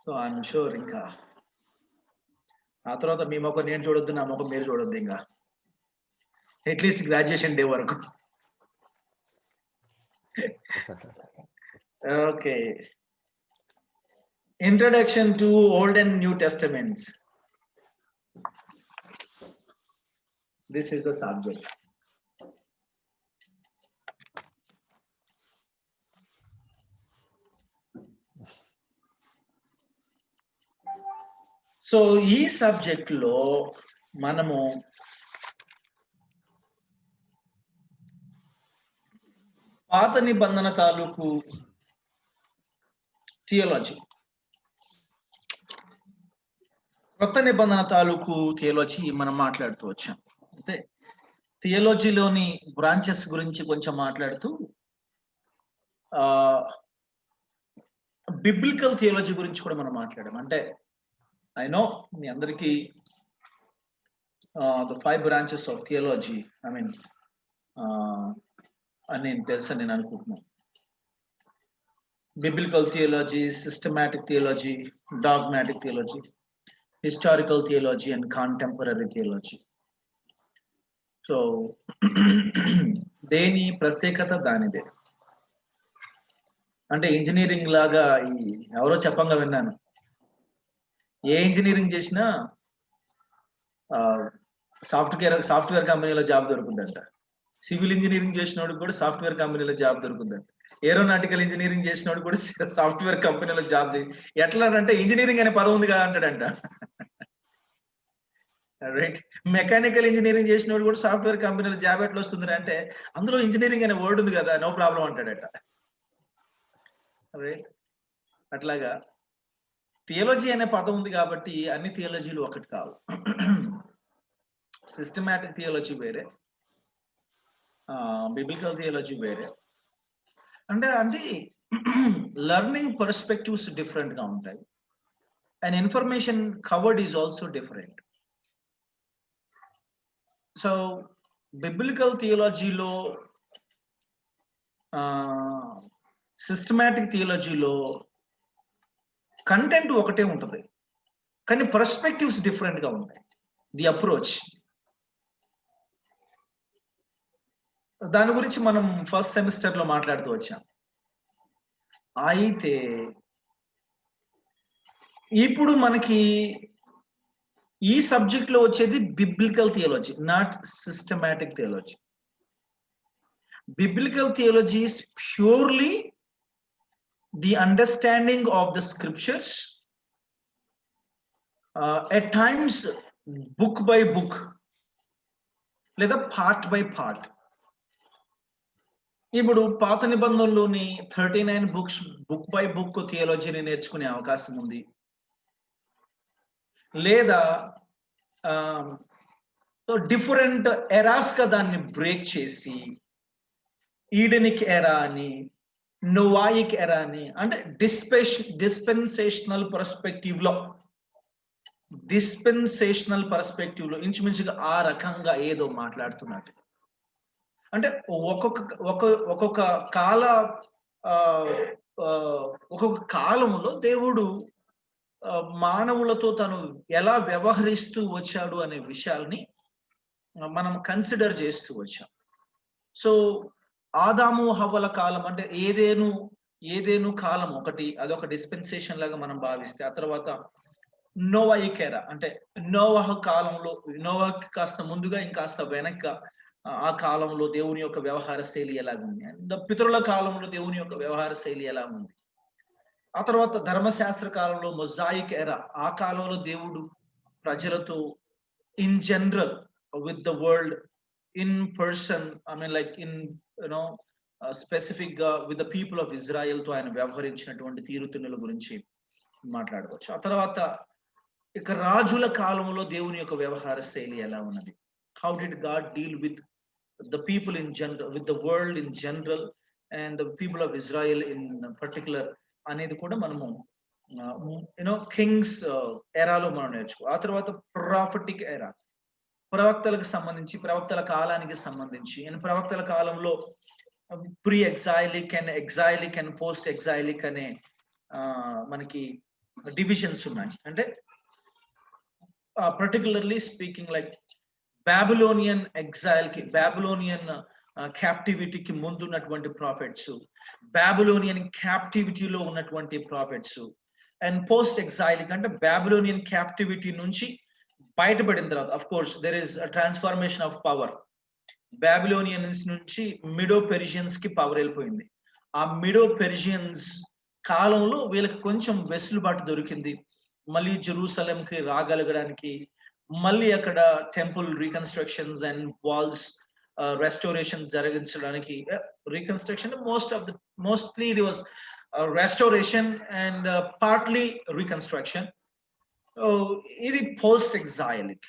So I'm sure ఇంకా ఆ తర్వాత మీ ముఖం నేను చూడొద్దు, నా ముఖం మీరు చూడొద్దు ఇంకా అట్లీస్ట్ గ్రాడ్యుయేషన్ డే వరకు. Okay, introduction to old and new testaments. This is the subject. So ఈ సబ్జెక్ట్ లో మనము పాత నిబంధన తాలూకు థియాలజీ, కొత్త నిబంధన తాలూకు థియాలజీ మనం మాట్లాడుతూ వచ్చాం. అంటే థియాలజీలోని బ్రాంచెస్ గురించి కొంచెం మాట్లాడుతూ బిబ్లికల్ థియాలజీ గురించి కూడా మనం మాట్లాడాం. అంటే ఐ నో మీ అందరికీ ద 5 బ్రాంచెస్ ఆఫ్ థియాలజీ అని నేను తెలుసని నేను అనుకుంటున్నాను. Biblical theology, systematic theology, dogmatic theology, historical theology and contemporary theology. So దేని ప్రత్యేకత దానిదే. అంటే ఇంజనీరింగ్ లాగా ఎవరో చెప్పంగా విన్నాను, ఏ ఇంజనీరింగ్ చేసినా సాఫ్ట్వేర్ కంపెనీలో జాబ్ దొరుకుతుందంట. సివిల్ ఇంజనీరింగ్ చేసినోడికి కూడా సాఫ్ట్వేర్ కంపెనీలో జాబ్ దొరుకుతుందంట. ఏరోనాటికల్ ఇంజనీరింగ్ చేసినోడు కూడా సాఫ్ట్వేర్ కంపెనీలో జాబ్ ఎట్లా అంటే ఇంజనీరింగ్ అనే పదం ఉంది కదా అంటాడంట. రైట్, మెకానికల్ ఇంజనీరింగ్ చేసినోడు కూడా సాఫ్ట్వేర్ కంపెనీలో జాబ్ ఎట్లా వస్తుంది అంటే అందులో ఇంజనీరింగ్ అనే వర్డ్ ఉంది కదా, నో ప్రాబ్లం అంటాడట. రైట్, అట్లాగా థియాలజీ అనే పదం ఉంది కాబట్టి అన్ని థియాలజీలు ఒకటి కావు. సిస్టమాటిక్ థియాలజీ వేరే, బిబ్లికల్ థియాలజీ వేరే. అంటే లెర్నింగ్ పర్స్పెక్టివ్స్ డిఫరెంట్ గా ఉంటాయి and information covered is also different. So biblical థియాలజీలో, సిస్టమాటిక్ థియాలజీలో కంటెంట్ ఒకటే ఉంటుంది కానీ పర్స్పెక్టివ్స్ డిఫరెంట్ గా ఉంటాయి. ది అప్రోచ్, దాని గురించి మనం ఫస్ట్ సెమిస్టర్ లో మాట్లాడుతూ వచ్చాం. అయితే ఇప్పుడు మనకి ఈ సబ్జెక్ట్ లో వచ్చేది biblical theology, not systematic theology. Biblical theology is purely the understanding of the scriptures, at times book by book లేదా పార్ట్ బై పార్ట్. ఇప్పుడు పాత నిబంధనలోని 39 బుక్స్ బుక్ బై బుక్ థియాలజీని నేర్చుకునే అవకాశం ఉంది. లేదా డిఫరెంట్ ఎరాస్ గా దాన్ని బ్రేక్ చేసి ఈడెనిక్ ఎరా అని, నోవాయిక్ ఎరా అని, అంటే డిస్పెన్సేషనల్ పర్స్పెక్టివ్ లో ఇంచుమించుగా ఆ రకంగా ఏదో మాట్లాడుతున్నట్టు. అంటే ఒక్కొక్క కాలంలో దేవుడు మానవులతో తను ఎలా వ్యవహరిస్తూ వచ్చాడు అనే విషయాల్ని మనం కన్సిడర్ చేస్తూ వచ్చాం. సో ఆదాము హవ్వల కాలం అంటే ఏదేను కాలం ఒకటి, అదొక డిస్పెన్సేషన్ లాగా మనం భావిస్తే, ఆ తర్వాత నోవాయిక్ ఎరా అంటే నోవహ కాలంలో, నోవాకి కాస్త ముందుగా ఇంకాస్త వెనక ఆ కాలంలో దేవుని యొక్క వ్యవహార శైలి ఎలాగుంది, అండ్ పితరుల కాలంలో దేవుని యొక్క వ్యవహార శైలి ఎలా ఉంది. ఆ తర్వాత ధర్మశాస్త్ర కాలంలో మొజాయిక్ ఎరా, ఆ కాలంలో దేవుడు ప్రజలతో in general with the world in person, like in specific గా with the people of Israel తో ఆయన వ్యవహరించినటువంటి తీరుతెన్నుల గురించి మాట్లాడుకోవచ్చు. ఆ తర్వాత ఇక రాజుల కాలంలో దేవుని యొక్క వ్యవహార శైలి ఎలా ఉన్నది, how did God deal with the people in general, with the world in general and the people of Israel in particular అనేది కూడా మనము కింగ్స్ ఎరాలో మనం నేర్చుకో. ఆ తర్వాత ప్రాఫిటిక్ ఎరా, ప్రవక్తలకు సంబంధించి, ప్రవక్తల కాలానికి సంబంధించి, ప్రవక్తల కాలంలో ప్రీ ఎగ్జైలిక్ అండ్ ఎగ్జైలిక్ అండ్ పోస్ట్ ఎగ్జైలిక్ అనే మనకి డివిజన్స్ ఉన్నాయి. అంటే particularly speaking like Babylonian exhale కి, బాబిలోనియన్ క్యాప్టివిటీకి ముందున్నటువంటి ప్రాఫిట్స్, బాబిలోనియన్ క్యాప్టివిటీలో ఉన్నటువంటి ప్రాఫిట్స్, అండ్ పోస్ట్ ఎగ్జైల్ అంటే బాబిలోనియన్ క్యాప్టివిటీ నుంచి బయటపడిన తర్వాత of course there is transformation of power. Babylonians నుంచి మిడో పెర్షియన్స్ కి పవర్ వెళ్ళిపోయింది. ఆ మిడో పెర్షియన్స్ కాలంలో వీళ్ళకి కొంచెం వెసులుబాటు దొరికింది మళ్ళీ జెరూసలేంకి రాగలగడానికి, మళ్ళీ అక్కడ temple reconstructions and walls restoration జరిగించడానికి. Reconstruction mostly it was restoration and partly reconstruction. ఇది పోస్ట్ ఎగ్జైలిక్.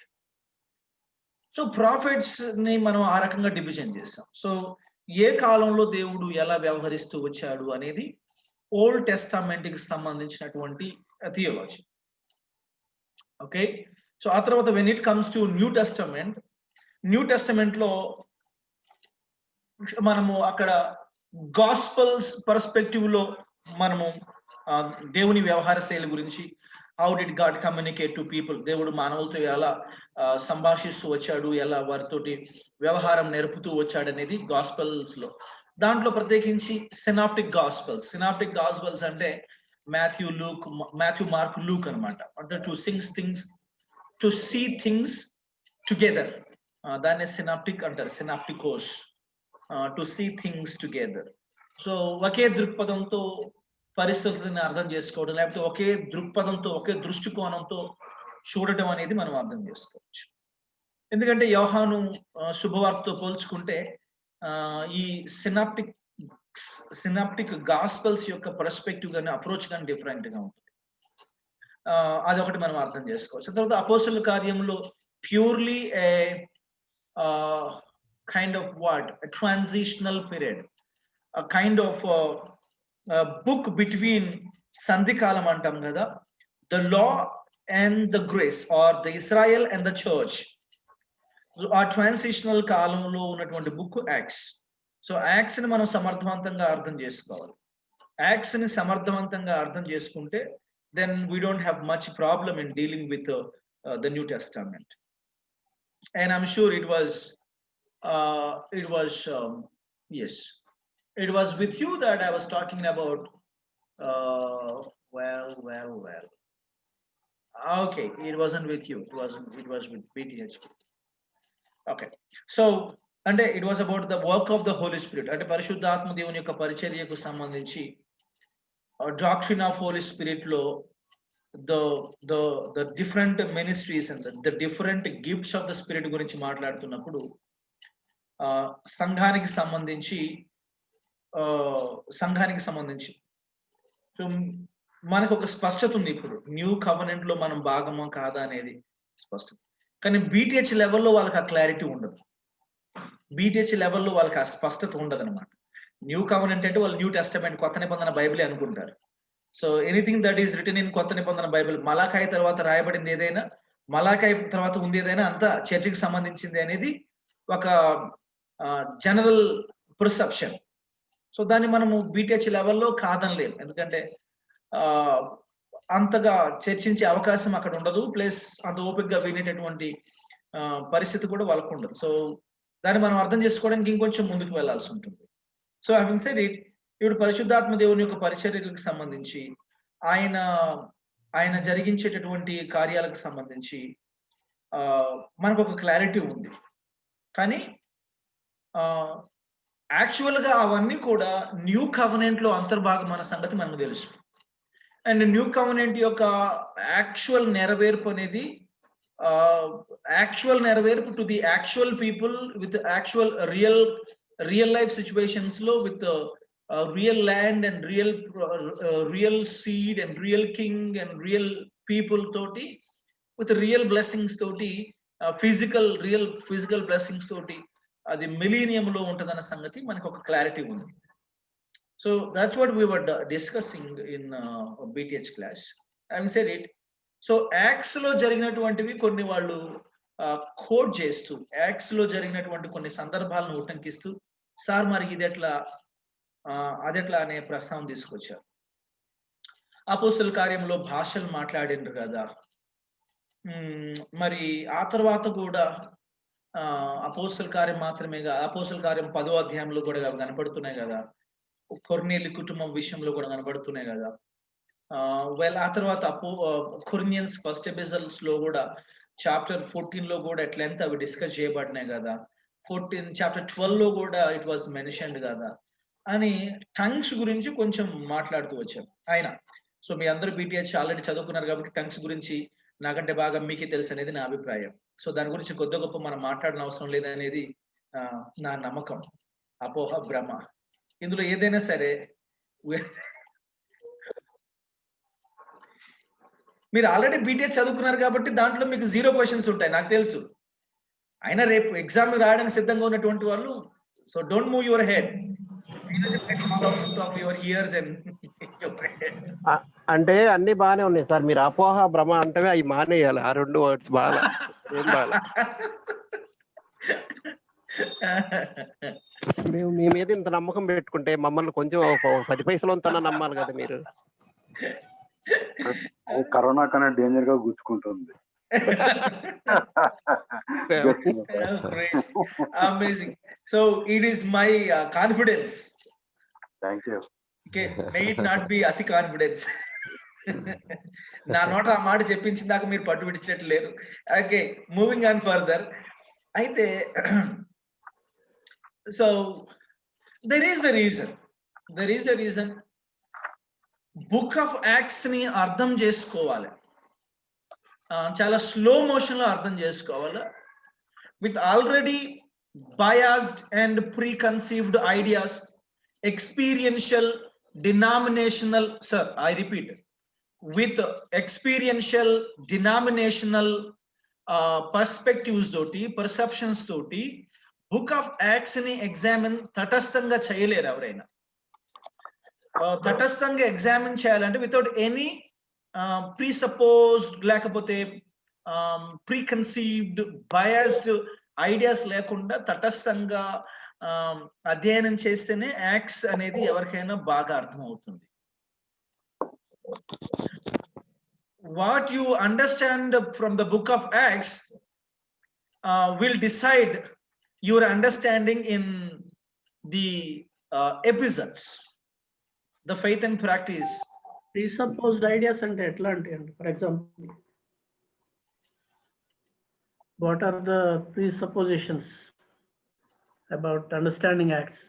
సో ప్రాఫిట్స్ ని మనం ఆ రకంగా డివిజన్ చేసాం. సో ఏ కాలంలో దేవుడు ఎలా వ్యవహరిస్తూ వచ్చాడు అనేది ఓల్డ్ టెస్టామెంట్ కి సంబంధించినటువంటి థియాలజీ. ఓకే, సో ఆ తర్వాత when it comes to new testament లో మనము అక్కడ గాస్పల్స్ పర్స్పెక్టివ్ లో మనము దేవుని వ్యవహార శైలి గురించి, how did God communicate to people, దేవుడు మానవులతో ఎలా సంభాషిస్తూ వచ్చాడు, ఎలా వారితోటి వ్యవహారం నేర్పుతూ వచ్చాడు అనేది గాస్పల్స్ లో. దాంట్లో ప్రత్యేకించి సినాప్టిక్ గాస్పల్స్ అంటే మాథ్యూ, మార్క్, లూక్ అన్నమాట. అంటే టు సీ థింగ్స్ టుగెదర్, దాన్ని సినాప్టిక్ అంటారు, సినాప్టికోస్, to see things together. So ఒకే దృక్పథంతో పరిస్థితులను అర్థం చేసుకోవడం, లేకపోతే ఒకే దృక్పథంతో ఒకే దృష్టికోణంతో చూడటం అనేది మనం అర్థం చేసుకోవచ్చు. ఎందుకంటే యోహాను శుభవార్తతో పోల్చుకుంటే ఈ సినాప్టిక్ గాస్పల్స్ యొక్క పర్స్పెక్టివ్ గానీ అప్రోచ్ కానీ డిఫరెంట్ గా ఉంటుంది. అదొకటి మనం అర్థం చేసుకోవచ్చు. తర్వాత అపోస్తలుల కార్యంలో purely a kind of transitional period, kind of book between సంధికాలం అంటాం కదా, the law and the grace or the Israel and the church. ఆ ట్రాన్సిషనల్ కాలంలో ఉన్నటువంటి బుక్ యాక్ట్స్. సో యాక్ట్స్ ని మనం సమర్థవంతంగా అర్థం చేసుకోవాలి. యాక్ట్స్ ని సమర్థవంతంగా అర్థం చేసుకుంటే then we don't have much problem in dealing with the New Testament. And I'm sure it was yes, it was with you that I was talking about well okay, it wasn't with you, it was with BTH. Okay, so and it was about the work of the Holy Spirit, అంటే పరిశుద్ధాత్మ దేవుని యొక్క పరిచర్యకు సంబంధించి doctrine of Holy Spirit లో the different ministries and the different gifts of the Spirit గురించి మాట్లాడుతున్నప్పుడు సంఘానికి సంబంధించి సో మనకు ఒక స్పష్టత ఉంది. ఇప్పుడు న్యూ కవెనెంట్ లో మనం భాగమా కాదా అనేది స్పష్టత. కానీ బీటీహెచ్ లెవెల్లో వాళ్ళకి ఆ క్లారిటీ ఉండదు. బీటీహెచ్ లెవెల్లో వాళ్ళకి ఆ స్పష్టత ఉండదు అనమాట. న్యూ కవెనెంట్ అంటే వాళ్ళు న్యూ టెస్టమెంట్, కొత్త నిబంధన బైబిలే అనుకుంటారు. So anything that is return in కొత్త నిబంధన బైబిల్, మలాకాయి తర్వాత రాయబడింది ఏదైనా, మలాకాయి తర్వాత ఉంది ఏదైనా అంతా చర్చికి సంబంధించింది అనేది ఒక జనరల్ పర్సెప్షన్. సో దాన్ని మనము బీటీహెచ్ లెవెల్లో కాదనలేం, ఎందుకంటే అంతగా చర్చించే అవకాశం అక్కడ ఉండదు, ప్లస్ అంత ఓపికగా వినేటటువంటి పరిస్థితి కూడా వాళ్ళకు ఉండదు. సో దాన్ని మనం అర్థం చేసుకోవడానికి ఇంకొంచెం ముందుకు వెళ్లాల్సి ఉంటుంది. సో హావింగ్ సెడ్ ఇట్, ఇప్పుడు పరిశుద్ధాత్మ దేవుని యొక్క పరిచర్యలకు సంబంధించి ఆయన జరిగించేటటువంటి కార్యాలకు సంబంధించి మనకు ఒక క్లారిటీ ఉంది. కానీ యాక్చువల్ గా అవన్నీ కూడా న్యూ కవెనెంట్ లో అంతర్భాగం అన్న సంగతి మనకు తెలుసు. అండ్ న్యూ కవెనెంట్ యొక్క యాక్చువల్ నెరవేర్పు అనేది to the actual people with actual real life situations లో, with real land and real seed and real king and real people toti, with real blessings toti, physical blessings toti, adi millennium lo untadana sangati manaku oka clarity undi. So that's what we were discussing in BTH class. Having said it, so acts lo jariginatuvantivi konni vallu quote chestu, acts lo jariginatuvanti konni sandarbhalanu utankistu, sir mari idi etla అదెట్లా అనే ప్రస్తావన తీసుకొచ్చారు. అపోస్తల కార్యంలో భాషలు మాట్లాడిండ్రు కదా. మరి ఆ తర్వాత కూడా అపోస్తల కార్యం మాత్రమే అపోస్తల కార్యం 10వ అధ్యాయంలో కూడా కనపడుతున్నాయి కదా. కొర్నేలి కుటుంబం విషయంలో కూడా కనబడుతున్నాయి కదా. ఆ తర్వాత కొరిన్థియన్స్ ఫస్ట్ ఎపిసోడ్స్ లో కూడా చాప్టర్ 14 లో కూడా ఎట్ లెంగ్త్ అవి డిస్కస్ చేయబడినాయి కదా. చాప్టర్ 12 లో కూడా ఇట్ వాస్ మెన్షన్డ్ కదా అని టంగ్స్ గురించి కొంచెం మాట్లాడుతూ వచ్చాం ఆయన. సో మీ అందరూ బీటీహెచ్ ఆల్రెడీ చదువుకున్నారు కాబట్టి టంగ్స్ గురించి నాకంటే బాగా మీకే తెలుసు అనేది నా అభిప్రాయం. సో దాని గురించి కొద్ది గొప్ప మనం మాట్లాడిన అవసరం లేదనేది నా నమ్మకం. అపోహ, భ్రమ, ఇందులో ఏదైనా సరే మీరు ఆల్రెడీ బీటీహెచ్ చదువుకున్నారు కాబట్టి దాంట్లో మీకు 0 క్వశ్చన్స్ ఉంటాయి నాకు తెలుసు. అయినా రేపు ఎగ్జామ్ రాయడానికి సిద్ధంగా ఉన్నటువంటి వాళ్ళు, so don't move your head. అంటే అన్ని బాగానే ఉన్నాయి సార్, మీరు అపోహ భ్రమ అంటే అవి మానేయాలి. ఆ 2 వర్డ్స్ బాగా ఏం బాగా. మేము మీ మీద ఇంత నమ్మకం పెట్టుకుంటే మమ్మల్ని కొంచెం 10 పైసలంతనా నమ్మాలి కదా మీరు. కరోనా కన్నా డేంజర్ గా గుచ్చుకుంటుంది. Amazing. So it is my confidence. Thank you. Okay, may it not be అతి కాన్ఫిడెన్స్. నా నోట ఆ మాట చెప్పించిన దాకా మీరు పట్టు విడిచినట్లు లేరు. Okay, moving on further. అయితే so there is a reason book of Acts ని అర్థం చేసుకోవాలి. చాలా స్లో మోషన్ లో అర్థం చేసుకోవాలి. With already biased and preconceived ideas, experiential, denominational, sir I repeat, with experiential, denominational perspectives తోటి, పర్సెప్షన్స్ తోటి బుక్ ఆఫ్ యాక్ట్స్ ని ఎగ్జామిన్ తటస్థంగా చేయలేరు ఎవరైనా. తటస్థంగా ఎగ్జామిన్ చేయాలంటే వితౌట్ ఎనీ ప్రీ సపోజ్డ్, లేకపోతే ప్రీ కన్సీవ్డ్, బయాస్డ్ ఐడియాస్ లేకుండా తటస్థంగా అధ్యయనం చేస్తేనే యాక్ట్స్ అనేది ఎవరికైనా బాగా అర్థమవుతుంది. What you understand from the book of acts will decide your understanding in the episodes, the faith and practice. Presupposed ideas and etla ante, for example, what are the presuppositions about understanding acts?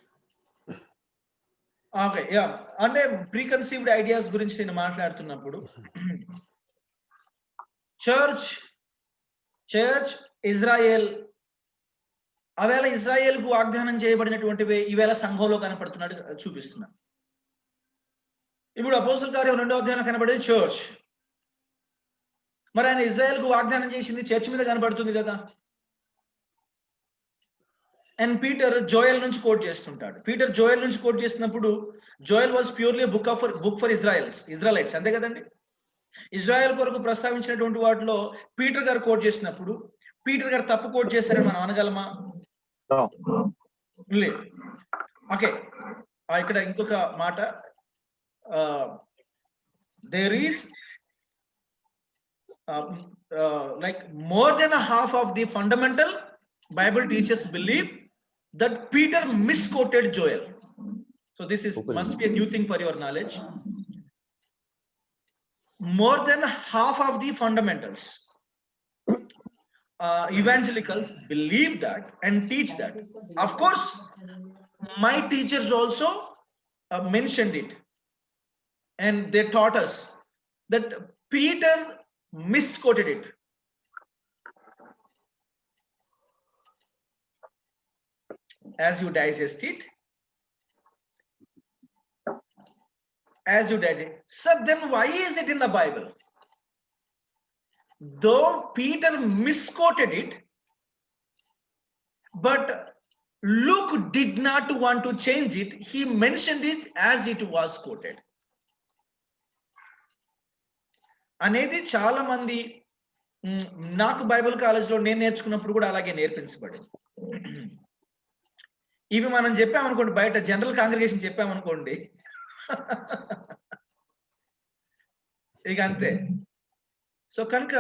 Okay, yeah, అంటే preconceived ideas గురించి నేను మాట్లాడుతున్నప్పుడు church Israel, అవేళ Israel కు వాగ్దానం చేయబడినటువంటివి ఈవేళ సంఘంలో కనపడుతున్నట్టు చూపిస్తున్నా. ఇప్పుడు అపోస్తల కార్యం 2వ అధ్యాయంలో కనబడేది చర్చ్. మరి ఆయన ఇజ్రాయెల్ కు వాగ్దానం చేసింది చర్చ్ మీద కనబడుతుంది కదా. అండ్ పీటర్ జోయల్ నుంచి కోట్ చేస్తుంటాడు. పీటర్ జోయల్ నుంచి కోట్ చేసినప్పుడు Joel was purely book for Israelites, అంతే కదండి. ఇజ్రాయెల్ కొరకు ప్రస్తావించినటువంటి వాటిలో పీటర్ గారు కోట్ చేసినప్పుడు పీటర్ గారు తప్పు కోట్ చేశారని మనం అనగలమా? లేదు. ఓకే, ఇక్కడ ఇంకొక మాట, there is like more than a half of the fundamental Bible teachers believe that Peter misquoted Joel. So this must be a new thing for your knowledge. More than half of the fundamentals evangelicals believe that and teach that. Of course, my teachers also mentioned it, and they taught us that Peter misquoted it. As you digest it, so then why is it in the Bible? Though Peter misquoted it, but Luke did not want to change it. He mentioned it as it was quoted. అనేది చాలా మంది, నాకు Bible కాలేజ్లో నేను నేర్చుకున్నప్పుడు కూడా అలాగే నేర్పించబడింది. ఇవి మనం చెప్పామనుకోండి, బయట జనరల్ కాంగ్రిగేషన్ చెప్పామనుకోండి, ఇక అంతే. సో కనుక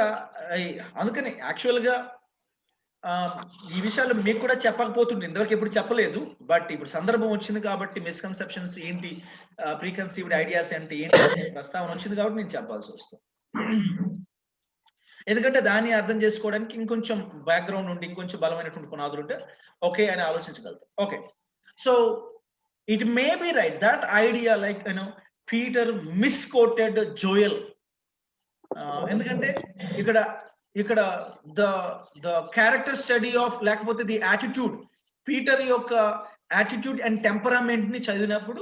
అందుకని యాక్చువల్ గా ఈ విషయాలు మీకు కూడా చెప్పకపోతుండే, ఇంతవరకు ఎప్పుడు చెప్పలేదు. బట్ ఇప్పుడు సందర్భం వచ్చింది కాబట్టి మిస్కన్సెప్షన్స్ ఏంటి, ప్రీకన్సీవ్డ్ ఐడియాస్ అంటే ఏంటి ప్రస్తావన వచ్చింది కాబట్టి నేను చెప్పాల్సి వస్తుంది. ఎందుకంటే దాన్ని అర్థం చేసుకోవడానికి ఇంకొంచెం బ్యాక్గ్రౌండ్ ఉండి ఇంకొంచెం బలమైనటువంటి పునాదులు ఉంటే ఓకే అని ఆలోచించగలుగుతాం. Okay, so it may be right that idea like Peter misquoted Joel. ఎందుకంటే ఇక్కడ ద క్యారెక్టర్ స్టడీ ఆఫ్ లేకపోతే ది యాటిట్యూడ్, పీటర్ యొక్క యాటిట్యూడ్ అండ్ టెంపరామెంట్ ని చదివినప్పుడు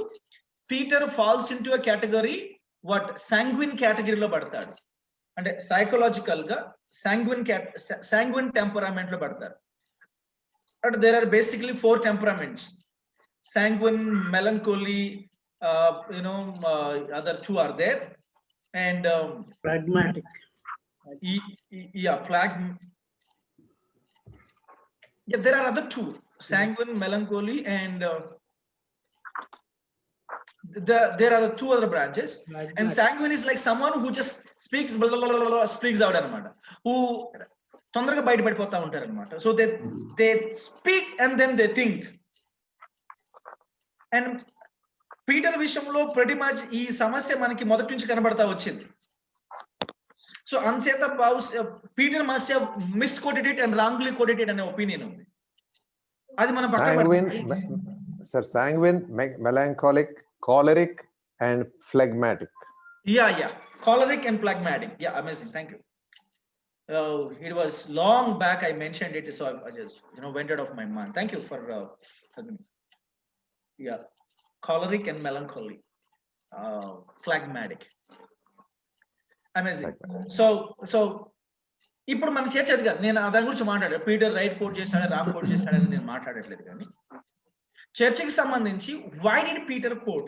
Peter falls into a category what sanguine కేటగిరీలో పడతాడు. అంటే సైకలాజికల్ గా సాంగ్విన్ టెంపరామెంట్ లో పడతారు. అంటే there are basically 4 temperaments: sanguine, melancholy, other 2 are there, and pragmatic. Yeah, there are other 2: sanguine, melancholy, and there are 2 other branches. And sanguine is like someone who just speaks out anamata, who తొందరగా బయటపడిపోతా ఉంటారు అనమాట. So they speak and then they think. And Peter విషయంలో pretty much ఈ సమస్య మనకి మొదటి నుంచి కనబడతా వచ్చింది. సో అంచేత Peter must have misquoted it and wrongly quoted it అనే ఒపీనియన్ ఉంది. అది మనం sir sanguine, melancholic, choleric and phlegmatic. Yeah, choleric and phlegmatic. Yeah, amazing, thank you. It was long back I mentioned it, so I just went out of my mind. Thank you for yeah, choleric and melancholy, phlegmatic. Amazing. So ఇప్పుడు మన చర్చ అది కాదు, నేను దాని గురించి మాట్లాడాను. Peter right coat చేశాడు, రాంగ్ కోట్ చేశాడని నేను మాట్లాడట్లేదు. కానీ చర్చికి సంబంధించి why did Peter quote?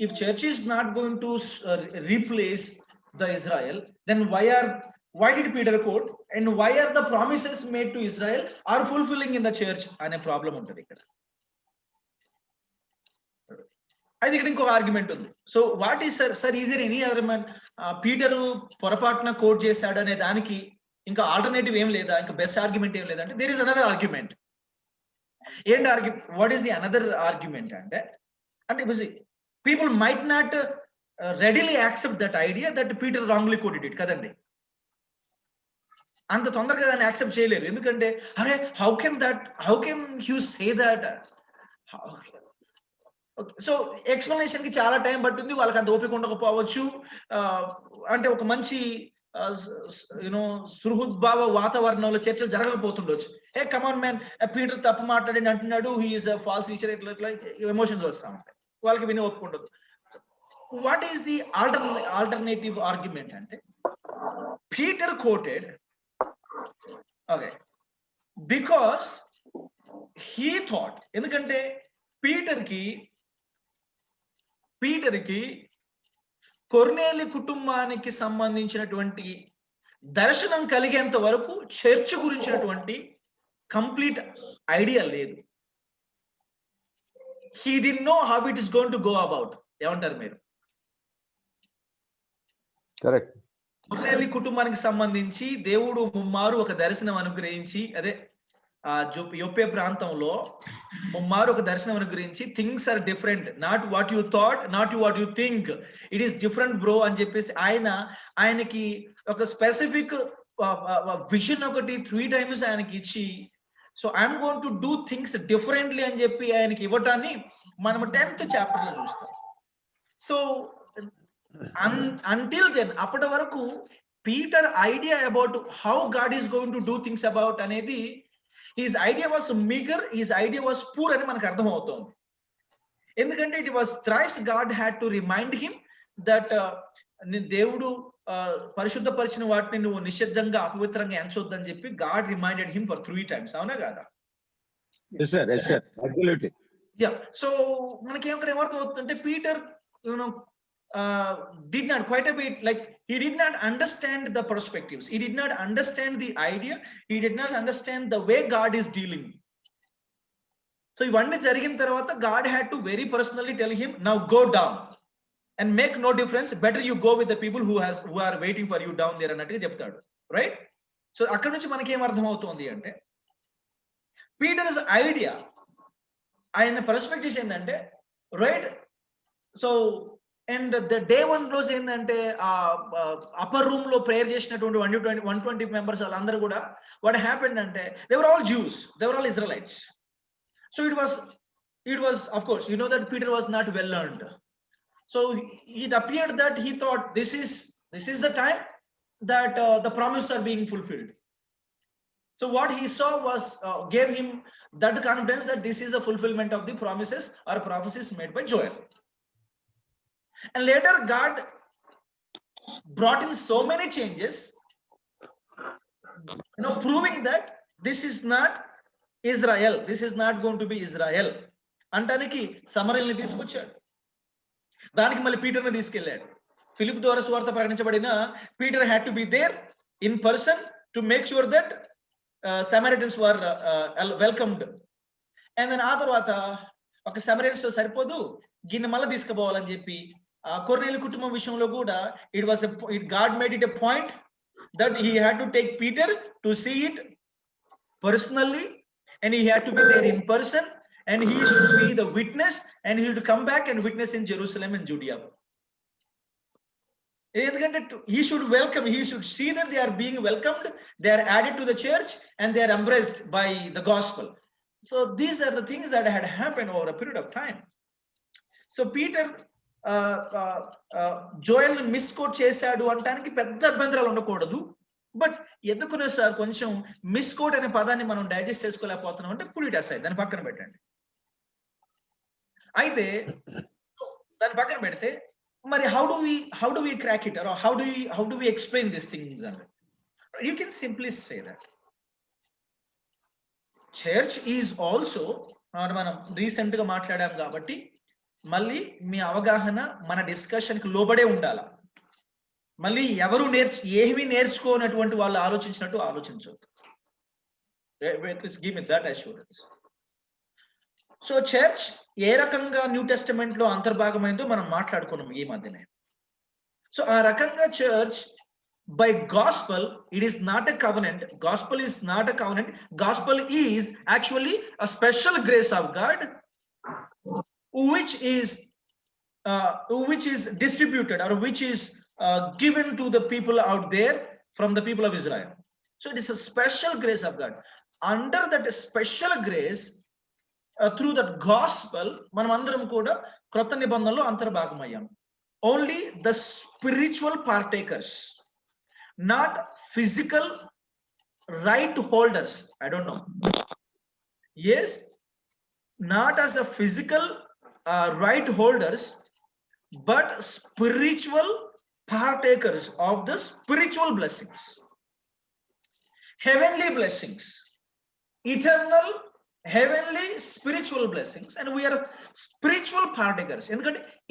If church is not going to replace the Israel, then why did Peter quote, and why are the promises made to Israel are fulfilling in the church అనే problem ఉంటుంది ఇక్కడ. అది ఇక్కడ ఇంకొక argument ఉంది. So what is sir is there any other man, Peter పొరపాటున quote చేశాడు అనే దానికి ఇంకా ఆల్టర్నేటివ్ ఏం లేదా, ఇంకా బెస్ట్ ఆర్గ్యుమెంట్ ఏం లేదా అంటే దేర్ ఇస్ అనదర్ ఆర్గ్యుమెంట్. ఏంటి what is the another argument అంటే people might not readily accept that idea that Peter wrongly quoted it కదండి. అంత తొందరగా దాన్ని యాక్సెప్ట్ చేయలేరు. ఎందుకంటే అరే how can you say that. So explanation కి చాలా టైం పట్టింది, వాళ్ళకి అంత ఓపిక ఉండకపోవచ్చు. అంటే ఒక మంచి సుహృద్భావ వాతావరణంలో చర్చలు జరగకపోతుండొచ్చు. హే కమాన్ మ్యాన్, పీటర్ తప్పు మాట్లాడి అంటున్నాడు, హీ ఈస్ ఫాల్స్ టీచర్, ఇట్లా ఎమోషన్స్ వస్తా ఉంటాయి, వాళ్ళకి విని ఓపిక ఉండదు. What is the alternative argument అంటే Peter quoted okay because he thought, ఎందుకంటే పీటర్కి కొర్నేలి కుటుంబానికి సంబంధించినటువంటి దర్శనం కలిగేంత వరకు చర్చ్ గురించినటువంటి కంప్లీట్ ఐడియా లేదు. He did know how it is going to go about. ఏమంటారు మీరు? కరెక్ట్. కొర్నేలి కుటుంబానికి సంబంధించి దేవుడు ముమ్మారు ఒక దర్శనం అనుగ్రహించి, అదే యొప్పే ప్రాంతంలో ముమ్మారు ఒక దర్శనం అనుగ్రహించి, things are different, not what you thought, not what you think, it is different bro అని చెప్పేసి ఆయనకి ఒక స్పెసిఫిక్ విజన్ ఒకటి 3 times ఆయనకి ఇచ్చి, so I'm going to do things differently అని చెప్పి ఆయనకి ఇవ్వటాన్ని మనం 10th chapter లో చూస్తాం. సో అంటిల్ దెన్, అప్పటి వరకు Peter idea about how God is going to do things about అనేది, his idea was meager, his idea was poor అని మనకు అర్థం అవుతోంది. ఎందుకంటే it was thrice God had to remind him that దేవుడు పరిశుద్ధపరిచిన వాటిని నువ్వు నిషిద్ధంగా అపవిత్రంగా ఎంచొద్దని చెప్పి God reminded him for 3 times. అవునా కాదా? Yes sir, absolutely. Yeah, so మనకి ఏమర్థం అవుతుందంటే Peter did not quite a bit, like he did not understand the perspectives, he did not understand the idea, he did not understand the way God is dealing. So ఇవన్నీ జరిగిన తర్వాత God had to very personally tell him, now go down. and make no difference. Better you go with the people who are waiting for you down there అన్నట్టుగా చెప్తాడు, right? So అక్కడ నుంచి మనకి ఏం అర్థం అవుతుంది అంటే, పీటర్స్ ఐడియా, ఆయన పర్స్పెక్టివ్స్ ఏంటంటే, right? So and the day 1 రోజు ఏంటంటే ఆ అప్పర్ రూమ్ లో ప్రేయర్ చేసినటువంటి 120 మెంబర్స్ వాళ్ళందరూ కూడా వాట్ హ్యాపెండ్ అంటే, they were all Jews, they were all Israelites. So it was of course, you know that Peter was not well learned. So it appeared that he thought this is the time that the promises are being fulfilled. So what he saw was gave him that confidence that this is a fulfillment of the promises or prophecies made by Joel. And later God brought in so many changes, proving that this is not Israel, this is not going to be Israel అంటానికి సమరల్ని తీసుకొచ్చాడు. దానికి మళ్ళీ పీటర్ని తీసుకెళ్ళాడు. Philip ద్వారా సువార్త ప్రకటించబడిన Peter had to be there in person to make sure that Samaritans were welcomed. And then ఆ తర్వాత ఒక సమారిటన్స్ సరిపోదు, గిన్నె మళ్ళీ తీసుకుపోవాలని చెప్పి కొర్నేలి కుటుంబం విషయంలో కూడా God made it a point that he had to take Peter to see it personally, and he had to be there in person, and he should be the witness, and he should come back and witness in Jerusalem and Judea. He should welcome, he should see that they are being welcomed, they are added to the church, and they are embraced by the gospel. So these are the things that had happened over a period of time. So Peter Joel మిస్కోట్ చేశాడు అంటానికి పెద్ద అభ్యంతరాలు ఉండకూడదు. But ఎందుకునే sir కొంచెం మిస్కోట్ అనే పదాన్ని మనం digest చేసుకోలేకపోతున్నాం అంటే పుల్ ఇట్ అసైడ్, దాని పక్కన పెట్టండి. అయితే దాని పక్కన పెడితే మరి how do we crack it, or how do we explain these things? And you can simply say that church is also, మనం రీసెంట్ గా మాట్లాడాం కాబట్టి మళ్ళీ మీ అవగాహన మన డిస్కషన్ కి లోబడే ఉండాలి. మళ్ళీ ఎవరు ఏమీ నేర్చుకోనటువంటి వాళ్ళు ఆలోచించినట్టు ఆలోచించవద్దు. Give me that assurance. So church ఏ రకంగా న్యూ టెస్టమెంట్ లో అంతర్భాగమైందో మనం మాట్లాడుకున్నాం ఈ మధ్యనే. సో ఆ రకంగా church by gospel, it is not a covenant. Gospel is not a covenant. Gospel is actually a special grace of God which is distributed, or which is given to the people out there from the people of Israel. So it is a special grace of God. Under that special grace, through that gospel, మనం అందరం కూడా క్రొత్త నిబంధనలో అంతర్భాగమయ్యాం. Only the spiritual partakers, not physical right holders. I don't know. Yes, not as a physical right holders, but spiritual partakers of the spiritual blessings, heavenly blessings, eternal heavenly spiritual blessings, and we are spiritual partakers.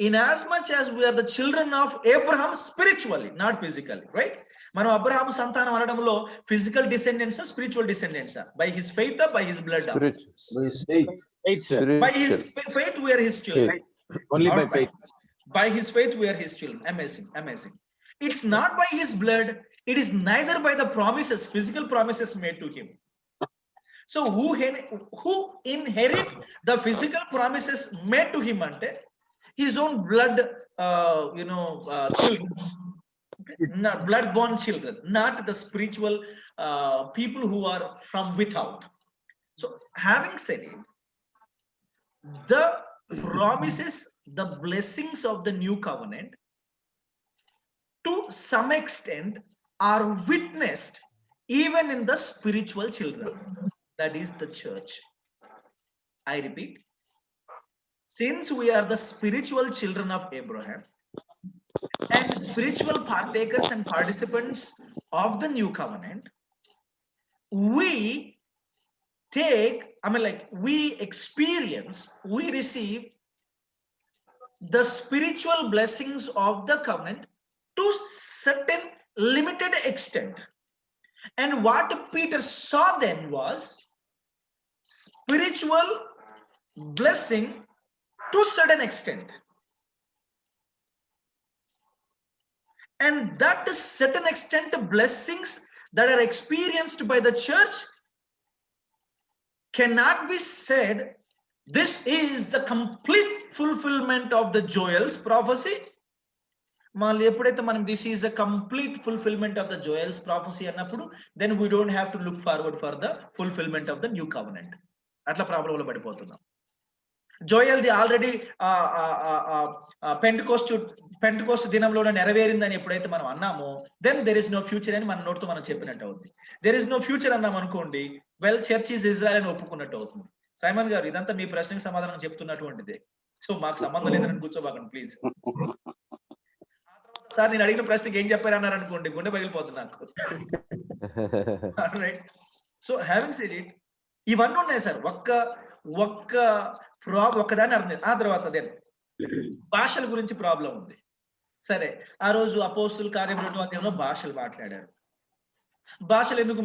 In as much as we are the children of Abraham spiritually, not physically, right? మనం అబ్రహాము సంతానం అనడంలో physical descendants, spiritual descendants, by his faith, by his blood, by his faith we are his children. Only by faith. By his faith we are his children. Amazing. It's not by his blood, it is neither by the promises, physical promises made to him. So who inherit the physical promises made to him ante his own blood children, not blood born children, not the spiritual people who are from without. So having said it, the promises, the blessings of the new covenant to some extent are witnessed even in the spiritual children, that is the church. I repeat, since we are the spiritual children of Abraham and spiritual partakers and participants of the new covenant, we receive the spiritual blessings of the covenant to certain limited extent. And what Peter saw then was spiritual blessing to certain extent. And that is certain extent blessings that are experienced by the church cannot be said this is the complete fulfillment of the Joel's prophecy. మళ్ళీ ఎప్పుడైతే మనం this is a complete fulfillment of the Joel's prophecy అన్నప్పుడు then we don't have to look forward for the fulfillment of the new covenant. అట్లా ప్రాబ్లంలో పడిపోతున్నాం. జోయల్ది already Pentecost దినంలోనే నెరవేరిందని ఎప్పుడైతే మనం అన్నామో then there is no future అని మన నోటితో మనం చెప్పినట్టు అవుతుంది. దెర్ ఇస్ నో ఫ్యూచర్ అన్నాం అనుకోండి, వెల్ చర్చ్ ఈజ్ ఇజ్రాయెల్ అని ఒప్పుకున్నట్టు అవుతుంది. సైమన్ గారు ఇదంతా మీ ప్రశ్నకి సమాధానం చెప్తున్నటువంటిదే. సో మాకు సంబంధం లేదని కూర్చోబాకండి ప్లీజ్. సార్ నేను అడిగిన ప్రశ్నకి ఏం చెప్పారన్నారు అనుకోండి, గుండె పగిలిపోతుంది నాకు. సో హ్యావింగ్ సెడ్ ఇట్, ఇవన్నీ ఉన్నాయి సార్. ఒక్కదాన్ని అర్థం. ఆ తర్వాత అదే భాషల గురించి ప్రాబ్లం ఉంది. సరే, ఆ రోజు అపోస్తుల కార్యం 2వ అధ్యాయంలో భాషలు మాట్లాడారు. భాషలు ఎందుకు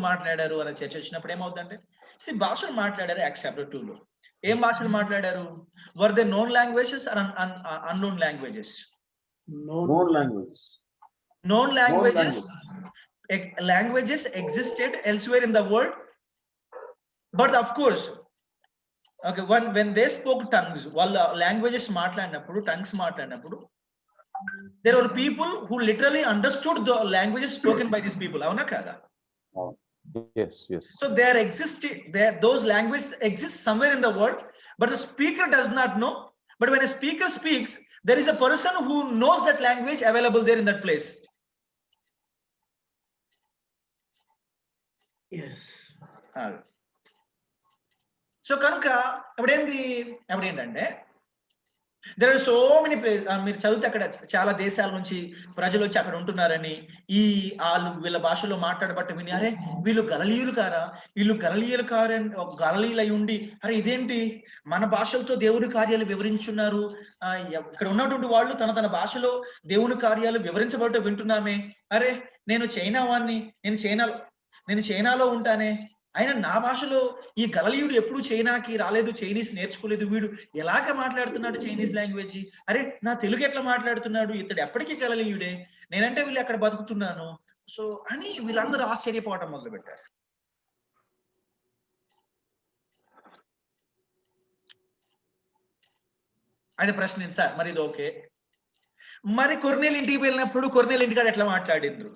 మాట్లాడారు అనే చర్చ వచ్చినప్పుడు ఏమవుతుందంటే, భాషలు మాట్లాడారు యాక్ట్స్ చాప్టర్ 2లో. ఏం భాషలు మాట్లాడారు? Were they known languages or unknown languages? known languages existed elsewhere in the world, but of course okay, when they spoke tongues, వాళ్ళ languages మాట్లాడినప్పుడు there were people who literally understood the languages spoken by these people. అవునా కాదా? Yes. So those languages exist somewhere in the world, but the speaker does not know. But when a speaker speaks, there is a person who knows that language available there in that place. Yes. So కనుక అప్పుడేంటంటే there are so many places, మీరు చదివితే అక్కడ చాలా దేశాల నుంచి ప్రజలు వచ్చి అక్కడ ఉంటున్నారని, వీళ్ళ భాషలో మాట్లాడబట్ట విని, అరే వీళ్ళు గలిలీయులు గలిలీలై ఉండి, అరే ఇదేంటి మన భాషలతో దేవుని కార్యాలు వివరించున్నారు, ఇక్కడ ఉన్నటువంటి వాళ్ళు తన భాషలో దేవుని కార్యాలు వివరించబట్ట వింటున్నామే, అరే నేను చైనాలో ఉంటానే, అయినా నా భాషలో ఈ గలిలీయుడు ఎప్పుడు చైనాకి రాలేదు, చైనీస్ నేర్చుకోలేదు, వీడు ఎలాగ మాట్లాడుతున్నాడు చైనీస్ లాంగ్వేజ్, అరే నా తెలుగు ఎట్లా మాట్లాడుతున్నాడు, ఇతడు ఎప్పటికీ గలిలీయుడే, నేనంటే వీళ్ళు అక్కడ బతుకుతున్నాను. సో అని వీళ్ళందరూ ఆశ్చర్యపోవటం మొదలు పెట్టారు. అదే ప్రశ్న ఏంటి సార్, మరి ఇది ఓకే, మరి కొర్నేలు ఇంటికి వెళ్ళినప్పుడు కొర్నేలు ఇంటికాడ ఎట్లా మాట్లాడిండ్రు?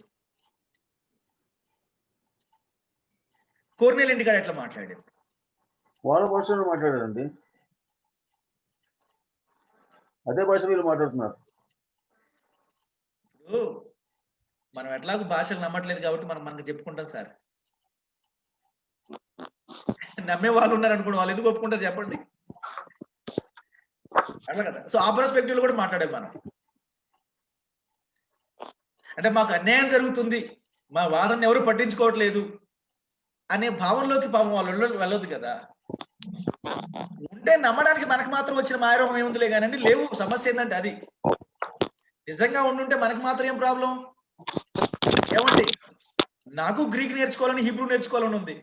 కొర్నేలు ఇంటికాడ ఎట్లా మాట్లాడారు? వాళ్ళ భాషలో మాట్లాడారండి, అదే భాష వీళ్ళు మాట్లాడుతున్నారు. మనం ఎట్లాగో భాషలు నమ్మట్లేదు కాబట్టి మనకు చెప్పుకుంటాం సార్. నమ్మే వాళ్ళు ఉన్నారు అనుకోండి, వాళ్ళు ఎందుకు ఒప్పుకుంటారు చెప్పండి, అట్లా కదా. సో ఆ పర్స్పెక్టివ్ లో కూడా మాట్లాడాం మనం. అంటే మాకు అన్యాయం జరుగుతుంది, మా వాదన ఎవరు పట్టించుకోవట్లేదు అనే భావంలోకి పాపం వాళ్ళు వెళ్ళొద్దు కదా. ఉంటే నమ్మడానికి మనకు మాత్రం వచ్చిన మాయరోగం ఏముందిలే కానండి, లేవు. సమస్య ఏంటంటే అది నిజంగా ఉండుంటే మనకు మాత్రం ఏం ప్రాబ్లం ఏముంది? నాకు గ్రీక్ నేర్చుకోవాలని, హీబ్రూ నేర్చుకోవాలని ఉంది.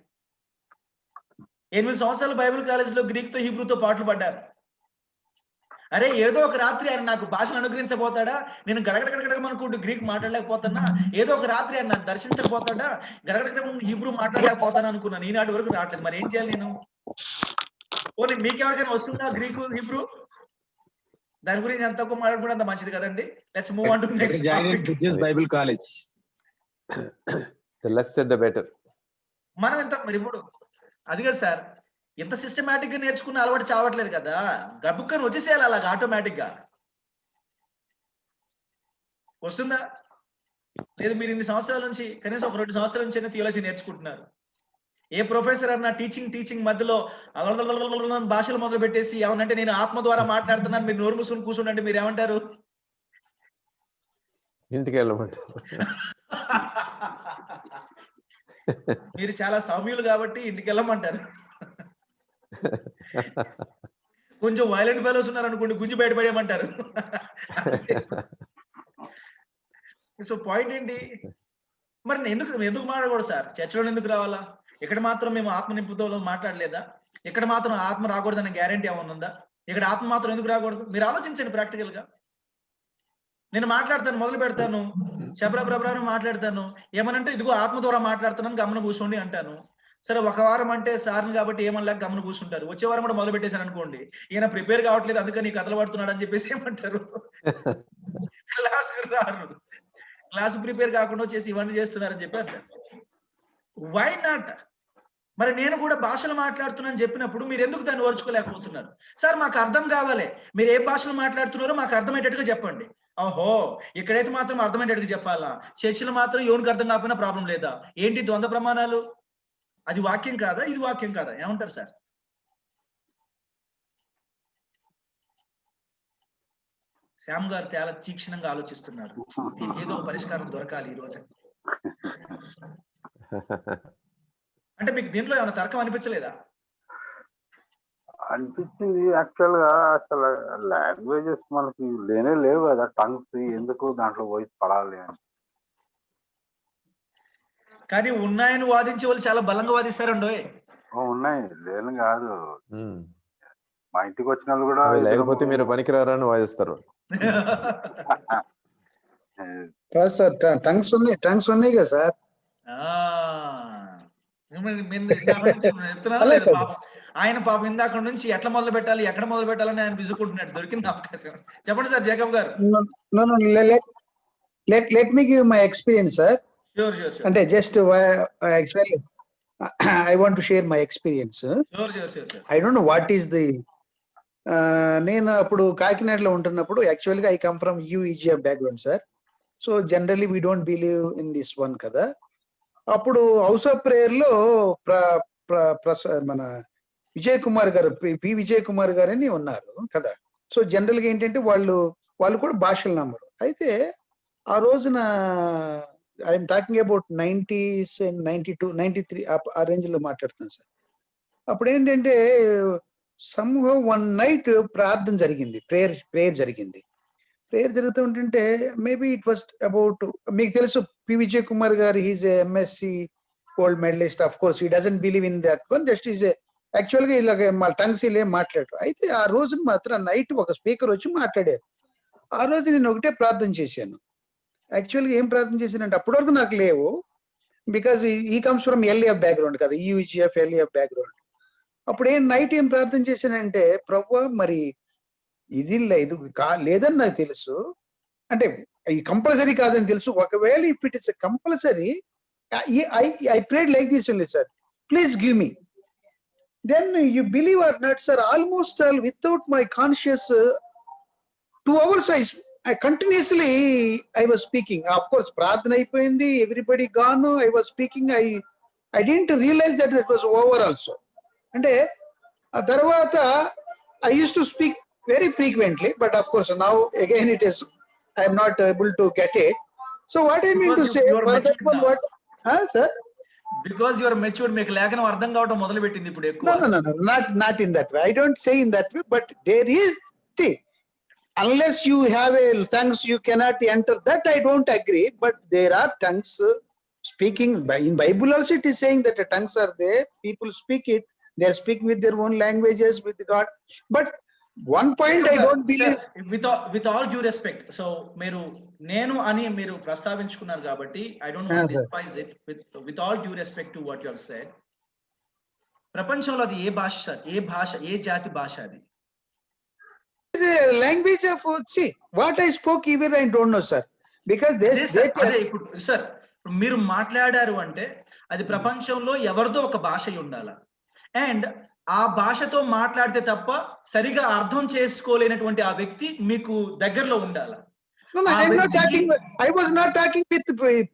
8 సంవత్సరాలు బైబిల్ కాలేజీలో గ్రీక్ తో హీబ్రూతో పాటలు పడ్డారు. అరే ఏదో ఒక రాత్రి ఆయన నాకు భాషను అనుగ్రహించబోతాడా, నేను గడగడగడగడమనుకుంటూ గ్రీక్ మాట్లాడలేకపోతానా, ఏదో ఒక రాత్రి ఆయన నాకు దర్శించకపోతాడా, గడగడగడ హీబ్రూ మాట్లాడలేకపోతాను అనుకున్నాను. ఈనాటి వరకు రావట్లేదు, మరి ఏం చేయాలి నేను? పోనీ మీకెవరికైనా వస్తుందా గ్రీకు, హీబ్రూ? దాని గురించి ఎంత తక్కువ మాట్లాడుకుంటే అంత మంచిది కదండి. Let's move on to next topic. Bible college, the less said the better. మనం ఎంత మరి ఇప్పుడు అది కదా సార్, ఎంత సిస్టమేటిక్ గా నేర్చుకున్న అలవాటు చావట్లేదు కదా, గబుక్కని వచ్చేసేయాలి అలాగా ఆటోమేటిక్ గా. వస్తుందా? లేదు, మీరు ఇన్ని సంవత్సరాల నుంచి కనీసం ఒక 2 సంవత్సరాల నుంచి థియాలజీ నేర్చుకుంటున్నారు. ఏ ప్రొఫెసర్ అన్నా టీచింగ్ మధ్యలో భాషలు మొదలు పెట్టేసి ఏమనంటే నేను ఆత్మ ద్వారా మాట్లాడుతున్నాను, మీరు నోరు మూసుకొని కూర్చుంటే మీరు ఏమంటారు? ఇంటికి వెళ్ళమంటారు. మీరు చాలా సౌమ్యులు కాబట్టి ఇంటికి వెళ్ళమంటారు. కొంచెం వైలెంట్ ఫెలోస్ ఉన్నారు అనుకోండి, గుంజి బయటపడేయమంటారు. సో పాయింట్ ఏంటి మరి? ఎందుకు మాట్లాడకూడదు సార్? చర్చలో ఎందుకు రావాలా? ఇక్కడ మాత్రం మేము ఆత్మ నింపుతో మాట్లాడలేదా? ఇక్కడ మాత్రం ఆత్మ రాకూడదన్న గ్యారంటీ ఏమన్నా ఉందా? ఇక్కడ ఆత్మ మాత్రం ఎందుకు రాకూడదు? మీరు ఆలోచించండి ప్రాక్టికల్ గా. నేను మాట్లాడతాను, మొదలు పెడతాను, శబ్రబ్రబ్రాను మాట్లాడతాను, ఏమనంటే ఇదిగో ఆత్మ ద్వారా మాట్లాడుతున్నాను గమన కూర్చోండి అంటాను. సరే, ఒక వారం అంటే సార్ని కాబట్టి ఏమనలేక గమన కూర్చుంటారు. వచ్చే వారం కూడా మొదలు పెట్టేశాను అనుకోండి, ఈయన ప్రిపేర్ కావట్లేదు అందుకని కథలు పడుతున్నాడు అని చెప్పేసి ఏమంటారు? క్లాసుకు రారు, క్లాసు ప్రిపేర్ కాకుండా వచ్చేసి ఇవన్నీ చేస్తున్నారని చెప్పి అంటారు. Why not? మరి నేను కూడా భాషలు మాట్లాడుతున్నాను చెప్పినప్పుడు మీరు ఎందుకు దాన్ని ఓర్చుకోలేకపోతున్నారు? సార్ మాకు అర్థం కావాలి, మీరు ఏ భాషలు మాట్లాడుతున్నారో మాకు అర్థమయ్యేటట్టుగా చెప్పండి. ఓహో, ఇక్కడైతే మాత్రం అర్థమయ్యేటట్టుగా చెప్పాలా, చర్చలు మాత్రం ఎవరికి అర్థం కాకపోయినా ప్రాబ్లం లేదా? ఏంటి ద్వంద్వ ప్రమాణాలు? అది వాక్యం కాదా, ఇది వాక్యం కాదా? ఏమంటారు సార్? శ్యామ్ గారు చాలా తీక్షణంగా ఆలోచిస్తున్నారు. దీనికి ఏదో పరిష్కారం దొరకాలి ఈ రోజు. అంటే మీకు దీంట్లో ఏమైనా తర్కం అనిపించలేదా? అనిపించింది. యాక్చువల్ గా అసలు లాంగ్వేజెస్ మనకి లేవు కదా, టంగ్స్ ఎందుకు దాంట్లో పోయి పడాలి అని. కానీ ఉన్నాయని వాదించే వాళ్ళు చాలా బలంగా వాదిస్తారండి. ఉన్నాయి, లేని కాదు. మా ఇంటికి వచ్చిన వాళ్ళు కూడా లేకపోతే మీరు పనికిరారని వాదిస్తారు. సార్ టంగ్స్ ఉన్నాయి కదా సార్. ఆయన పాపం ఇందాక నుంచి ఎట్లా మొదలు పెట్టాలి, ఎక్కడ మొదలు పెట్టాలని ఆయన విసుకుంటున్నాడు. దొరికింది అవకాశం. చెప్పండి సార్ జేకబ్ గారు. Let me give my experience sir. Sure. అంటే just actually I want to share my experience. I don't know what is the. నేను అప్పుడు కాకినాడలో ఉంటున్నప్పుడు యాక్చువల్గా I come from UEGF background sir. So generally we don't believe in this one కదా. అప్పుడు house of prayer లో మన విజయ్ కుమార్ గారు, పి విజయ్ కుమార్ గారు అని ఉన్నారు కదా. సో జనరల్ గా ఏంటంటే వాళ్ళు కూడా భాషలు నమ్మరు. అయితే ఆ రోజున I'm talking about 90s and 92, 93 ఆ రేంజ్ లో మాట్లాడుతున్నాను సార్. అప్పుడు ఏంటంటే సమ్హౌ వన్ నైట్ ప్రార్థన జరిగింది, ప్రేయర్ జరిగింది. ప్రేయర్ జరుగుతూ ఉంటుంటే మేబీ ఇట్ వాస్ అబౌట్, మీకు తెలుసు P Vijay Kumar garu, he's MSc gold medalist. Of course he doesn't believe in that one, just is actual గా ఇలాగ మా టంగ్స్ ఏం మాట్లాడరు. అయితే ఆ రోజున మాత్రం నైట్ ఒక స్పీకర్ వచ్చి మాట్లాడారు. ఆ రోజు నేను ఒకటే ప్రార్థన చేశాను. యాక్చువల్గా ఏం ప్రార్థన చేశానంటే అప్పటి వరకు నాకు లేవు, because he comes from ఎల్ఏఎఫ్ background కదా, యూజీఎఫ్ ఎల్ఏఎఫ్ బ్యాక్గ్రౌండ్. అప్పుడు నైట్ ఏం ప్రార్థన చేశానంటే, ప్రభువా మరి ఇది లేదని నాకు తెలుసు, అంటే ఈ కంపల్సరీ కాదని తెలుసు. ఒకవేళ if it is compulsory, I prayed like this only sir, please give me. Then you believe or not sir, almost all without my conscious 2 hours I continuously I was speaking. Of course ప్రార్థన అయిపోయింది, everybody gone, I was speaking. I didn't realize that it was over also. అంటే ఆ తర్వాత I used to speak very frequently, but of course now again it is I am not able to get it. So what I mean to say for that one, what sir, because you are matured, మీకు లేఖనం అర్థం కావడం మొదలు పెట్టింది ఇప్పుడు ఎక్కువ. No, not in that way. I don't say in that way, but there is, see, unless you have a tongues you cannot enter, that I don't agree. But there are tongues speaking. In Bible also it is saying that the tongues are there, people speak it, they are speaking with their own languages with God. But one point I don't believe. With all due respect, so మీరు నేను అని మీరు ప్రస్తావించుకున్నారు కాబట్టి I don't want to despise it. With all due respect to what you have said, ప్రపంచంలో అది ఏ భాష sir, ఏ జాతి భాష అది? Language of, see what I spoke even I don't know sir, because ఇప్పుడు సార్ మీరు మాట్లాడారు అంటే అది ప్రపంచంలో ఎవరిదో ఒక భాష ఉండాలా, అండ్ ఆ భాషతో మాట్లాడితే తప్ప సరిగా అర్థం చేసుకోలేనటువంటి ఆ వ్యక్తి మీకు దగ్గరలో ఉండాలా. No, I was not talking with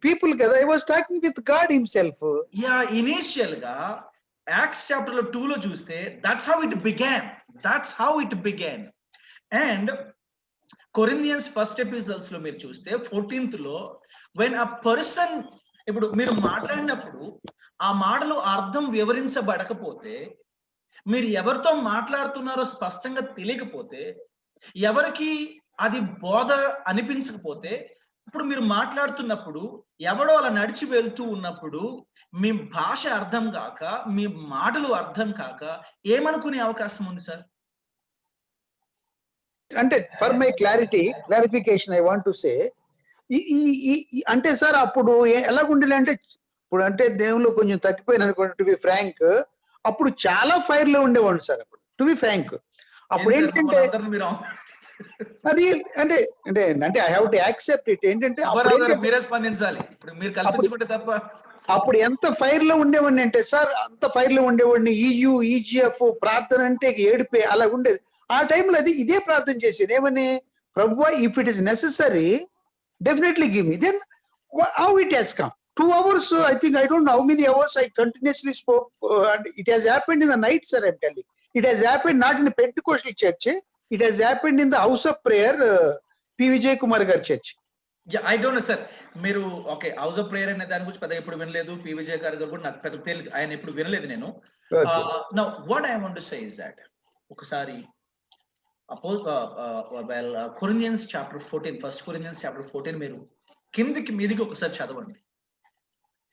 people కదా, I was talking with God himself. Yeah, initial గా యాక్ట్స్ చాప్టర్ 2 లో చూస్తే that's how it began. And Corinthians first episodes లో మీరు చూస్తే 14th లో when a person, ఇప్పుడు మీరు మాట్లాడినప్పుడు ఆ మాటలు అర్థం వివరించబడకపోతే, మీరు ఎవరితో మాట్లాడుతున్నారో స్పష్టంగా తెలియకపోతే, ఎవరికి అది బోధ అనిపించకపోతే, ఇప్పుడు మీరు మాట్లాడుతున్నప్పుడు ఎవడో అలా నడిచి వెళ్తూ ఉన్నప్పుడు మీ భాష అర్థం కాక, మీ మాటలు అర్థం కాక ఏమనుకునే అవకాశం ఉంది సార్? అంటే for my clarification I want to సే అంటే సార్ అప్పుడు ఎలాగుండాలి అంటే ఇప్పుడు అంటే దేవుళ్ళు కొంచెం తగ్గిపోయిన అనుకోండి, టు బి ఫ్రాంక్ అప్పుడు చాలా ఫైర్ లో ఉండేవాడు సార్. అప్పుడు టు బి ఫ్రాంక్ అప్పుడు ఏంటంటే అది అంటే అంటే అంటే I have to accept it. ఏంటంటే మీరే స్పందించాలి, ఇప్పుడు మీరు కల్పించుకుంటే తప్ప. అప్పుడు ఎంత ఫైర్ లో ఉండేవాడిని అంటే సార్, అంత ఫైర్ లో ఉండేవాడిని. ఈజిఎఫ్ ప్రార్థన అంటే ఏడిపే అలా ఉండేది. ఆ టైంలో అది ఇదే ప్రార్థన చేసేది, ఏమని, ప్రభువా if it is necessary definitely give me. Then how it has come 2 hours, I think, I don't know how many hours I continuously spoke, and it has happened in the night, sir, I'm telling. It has happened not in a Pentecostal church, it has happened in the house of prayer, P. Vijay Kumar gar church. Yeah, I don't know, sir. మీరు okay house of prayer అనే దాని గురించి పెద్దగా ఎప్పుడు వినలేదు. P Vijay గారు కూడా నాకు పెద్ద తెలియదు, ఆయన ఎప్పుడు వినలేదు నేను. Now what I want to say is that ఒకసారి Corinthians chapter 14, first Corinthians chapter 14 మీరు కిందికి మీదికి ఒకసారి చదవండి.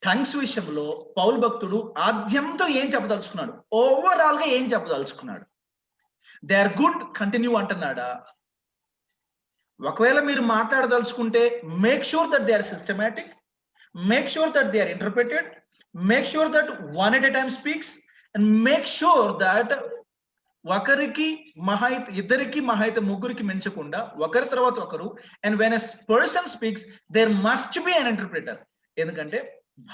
థంగ్స్ విషయంలో పౌలు భక్తుడు ఆద్యంతో ఏం చెప్పదలుచుకున్నాడు, ఓవరాల్ గా ఏం చెప్పదలుచుకున్నాడు? దే ఆర్ గుడ్, కంటిన్యూ అంటున్నాడా? ఒకవేళ మీరు మాట్లాడదలుచుకుంటే make sure that they are systematic, make sure that they are interpreted, make sure that one at a time speaks, and make sure that ఒకరికి మహైత ఇద్దరికి మహైత ముగ్గురికి మించకుండా ఒకరి తర్వాత ఒకరు. And when a person speaks there must be an interpreter. ఎందుకంటే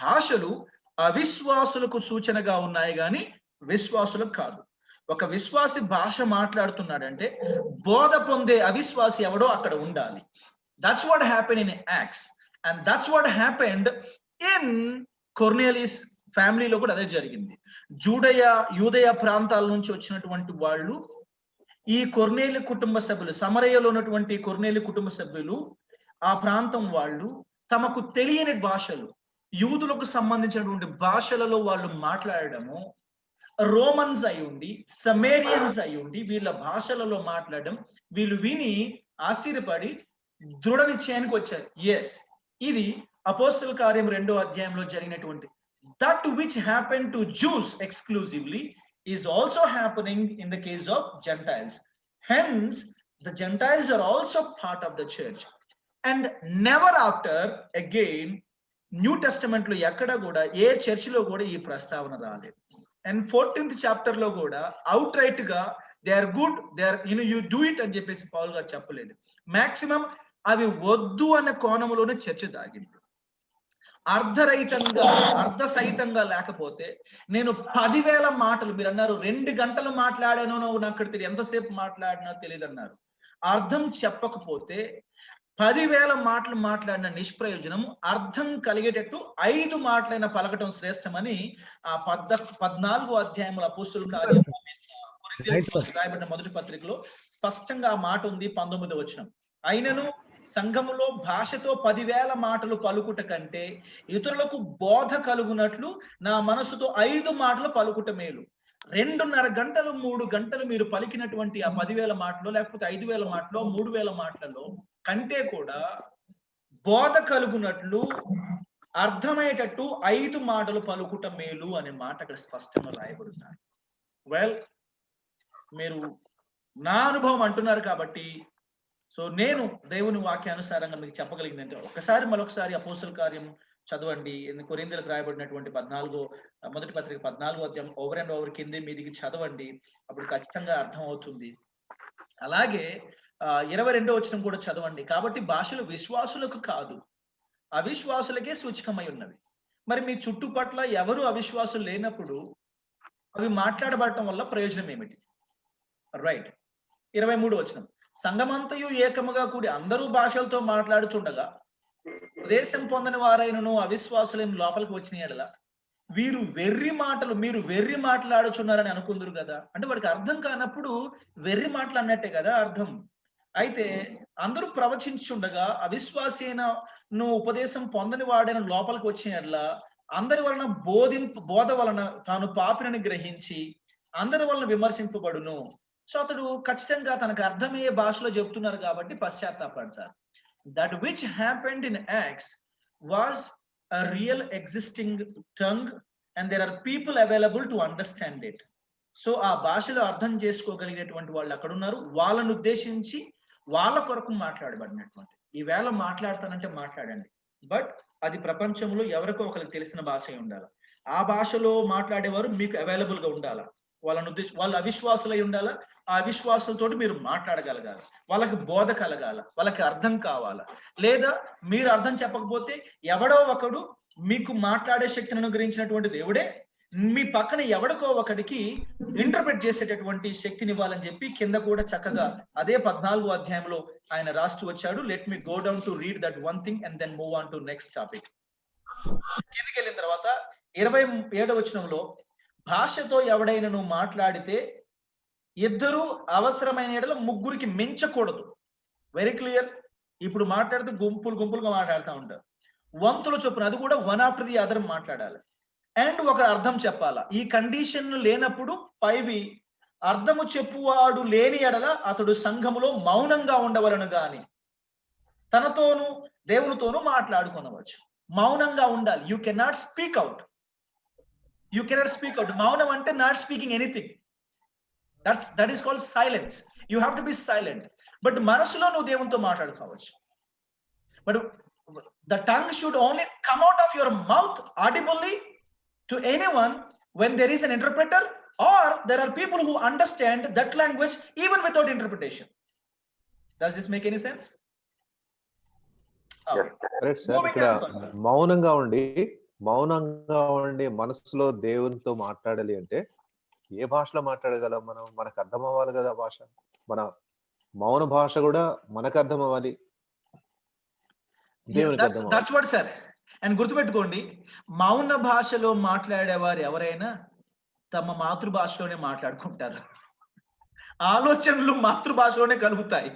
భాషలు అవిశ్వాసులకు సూచనగా ఉన్నాయి కానీ విశ్వాసులకు కాదు. ఒక విశ్వాసి భాష మాట్లాడుతున్నాడంటే బోధ పొందే అవిశ్వాసి ఎవడో అక్కడ ఉండాలి. That's what happen in acts, and that's what happened in Cornelius ఫ్యామిలీలో కూడా అదే జరిగింది. యూదయ ప్రాంతాల నుంచి వచ్చినటువంటి వాళ్ళు, ఈ కొర్నేలి కుటుంబ సభ్యులు, సమరయలో ఉన్నటువంటి కొర్నేలి కుటుంబ సభ్యులు, ఆ ప్రాంతం వాళ్ళు తమకు తెలియని భాషలు, యూదులకు సంబంధించినటువంటి భాషలలో వాళ్ళు మాట్లాడడము, రోమన్స్ అయి ఉండి సమేరియన్స్ అయి ఉండి వీళ్ళ భాషలలో మాట్లాడడం వీళ్ళు విని ఆశ్చర్యపడి దృఢ నిశ్చయానికి వచ్చారు. ఎస్, ఇది అపోస్తల కార్యం 2వ అధ్యాయంలో జరిగినటువంటి. That which happen to Jews exclusively is also happening in the case of Gentiles. Hence, the Gentiles are also part of the church. And never after again, new testament లో ఎక్కడ కూడా ఏ చర్చిలో కూడా ఈ ప్రస్తావన రాలేదు. అండ్ 14th చాప్టర్ లో కూడా అవుట్ రైట్ గా they are good, they are you do it అని చెప్పేసి పౌల్ గారు చెప్పలేదు. మాక్సిమం అవి వద్దు అనే కోణంలోనే చర్చ దాగింది. అర్ధసహితంగా లేకపోతే నేను 10,000 మాటలు, మీరు అన్నారు 2 గంటలు మాట్లాడాను, నాకు తెలియదు ఎంతసేపు మాట్లాడినా తెలియదు అన్నారు. అర్థం చెప్పకపోతే 10,000 మాటలు మాట్లాడిన నిష్ప్రయోజనము, అర్థం కలిగేటట్టు 5 మాటలైన పలకటం శ్రేష్టమని ఆ 14వ అధ్యాయంలో అపోస్తలుల కార్యం రాయబడిన మొదటి పత్రికలో స్పష్టంగా ఆ మాట ఉంది. 19వ వచనం, అయినను సంఘములో భాషతో 10,000 మాటలు పలుకుట కంటే ఇతరులకు బోధ కలుగునట్లు నా మనసుతో 5 మాటలు పలుకుట మేలు. 2.5 గంటలు 3 గంటలు మీరు పలికినటువంటి ఆ 10,000 మాటలు, లేకపోతే 5,000 మాటలు, 3,000 మాటలలో కంటే కూడా బోధ కలుగునట్లు అర్థమయ్యేటట్టు 5 మాటలు పలుకుట మేలు అనే మాట అక్కడ స్పష్టంగా రాయబడుతున్నారు. వెల్, మీరు నా అనుభవం అంటున్నారు కాబట్టి సో నేను దేవుని వాక్యానుసారంగా మీకు చెప్పగలిగిందంటే ఒకసారి మరొకసారి అపోస్తలుల కార్యం చదవండి. కొరింథీయులకు రాయబడినటువంటి మొదటి పత్రిక 14వ అధ్యాయం ఓవర్ అండ్ ఓవర్ కింది మీదికి చదవండి, అప్పుడు ఖచ్చితంగా అర్థం అవుతుంది. అలాగే 22వ వచనం కూడా చదవండి. కాబట్టి భాషలు విశ్వాసులకు కాదు, అవిశ్వాసులకే సూచకమై ఉన్నవి. మరి మీ చుట్టుపట్ల ఎవరు అవిశ్వాసులు లేనప్పుడు అవి మాట్లాడబడటం వల్ల ప్రయోజనం ఏమిటి? రైట్. 23వ వచనం, సంఘమంతయు ఏకముగా కూడి అందరూ భాషలతో మాట్లాడుచుండగా ఉపదేశం పొందని వారైనను అవిశ్వాసులైన లోపలికి వచ్చిన యెడల మీరు వెర్రి మాట్లాడుచున్నారని అనుకుందరు కదా. అంటే వాడికి అర్థం కానప్పుడు వెర్రి మాటలు అన్నట్టే కదా అర్థం. అయితే అందరూ ప్రవచించుండగా అవిశ్వాసి అయిన ఉపదేశం పొందని వాడైన లోపలికి వచ్చిన యెడల అందరి వలన బోధ వలన తాను పాపినని గ్రహించి అందరి వలన విమర్శింపబడును. సో అతడు ఖచ్చితంగా తనకు అర్థమయ్యే భాషలో చెప్తున్నారు కాబట్టి పశ్చాత్తాపడతారు. That which happened in Acts was a real existing tongue and there are people available to understand it. So ఆ భాషలో అర్థం చేసుకోగలిగేటువంటి వాళ్ళు అక్కడ ఉన్నారు. వాళ్ళను ఉద్దేశించి వాళ్ళ కొరకు మాట్లాడబడినటువంటి. ఈవేళ మాట్లాడతానంటే మాట్లాడండి, బట్ అది ప్రపంచంలో ఎవరికో ఒకరికి తెలిసిన భాష అయి ఉండాలి. ఆ భాషలో మాట్లాడేవారు మీకు అవైలబుల్ గా ఉండాలా. వాళ్ళు అవిశ్వాసులై ఉండాలా. ఆ అవిశ్వాసులతో మీరు మాట్లాడగలగాలి. వాళ్ళకి బోధ కలగాల, వాళ్ళకి అర్థం కావాలా. లేదా మీరు అర్థం చెప్పకపోతే ఎవడో ఒకడు మీకు మాట్లాడే శక్తిని అనుగ్రహించినటువంటి దేవుడే మీ పక్కన ఎవడికో ఒకడికి ఇంటర్ప్రెట్ చేసేటటువంటి శక్తిని ఇవ్వాలని చెప్పి కింద కూడా చక్కగా అదే 14వ అధ్యాయంలో ఆయన రాస్తూ వచ్చాడు. Let me go down to read that one thing and then move on to next topic. కిందకి వెళ్ళిన తర్వాత 27వ వచనంలో, భాషతో ఎవడైనా మాట్లాడితే ఇద్దరు అవసరమైన ఎడల ముగ్గురికి మించకూడదు. Very clear. ఇప్పుడు మాట్లాడితే గుంపులుగా మాట్లాడుతూ ఉంటారు. వంతుల చొప్పున, అది కూడా వన్ ఆఫ్టర్ ది అదర్ మాట్లాడాలి. అండ్ ఒకరు అర్థం చెప్పాలా. ఈ కండిషన్ లేనప్పుడు పైవి అర్థము చెప్పువాడు లేని ఎడల అతడు సంఘములో మౌనంగా ఉండవలను గాని తనతోనూ దేవునితోనూ మాట్లాడుకొనవచ్చు. మౌనంగా ఉండాలి. You cannot speak out. మౌనం అంటే not speaking anything. That is called silence. You have to be silent. But మనసులో నువ్వు దేవునితో మాట్లాడుకోవచ్చు. But the tongue should only come out of your mouth audibly to anyone when there is an interpreter, or there are people who understand that language even without interpretation. Does this make any sense? Correct sir. ఇక్కడ మౌనంగా ఉండి మనసులో దేవునితో మాట్లాడాలి అంటే ఏ భాషలో మాట్లాడగలం మనం? మనకు అర్థం అవ్వాలి కదా భాష. మన మౌన భాష కూడా మనకు అర్థం అవ్వాలి, దేవునికి అర్థం అవ్వాలి. That's what sir. అండ్ గుర్తుపెట్టుకోండి, మౌన భాషలో మాట్లాడేవారు ఎవరైనా తమ మాతృభాషలోనే మాట్లాడుకుంటారు. ఆలోచనలు మాతృభాషలోనే కలుగుతాయి.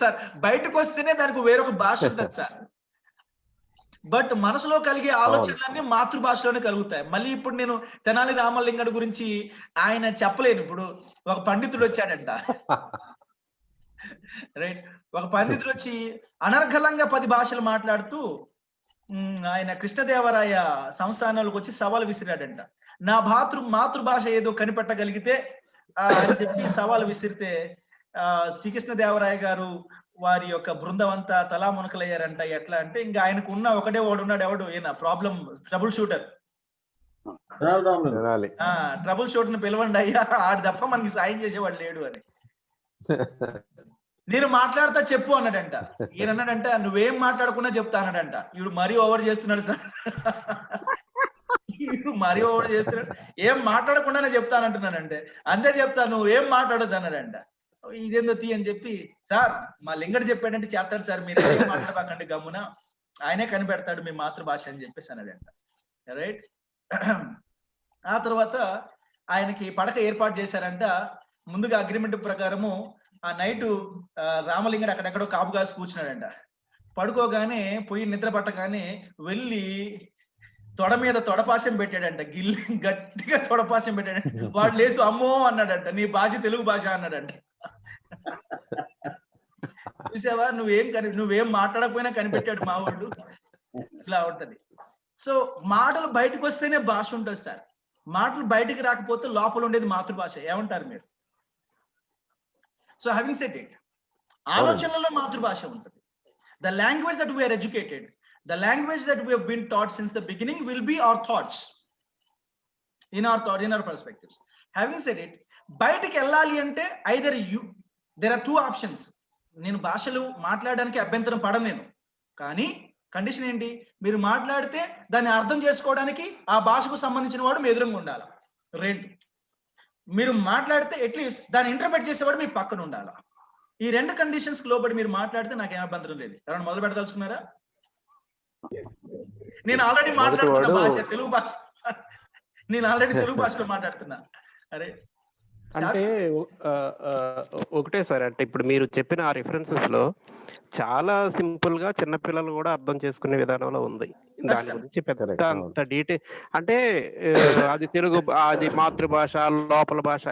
సార్ బయటకు వస్తేనే దానికి వేరొక భాష ఉంటుంది సార్. బట్ మనసులో కలిగే ఆలోచనలన్నీ మాతృభాషలోనే కలుగుతాయి. మళ్ళీ ఇప్పుడు నేను తెనాలి రామలింగడు గురించి ఆయన చెప్పలేను. ఇప్పుడు ఒక పండితుడు వచ్చాడంట, రైట్? ఒక పండితుడు వచ్చి అనర్గళంగా 10 భాషలు మాట్లాడుతూ ఆయన కృష్ణదేవరాయ సంస్థానాలకు వచ్చి సవాలు విసిరాడంట. నా మాతృభాష ఏదో కనిపెట్టగలిగితే అని చెప్పి సవాలు విసిరితే శ్రీకృష్ణదేవరాయ గారు వారి యొక్క బృందం అంతా తలా మునకలయ్యారంట. ఎట్లా అంటే ఇంకా ఆయనకు ఉన్న ఒకడే వాడు ఉన్నాడు. ఎవడు? ఈయన ట్రబుల్ షూటర్. ట్రబుల్ షూటర్ ని పిలవండి అయ్యా, ఆడు తప్ప మనకి సాయం చేసేవాడు లేడు అని. నేను మాట్లాడతా చెప్పు అన్నాడంట. ఈయన అన్నాడంట, నువ్వేం మాట్లాడకుండా చెప్తా అన్నాడంట. వీడు మరీ ఓవర్ చేస్తున్నాడు సార్. ఏం మాట్లాడకుండానే చెప్తానంటున్నానంటే, అంతే చెప్తా, నువ్వేం మాట్లాడొద్దు అన్నాడంట. ఇదేందో తీ అని చెప్పి, సార్ మా లింగడు చెప్పాడంటే చేస్తాడు సార్, మీరు ఏం మాట్లాడబాకండి గమ్మున, ఆయనే కనిపెడతాడు మీ మాతృభాష అని చెప్పేసి అన్నాడంట. రైట్. ఆ తర్వాత ఆయనకి పడక ఏర్పాటు చేశారంట. ముందుగా అగ్రిమెంట్ ప్రకారము ఆ నైటు రామలింగడు అక్కడెక్కడో కాపు కాసి కూర్చున్నాడంట. పడుకోగానే పోయి నిద్ర పట్టగానే వెళ్ళి తొడ మీద తొడపాశం పెట్టాడంట. గట్టిగా తొడపాశం పెట్టాడంట. వాడు లేస్తూ అమ్మో అన్నాడంట, నీ భాష తెలుగు భాష అన్నాడంట. చూసావా, నువ్వేం మాట్లాడకపోయినా కనిపెట్టాడు మా వాడు. ఇట్లా ఉంటది. సో మాటలు బయటకు వస్తేనే భాష ఉంటుంది సార్. మాటలు బయటకు రాకపోతే లోపల ఉండేది మాతృభాష. ఏమంటారు మీరు? సో హ్యావింగ్ సెడ్ ఇట్, ఆలోచనలో మాతృభాష ఉంటుంది. The language that we are educated, the language that we have been taught since the beginning will be our thoughts, in our perspectives. Having said it, బయటికి వెళ్ళాలి అంటే either there are 2 options. నేను భాషలు మాట్లాడడానికి అభ్యంతరం పడను, కానీ కండిషన్ ఏంటి? మీరు మాట్లాడితే దాన్ని అర్థం చేసుకోవడానికి ఆ భాషకు సంబంధించిన వాడు మీ ఎదురుగా ఉండాలి. 2, మీరు మాట్లాడితే అట్లీస్ట్ దాన్ని ఇంటర్ప్రెట్ చేసేవాడు మీ పక్కన ఉండాలి. ఈ 2 కండిషన్స్ లోబడి మీరు మాట్లాడితే నాకేం అభ్యంతరం లేదు. ఎవరైనా మొదలు పెట్టదలుచుకున్నారా? నేను ఆల్రెడీ మాట్లాడుతున్నా భాష తెలుగు భాష. నేను ఆల్రెడీ తెలుగు భాషలో మాట్లాడుతున్నా. అరే అంటే ఒకటే సార్, అంటే ఇప్పుడు మీరు చెప్పిన ఆ రిఫరెన్సెస్ లో చాలా సింపుల్ గా చిన్నపిల్లలు కూడా అర్థం చేసుకునే విధానంలో ఉంది. దాని గురించి పెద్ద అంత డీటెయిల్ అంటే అది తెలుగు, అది మాతృభాష, లోపల భాష,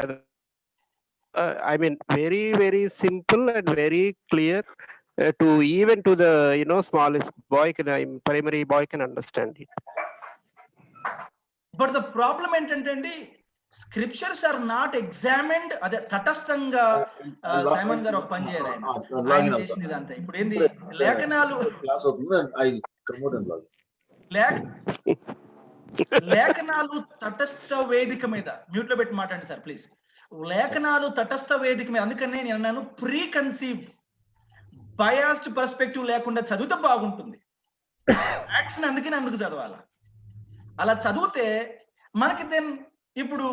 I mean very very simple and very clear to even to the smallest boy can, primary boy can understand it. But the problem ఏంటంటే అండి, స్క్రిప్చర్స్ ఆర్ నాట్ ఎగ్జామిన్డ్. అదే తటస్థంగా సైమన్ గారు ఒక పని చేయాలి, ఆయన చేసింది ఇదంతా. ఇప్పుడు ఏంది లేఖనాలు లేఖనాలు తటస్థ వేదిక మీద, మ్యూట్ లో పెట్టి మాట్లాడండి సార్ ప్లీజ్. లేఖనాలు తటస్థ వేదిక మీద, అందుకనే నేను అన్నాను ప్రీ కన్సీవ్ బయాస్డ్ పర్స్పెక్టివ్ లేకుండా చదివితే బాగుంటుంది. యాక్షన్ అందుకని అందుకు చదవాలా. అలా చదివితే మనకి దెన్ ఇప్పుడు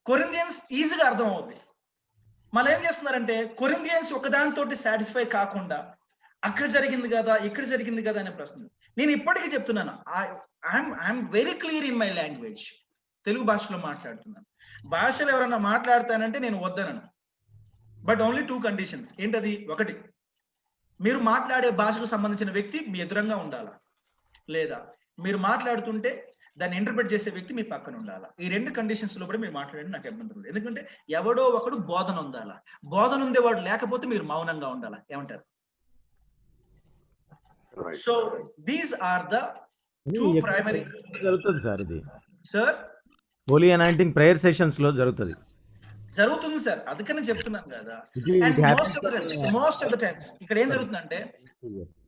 కొరింథియన్స్ ఈజీగా అర్థం అవుతుంది. మళ్ళీ ఏం చేస్తున్నారంటే కొరింథియన్స్ ఒకదానితో సాటిస్ఫై కాకుండా అక్కడ జరిగింది కదా ఇక్కడ జరిగింది కదా అనే ప్రశ్న. నేను ఇప్పటికీ చెప్తున్నాను, I'm very clear in my language. Telugu భాషలో మాట్లాడుతున్నాను. భాషలో ఎవరన్నా మాట్లాడతానంటే నేను వద్దనను, బట్ ఓన్లీ 2 కండిషన్స్. ఏంటది? ఒకటి, మీరు మాట్లాడే భాషకు సంబంధించిన వ్యక్తి మీ ఎదురంగా ఉండాలా, లేదా మీరు మాట్లాడుతుంటే దాన్ని ఇంటర్ప్రిట్ చేసే వ్యక్తి మీ పక్కన ఉండాలా. ఈ 2 కండిషన్స్ లో కూడా మీరు మాట్లాడండి, నాకు ఇబ్బంది లేదు. ఎందుకంటే ఎవడో ఒకడు బోధన ఉండాలా, బోధన ఉండేవాడు లేకపోతే మీరు మౌనంగా ఉండాలా. ఏమంటారు? So these are the 2 primary. జరుగుతుంది సార్ ఇది. Sir holy anointing prayer sessions లో జరుగుతుంది సార్, అందుకనే చెప్తున్నాను కదా. మోస్ట్ ఆఫ్ ద టైమ్స్ ఇక్కడ ఏం జరుగుతుందంటే,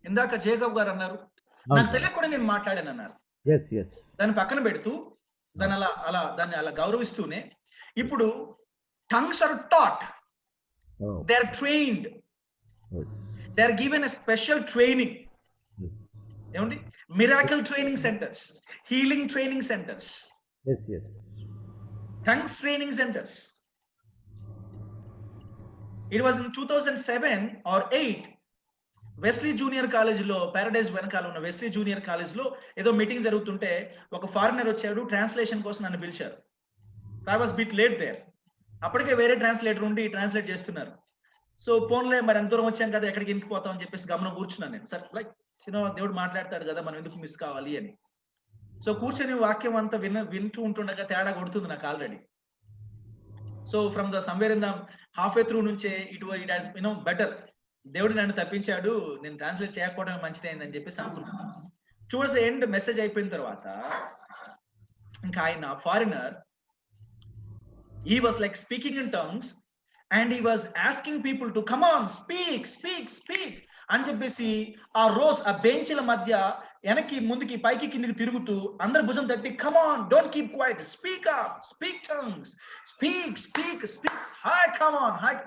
ఇందాక జేకబ్ గారు అన్నారు నాకు తెలియకుండా నేను మాట్లాడాను అన్నారు. దాన్ని పక్కన పెడుతూ దాన్ని అలా గౌరవిస్తూనే, ఇప్పుడు tongues are taught, they are trained, they are given a special training. ఏమండి? Miracle training centres, healing training centres, tongues training centers. It was in 2007 or 8 Wesley junior college లో, పారడైజ్ వెనకాల ఉన్న వెస్లీ జూనియర్ కాలేజ్ లో ఏదో meeting జరుగుతుంటే ఒక foreigner వచ్చాడు, translation కోసం నన్ను పిలిచారు. So I was bit late there. అప్పటికే వేరే ట్రాన్స్లేటర్ ఉండి ట్రాన్స్లేట్ చేస్తున్నారు. సో పోన్లే మరి ఎంత దూరం వచ్చాం కదా, ఎక్కడికి ఇంకిపోతాం అని చెప్పేసి గమనం కూర్చున్నాను నేను. సార్ లైక్ దేవుడు మాట్లాడతాడు కదా, మనం ఎందుకు మిస్ కావాలి అని. సో కూర్చొని వాక్యం అంతా వింటూ ఉంటుండగా తేడా కొడుతుంది నాకు already. So from the somewhere in the half way through నుంచే ఇట్ హాస్ బెటర్, దేవుడు నన్ను తప్పించాడు, నేను ట్రాన్స్లేట్ చేయకపోవడం మంచిదైంది అని చెప్పేసి అనుకున్నాను. టువర్డ్స్ ద ఎండ్ మెసేజ్ అయిపోయిన తర్వాత ఇంకా ఆయన foreigner, he was like speaking in tongues and he was asking people to come on, speak అని చెప్పేసి ఆ రోజ్ ఆ బెంచ్ల మధ్య వెనక్కి ముందుకి పైకి కిందికి తిరుగుతూ అందరు భుజం తట్టి, come on, don't keep quiet, speak up, speak tongues, speak hi, come on, hi,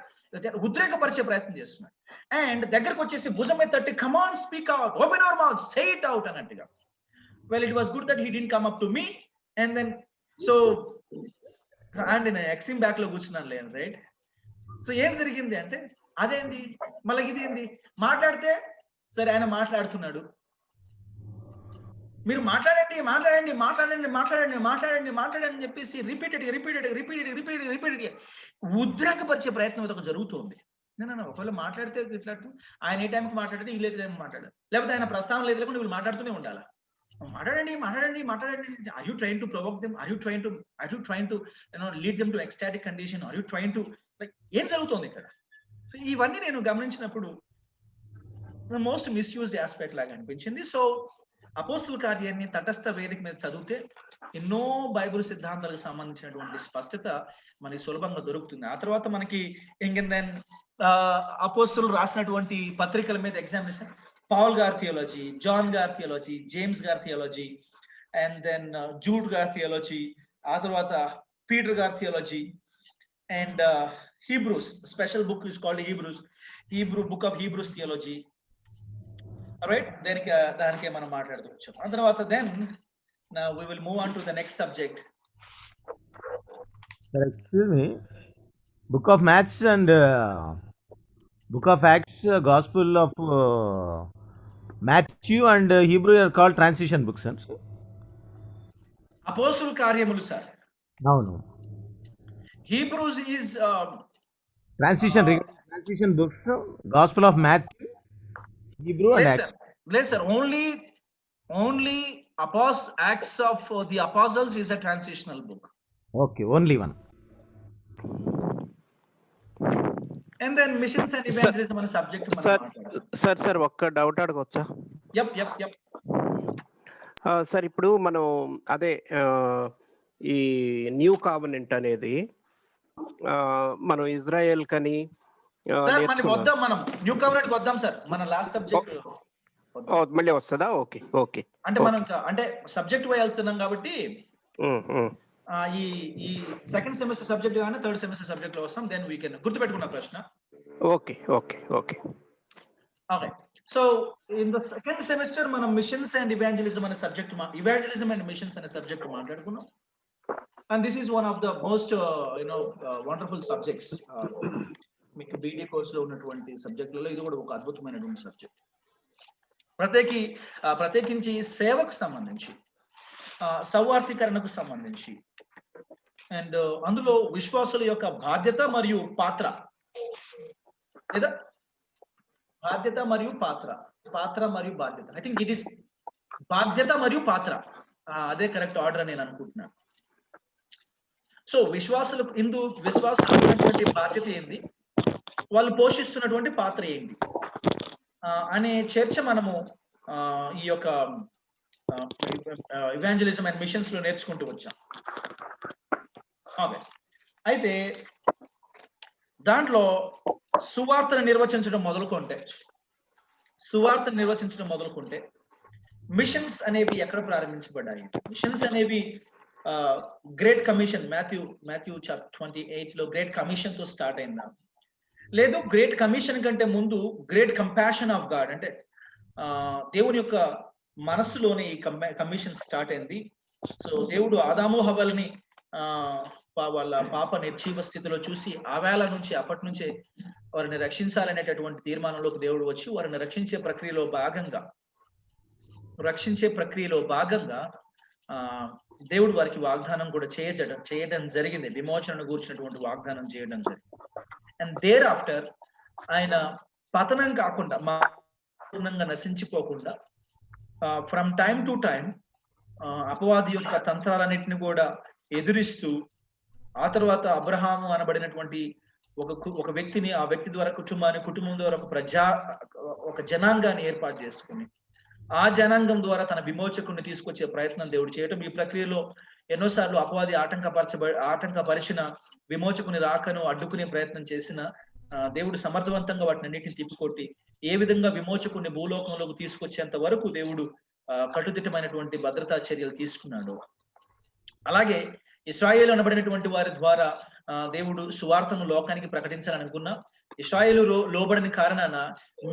ఉద్రేకపరిచే ప్రయత్నం చేస్తున్నారు. అండ్ దగ్గరకు వచ్చేసి భుజం మీద తట్టి, come on, speak out, open your mouth, say it out అన్నట్టుగా. Well, it was good that he didn't come up to me. And then so and నేను ఎక్స్ట్రీమ్ బ్యాక్ లో కూర్చున్నాను లేదు, రైట్. సో ఏం జరిగింది అంటే, అదేంది మళ్ళీ ఇదేంది మాట్లాడితే, సరే ఆయన మాట్లాడుతున్నాడు, మీరు మాట్లాడండి అని చెప్పేసి రిపీటెడ్ ఉద్రేకపరిచే ప్రయత్నం ఒక జరుగుతుంది. నేను ఒకవేళ మాట్లాడితే ఇట్లా ఆయన ఏ టైంకి మాట్లాడితే వీళ్ళు ఏ టైంకి మాట్లాడారు, లేకపోతే ఆయన ప్రస్తావన లేదు లేకుండా వీళ్ళు మాట్లాడుతూనే ఉండాలా. మాట్లాడండి. Are you trying to provoke them? Are you trying to lead them to ecstatic condition? Are you trying to ఏం జరుగుతుంది ఇక్కడ? సో ఇవన్నీ నేను గమనించినప్పుడు మోస్ట్ మిస్యూజ్డ్ ఆస్పెక్ట్ లాగా అనిపించింది. సో అపోస్తుల కార్యాన్ని తటస్థ వేదిక మీద చదివితే ఎన్నో బైబిల్ సిద్ధాంతాలకు సంబంధించినటువంటి స్పష్టత మనకి సులభంగా దొరుకుతుంది. ఆ తర్వాత మనకి ఇంకెన్ అపోస్తులు రాసినటువంటి పత్రికల మీద ఎగ్జామినేషన్, పాల్ గారి థియాలజీ, జాన్ గారి థియాలజీ, జేమ్స్ గారి థియాలజీ, అండ్ దెన్ జూడ్ గారి థియాలజీ, ఆ తర్వాత పీటర్ గారి theology, and Hebrews special book is called Hebrew book of Hebrews theology, right. దానికే మనం మాట్లాడుతూ వచ్చాం. ఆ తర్వాత then we will move on to the next subject. Sir, excuse me, book of Matthew and book of Acts, Gospel of Matthew and Hebrew are called transition books, sir. అపోస్తుల కార్యములు sir. అవును. Hebrews is transition books, Gospel of Matthew, Hebrew and Acts. Yes sir, only Acts of the Apostles is a transitional book. Okay, only one. And then missions and evangelism అనే subject మనం మాట్లాడాలి. Sir ఒక్క doubt అడగొచ్చా? Yup sir ఇప్పుడు మనం అదే ఈ new covenant అనేది మనం ఇజ్రాయెల్ కని వద్దాం, మనం న్యూ కవరెంట్ వద్దాం సార్. మన లాస్ట్ సబ్జెక్ట్ మళ్ళీ వస్తుందా? Okay okay. అంటే మనం అంటే సబ్జెక్ట్ పోయి వెళ్తున్నాం కాబట్టి ఈ సెకండ్ సెమిస్టర్ సబ్జెక్ట్ కానీ థర్డ్ సెమిస్టర్ సబ్జెక్ట్ లో వస్తాం. దెన్ వీ కెన్ గుర్తుపెట్టుకున్న ప్రశ్న. Okay okay okay okay. So in the second semester మనం మిషన్స్ అండ్ ఇవాంజలిజం అనే సబ్జెక్ట్, ఇవాంజలిజం అండ్ మిషన్స్ అనే సబ్జెక్ట్ మాట్లాడుకున్నాం. And this is one of the most wonderful subjects. మీకు బీడీ కోర్సులో ఉన్నటువంటి సబ్జెక్టులలో ఇది కూడా ఒక అద్భుతమైనటువంటి సబ్జెక్ట్. ప్రత్యేకించి సేవకు సంబంధించి, సౌవార్థీకరణకు సంబంధించి, అండ్ అందులో విశ్వాసుల యొక్క బాధ్యత మరియు పాత్ర, లేదా బాధ్యత మరియు పాత్ర మరియు బాధ్యత. ఐ థింక్ ఇట్ ఈస్ బాధ్యత మరియు పాత్ర, అదే కరెక్ట్ ఆర్డర్ అని నేను అనుకుంటున్నాను. సో విశ్వాసులకు ఉన్నటువంటి బాధ్యత ఏంది, వాళ్ళు పోషిస్తున్నటువంటి పాత్ర ఏంటి అనే చర్చ మనము ఈ యొక్క ఇవాంజలిజం అండ్ మిషన్స్ లో నేర్చుకుంటూ వచ్చాం. ఓకే. అయితే దాంట్లో సువార్తను నిర్వచించడం మొదలుకుంటే మిషన్స్ అనేవి ఎక్కడ ప్రారంభించబడ్డాయి? మిషన్స్ అనేవి గ్రేట్ కమిషన్, మాథ్యూ చాప్టర్ 28 లో గ్రేట్ కమిషన్ తో స్టార్ట్ అయిందా, లేదు గ్రేట్ కమిషన్ కంటే ముందు గ్రేట్ కంపాషన్ ఆఫ్ గాడ్, అంటే దేవుని యొక్క మనస్సులోనే ఈ కమిషన్ స్టార్ట్ అయింది. సో దేవుడు ఆదాము హవ్వల్ని వాళ్ళ పాప నిర్జీవ స్థితిలో చూసి అప్పటి నుంచే వారిని రక్షించాలనేటటువంటి తీర్మానంలోకి దేవుడు వచ్చి వారిని రక్షించే ప్రక్రియలో భాగంగా దేవుడు వారికి వాగ్దానం కూడా చేయడం జరిగింది. విమోచనను గూర్చినటువంటి వాగ్దానం చేయడం జరిగింది. అండ్ దేర్ ఆఫ్టర్ ఆయన పతనం కాకుండా, పూర్ణంగా నశించిపోకుండా, ఫ్రమ్ టైం టు టైం అపవాది యొక్క తంత్రాలన్నింటినీ కూడా ఎదురిస్తూ, ఆ తర్వాత అబ్రహాము అనబడినటువంటి ఒక వ్యక్తిని, ఆ వ్యక్తి ద్వారా కుటుంబం ద్వారా ఒక జనాంగాన్ని ఏర్పాటు చేసుకుని, ఆ జనాంగం ద్వారా తన విమోచకుడిని తీసుకొచ్చే ప్రయత్నం దేవుడు చేయటం. ఈ ప్రక్రియలో ఎన్నోసార్లు అపవాది ఆటంకపరిచిన విమోచకుని రాకను అడ్డుకునే ప్రయత్నం చేసిన దేవుడు సమర్థవంతంగా వాటిని అన్నిటిని తిప్పికొట్టి ఏ విధంగా విమోచకుడిని భూలోకంలోకి తీసుకొచ్చేంత వరకు దేవుడు కట్టుదిట్టమైనటువంటి భద్రతా చర్యలు తీసుకున్నాడు. అలాగే ఇశ్రాయేలు అనబడినటువంటి వారి ద్వారా దేవుడు సువార్తను లోకానికి ప్రకటించాలనుకున్నా, ఇశ్రాయేలు లోబడిన కారణాన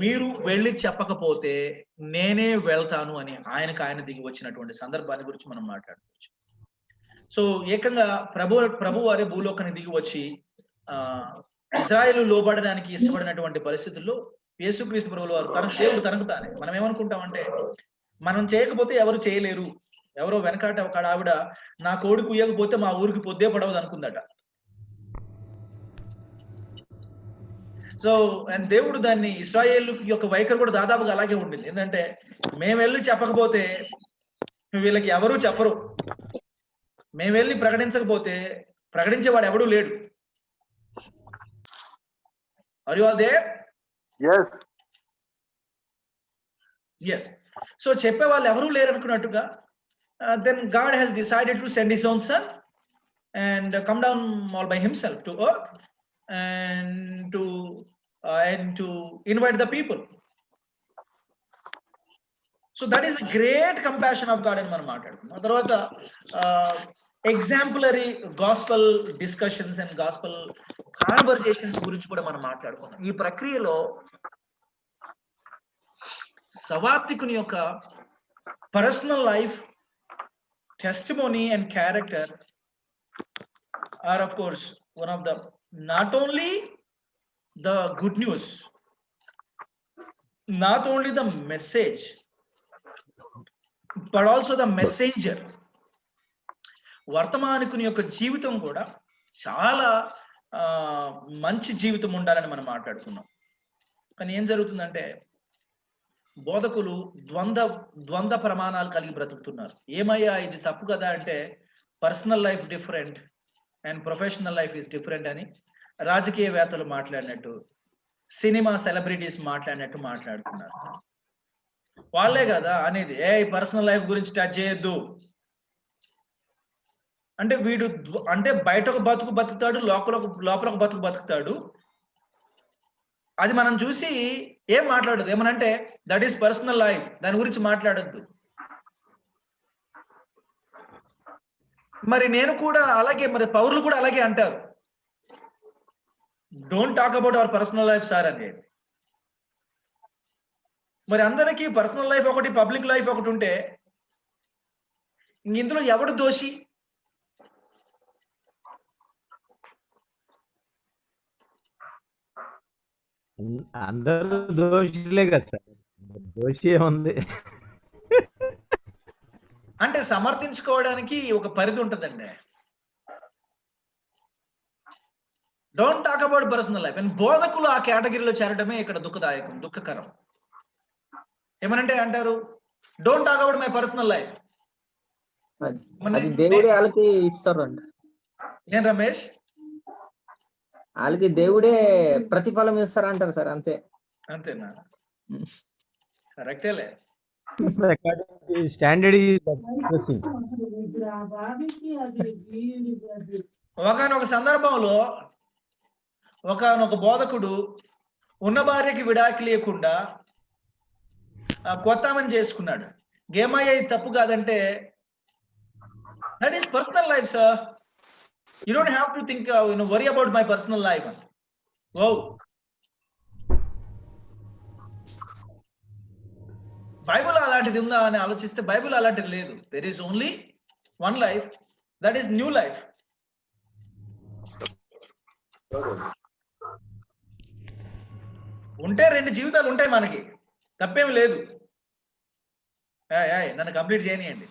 మీరు వెళ్ళి చెప్పకపోతే నేనే వెళ్తాను అని ఆయన దిగి వచ్చినటువంటి సందర్భాన్ని గురించి మనం మాట్లాడుకోవచ్చు. సో ఏకంగా ప్రభు వారి భూలోకానికి దిగి వచ్చి ఇశ్రాయేలు లోబడడానికి ఇష్టపడినటువంటి పరిస్థితుల్లో యేసుక్రీస్తు ప్రభువుల వారు దేవుడు తనకు తానే, మనం ఏమనుకుంటామంటే మనం చేయకపోతే ఎవరు చేయలేరు, ఎవరో వెనకాట ఒక ఆవిడ నా కోడి కుయ్యకపోతే మా ఊరికి పొద్దే పడవదు అనుకుందట. సో అండ్ దేవుడు దాన్ని, ఇశ్రాయేలు యొక్క వైఖరి కూడా దాదాపుగా అలాగే ఉండింది. ఏంటంటే మేము వెళ్ళి చెప్పకపోతే వీళ్ళకి ఎవరూ చెప్పరు, మేము వెళ్ళి ప్రకటించకపోతే ప్రకటించేవాడు ఎవడూ లేడు. Are you all there? yes yes. So చెప్పే వాళ్ళు ఎవరూ లేరు అనుకున్నట్టుగా then God has decided to send his own son and come down all by himself to earth and to invite the people. So that is a great compassion of God అని మనం మాట్లాడుకున్నాం. తర్వాత exemplary gospel discussions and gospel conversations గురించి కూడా మనం మాట్లాడుకున్నాం. ఈ ప్రక్రియలో సవార్థికుని యొక్క personal life, testimony and character are of course one of the, not only the good news, not only the message, but also the messenger. వర్తమానికుని యొక్క జీవితం కూడా చాలా మంచి జీవితం ఉండాలని మనం మాట్లాడుకున్నాం. కానీ ఏం జరుగుతుందంటే బోధకులు ద్వంద్వ ప్రమాణాలు కలిగి బ్రతుకుతున్నారు. ఏమయ్యా ఇది తప్పు కదా అంటే personal life different and professional life is different అని రాజకీయవేత్తలు మాట్లాడినట్టు, సినిమా సెలబ్రిటీస్ మాట్లాడినట్టు మాట్లాడుతున్నారు. వాళ్ళే కదా అనేది, పర్సనల్ లైఫ్ గురించి టచ్ చేయొద్దు, అంటే వీడు అంటే బయట ఒక బతుకు బతుకుతాడు, లోపల ఒక బతుకు బతుకుతాడు. అది మనం చూసి ఏం మాట్లాడదు. ఏమనంటే దట్ ఈస్ పర్సనల్ లైఫ్, దాని గురించి మాట్లాడద్దు. మరి నేను కూడా అలాగే, మరి పౌరులు కూడా అలాగే అంటారు, don't talk about our personal life sir అనేది. మరి అందరికీ పర్సనల్ లైఫ్ ఒకటి, పబ్లిక్ లైఫ్ ఒకటి ఉంటే ఇందులో ఎవడు దోషి? అందరూ దోషులే కదా సార్, దోషి ఏముంది? అంటే సమర్థించుకోవడానికి ఒక పరిధి ఉంటుందండి. Don't talk about personal life. And బోధకులు ఆ కేటగిరీలో చేరడమే ఇక్కడ దుఃఖదాయకం, దుఃఖకరం. ఏమనంటే అంటారు don't talk about my personal life. అది దేవుడే వాళ్ళకి ఇస్తారండి. ఏం రమేష్? వాళ్ళకి దేవుడే ప్రతిఫలం ఇస్తారంటారు సార్, అంతే. అంతేనా? కరెక్టేలే. స్టాండర్డ్ ఒకనొక సందర్భంలో ఒకనొక బోధకుడు ఉన్న భార్యకి విడాకి లేకుండా కొత్త ఆమెను చేసుకున్నాడు. గేమయ్య ఇది తప్పు కాదంటే that is personal life sir, you don't have to think worry about my personal life అని. ఓ బైబుల్ అలాంటిది ఉందా అని ఆలోచిస్తే బైబుల్ అలాంటిది లేదు. There is only one life, that is new life. ఉంటే 2 జీవితాలు ఉంటాయి మనకి, తప్పేమి లేదు. నన్ను కంప్లీట్ చేయనియండి.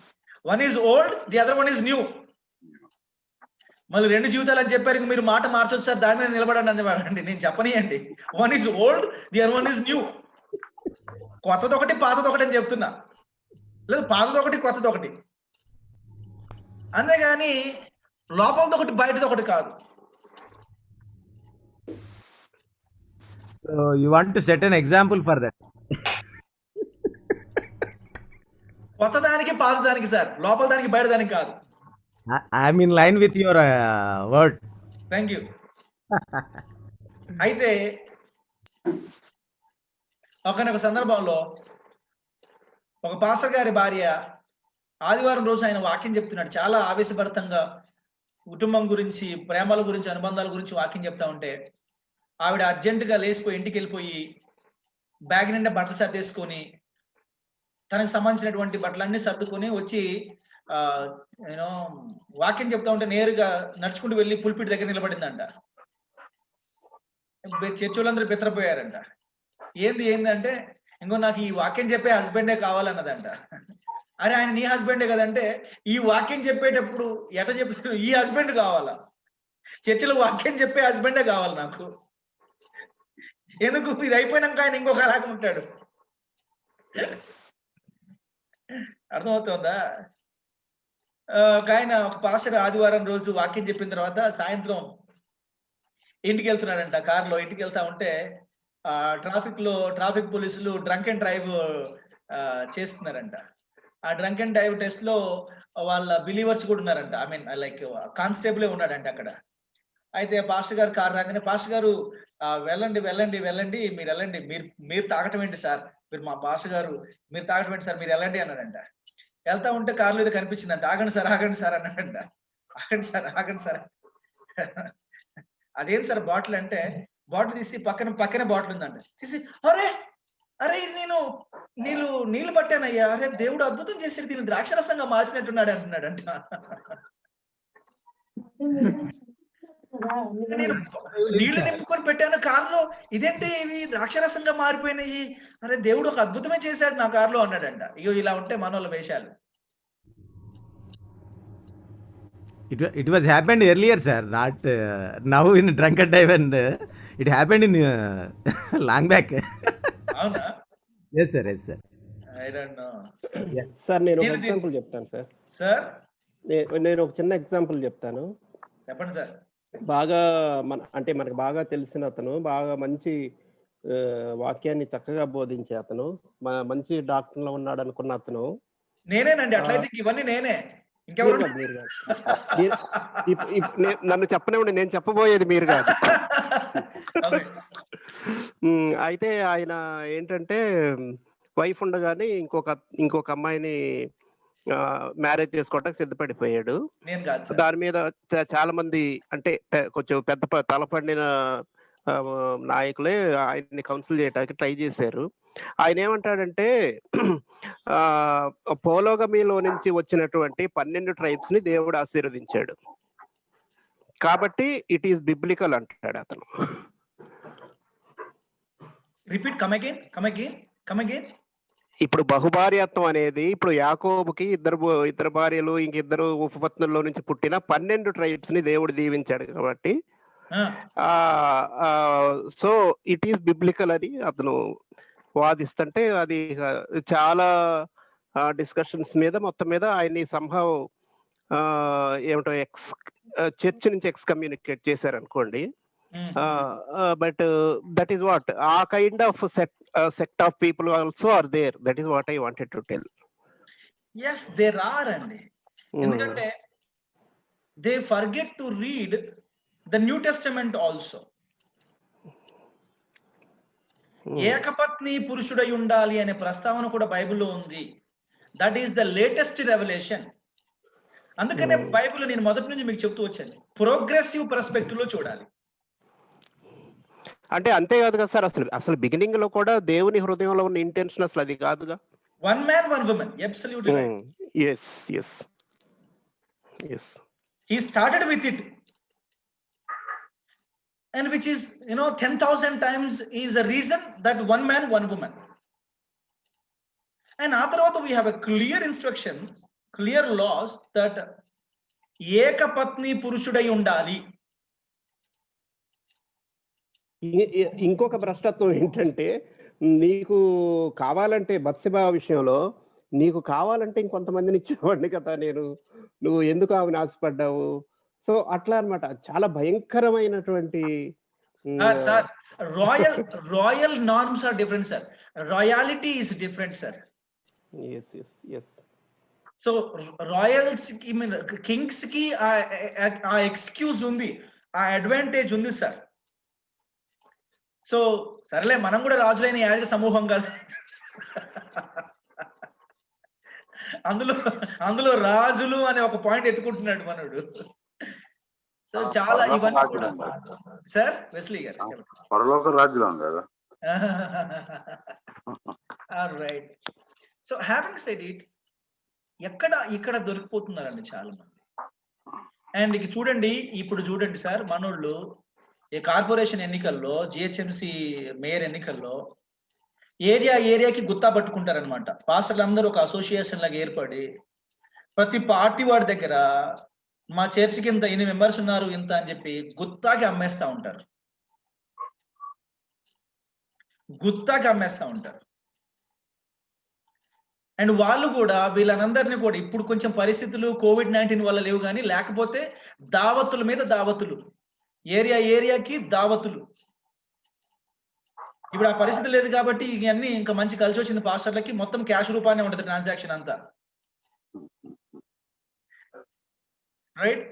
One is old, the other one is new. మళ్ళీ 2 జీవితాలు అని చెప్పారు, మీరు మాట మార్చొచ్చు సార్, దాని మీద నిలబడండి అని చెప్పండి. నేను చెప్పనియండి. One is old, the other one is new. కొత్తదొకటి పాతదొకటి అని చెప్తున్నా, లేదు పాతదొకటి కొత్తదొకటి, అంతేగాని లోపలదొకటి బయటదొకటి కాదు. So you want to set an example for that. కొత్త దానికి పాత దానికి సార్, లోపల దానికి బయట దానికి కాదు. I'm in line with your word. Thank you. అయితే ఒకనొక సందర్భంలో ఒక పాస్టర్ గారి భార్య ఆదివారం రోజు ఆయన వాక్యం చెప్తున్నాడు. చాలా ఆవేశభరితంగా కుటుంబం గురించి, ప్రేమల గురించి, అనుబంధాల గురించి వాక్యం చెప్తా ఉంటే ఆవిడ అర్జెంటుగా లేచిపోయి ఇంటికి వెళ్ళిపోయి బ్యాగ్ నిండా బట్టలు సర్దేసుకొని తనకు సంబంధించినటువంటి బట్టలన్నీ సర్దుకొని వచ్చి యూనో వాక్యం చెప్తా ఉంటే నేరుగా నడుచుకుంటూ వెళ్ళి పుల్పిట్ దగ్గర నిలబడిందంట. చర్చ్ వాళ్ళందరూ బెత్తరపోయారంట. ఏంది అంటే ఇంకో నాకు ఈ వాక్యం చెప్పే హస్బెండే కావాలన్నదంట. అరే ఆయన నీ హస్బెండే కదంటే, ఈ వాక్యం చెప్పేటప్పుడు ఎట చెప్తారు, ఈ హస్బెండ్ కావాలా? చర్చిలో వాక్యం చెప్పే హస్బెండే కావాలి నాకు. ఎందుకు? ఇది అయిపోయినాక ఆయన ఇంకొక అలాగే ఉంటాడు. అర్థమవుతుందా? ఆయన ఒక పాస్టర్ ఆదివారం రోజు వాక్యం చెప్పిన తర్వాత సాయంత్రం ఇంటికి వెళ్తున్నాడంట. కారులో ఇంటికి వెళ్తా ఉంటే ట్రాఫిక్ పోలీసులు డ్రంక్ అండ్ డ్రైవ్ చేస్తున్నారంట. ఆ డ్రంక్ అండ్ డ్రైవ్ టెస్ట్ లో వాళ్ళ బిలీవర్స్ కూడా ఉన్నారంట. ఐ మీన్ లైక్ కానిస్టేబులే ఉన్నాడంట అక్కడ. అయితే పాస్టర్ గారు కారు రాగానే, పాస్టర్ గారు వెళ్ళండి మీరు వెళ్ళండి, మీరు తాగటం ఏంటి సార్, మీరు మా పాస్టర్ గారు, మీరు తాగటం ఏంటి సార్, మీరు వెళ్ళండి అన్నాడంట. వెళ్తా ఉంటే కారులో ఏదో కనిపించిందంట. ఆగండి సార్ అన్నాడంట. ఆగండి సార్ అదేం సార్ బాటిల్ అంటే, బాటిల్ తీసి పక్కనే బాటిల్ ఉందంట. తీసి అరే నేను నీళ్ళు పట్టానయ్యా, అరే దేవుడు అద్భుతం చేసి దీన్ని ద్రాక్షరసంగా మార్చినట్టున్నాడు అంటున్నాడంట. నేను నీళ్లు నింపుకొని పెట్టాను కారులో, ఇదేంటి ఇవి ద్రాక్షరసంగా మారిపోయినాయి, అరే దేవుడు ఒక అద్భుతమే చేశాడు నా కారులో అన్నాడంట. ఇగో ఇలా ఉంటే మనోళ్ళ వేషాలు. It was happened earlier, sir, not now in drunken drive, and it happened in long back. అవునా? Yes sir. I don't know. Sir నేను ఒక ఎగ్జాంపుల్ చెప్తాను సార్. సార్ నేను ఒక చిన్న ఎగ్జాంపుల్ చెప్తాను. చెప్పండి సార్. బాగా మనకు బాగా తెలిసిన అతను, బాగా మంచి వాక్యాన్ని చక్కగా బోధించే అతను, మంచి డాక్టర్ లో ఉన్నాడు అనుకున్న అతను. నేనేనండి, అట్లయితే ఇవన్నీ నేనే. ఇంకెవరు మీరు కాదు. నన్ను చెప్పనివ్వండి, నేను చెప్పబోయేది మీరు కాదు. అయితే ఆయన ఏంటంటే వైఫ్ ఉండగానే ఇంకొక అమ్మాయిని మ్యారేజ్ చేసుకోవడానికి సిద్ధపడిపోయాడు. దాని మీద చాలా మంది అంటే కొంచెం పెద్ద తలపడిన నాయకులే ఆయన్ని కౌన్సిల్ చేయడానికి ట్రై చేశారు. ఆయన ఏమంటాడంటే పోలోగమిలో నుంచి వచ్చినటువంటి 12 ట్రైబ్స్ ని దేవుడు ఆశీర్వదించాడు కాబట్టి ఇట్ ఈస్ బిబ్లికల్ అంటాడు అతను. Repeat, come again. ఇప్పుడు బహుభార్యత్వం అనేది ఇప్పుడు యాకోబుకి ఇద్దరు భార్యలు ఇంకిద్దరు ఉపపత్నుల్లో నుంచి పుట్టిన 12 ట్రైబ్స్ ని దేవుడు దీవించాడు కాబట్టి సో ఇట్ ఈస్ బిబ్లికల్ అని అతను వాదిస్తుంటే అది చాలా డిస్కషన్స్ మీద మొత్తం మీద ఆయన్ని సంభవ్ ఏమిటో చర్చ్ నుంచి ఎక్స్కమ్యూనికేట్ చేశారు అనుకోండి. But that is what a kind of sect of people also are there. That is what I wanted to tell. yes there are అండి. ఎందుకంటే they forget to read the New Testament also. ఏకపత్ని పురుషుడై ఉండాలి అనే ప్రస్తావన కూడా బైబిల్లో ఉంది. That is the latest revolution. అందుకనే Bible నేను మొదటి నుంచి మీకు చెప్తూ వచ్చాను, ప్రోగ్రెసివ్ పర్స్పెక్టివ్ లో చూడాలి. అంటే అంతేకాదు కదా సార్, అసలు బిగినింగ్ లో కూడా దేవుని హృదయంలో ఉన్న ఇంటెన్షన్ అసలు అది కాదుగా. One man one women, absolutely right. yes he started with it, and which is 10,000 times is the reason that one man one woman. And after all we have a clear instructions, clear laws that ఏకపత్ని పురుషుడై ఉండాలి. ఇంకొక భ్రష్టత్వం ఏంటంటే నీకు కావాలంటే బత్సెబా విషయంలో నీకు కావాలంటే ఇంకొంతమందిని ఇచ్చేవాడిని కదా నేను, నువ్వు ఎందుకు ఆమెను ఆశపడ్డావు. సో అట్లా అన్నమాట. చాలా భయంకరమైనటువంటి sir royal norms are different sir. Royalty is different sir. So royals కి కింగ్స్ కి ఆ ఎక్స్క్యూజ్ ఉంది, ఆ అడ్వాంటేజ్ ఉంది సార్. సో సరేలే, మనం కూడా రాజులైన యాజక సమూహం కాదు. అందులో రాజులు అనే ఒక పాయింట్ ఎత్తుకుంటున్నాడు మనడు. సో చాలా ఇవన్నీ కూడా సార్ వెస్లీ గారు పరలోక రాజ్యం కదా. Right. So having said it, ఇక్కడ దొరికిపోతున్నారండి చాలా మంది. అండ్ ఇక చూడండి, ఇప్పుడు చూడండి సార్, మనోళ్ళు ఈ కార్పొరేషన్ ఎన్నికల్లో, జిహెచ్ఎంసి మేయర్ ఎన్నికల్లో ఏరియాకి గుత్తా పట్టుకుంటారనమాట. పాస్టర్లు అందరూ ఒక అసోసియేషన్ లాగా ఏర్పడి ప్రతి పార్టీ వాడి దగ్గర మా చర్చికి ఇంత ఇన్ని మెంబర్స్ ఉన్నారు ఇంత అని చెప్పి గుత్తాకి అమ్మేస్తా ఉంటారు. అండ్ వాళ్ళు కూడా వీళ్ళనందరినీ కూడా ఇప్పుడు కొంచెం పరిస్థితులు కోవిడ్-19 వల్ల లేవు కానీ, లేకపోతే దావతుల మీద దావతులు, ఏరియాకి దావతులు. ఇప్పుడు ఆ పరిస్థితి లేదు కాబట్టి ఇవన్నీ ఇంకా మంచి కలిసి వచ్చింది పాస్టర్లకి. మొత్తం క్యాష్ రూపానే ఉంటుంది ట్రాన్సాక్షన్ అంతా, రైట్.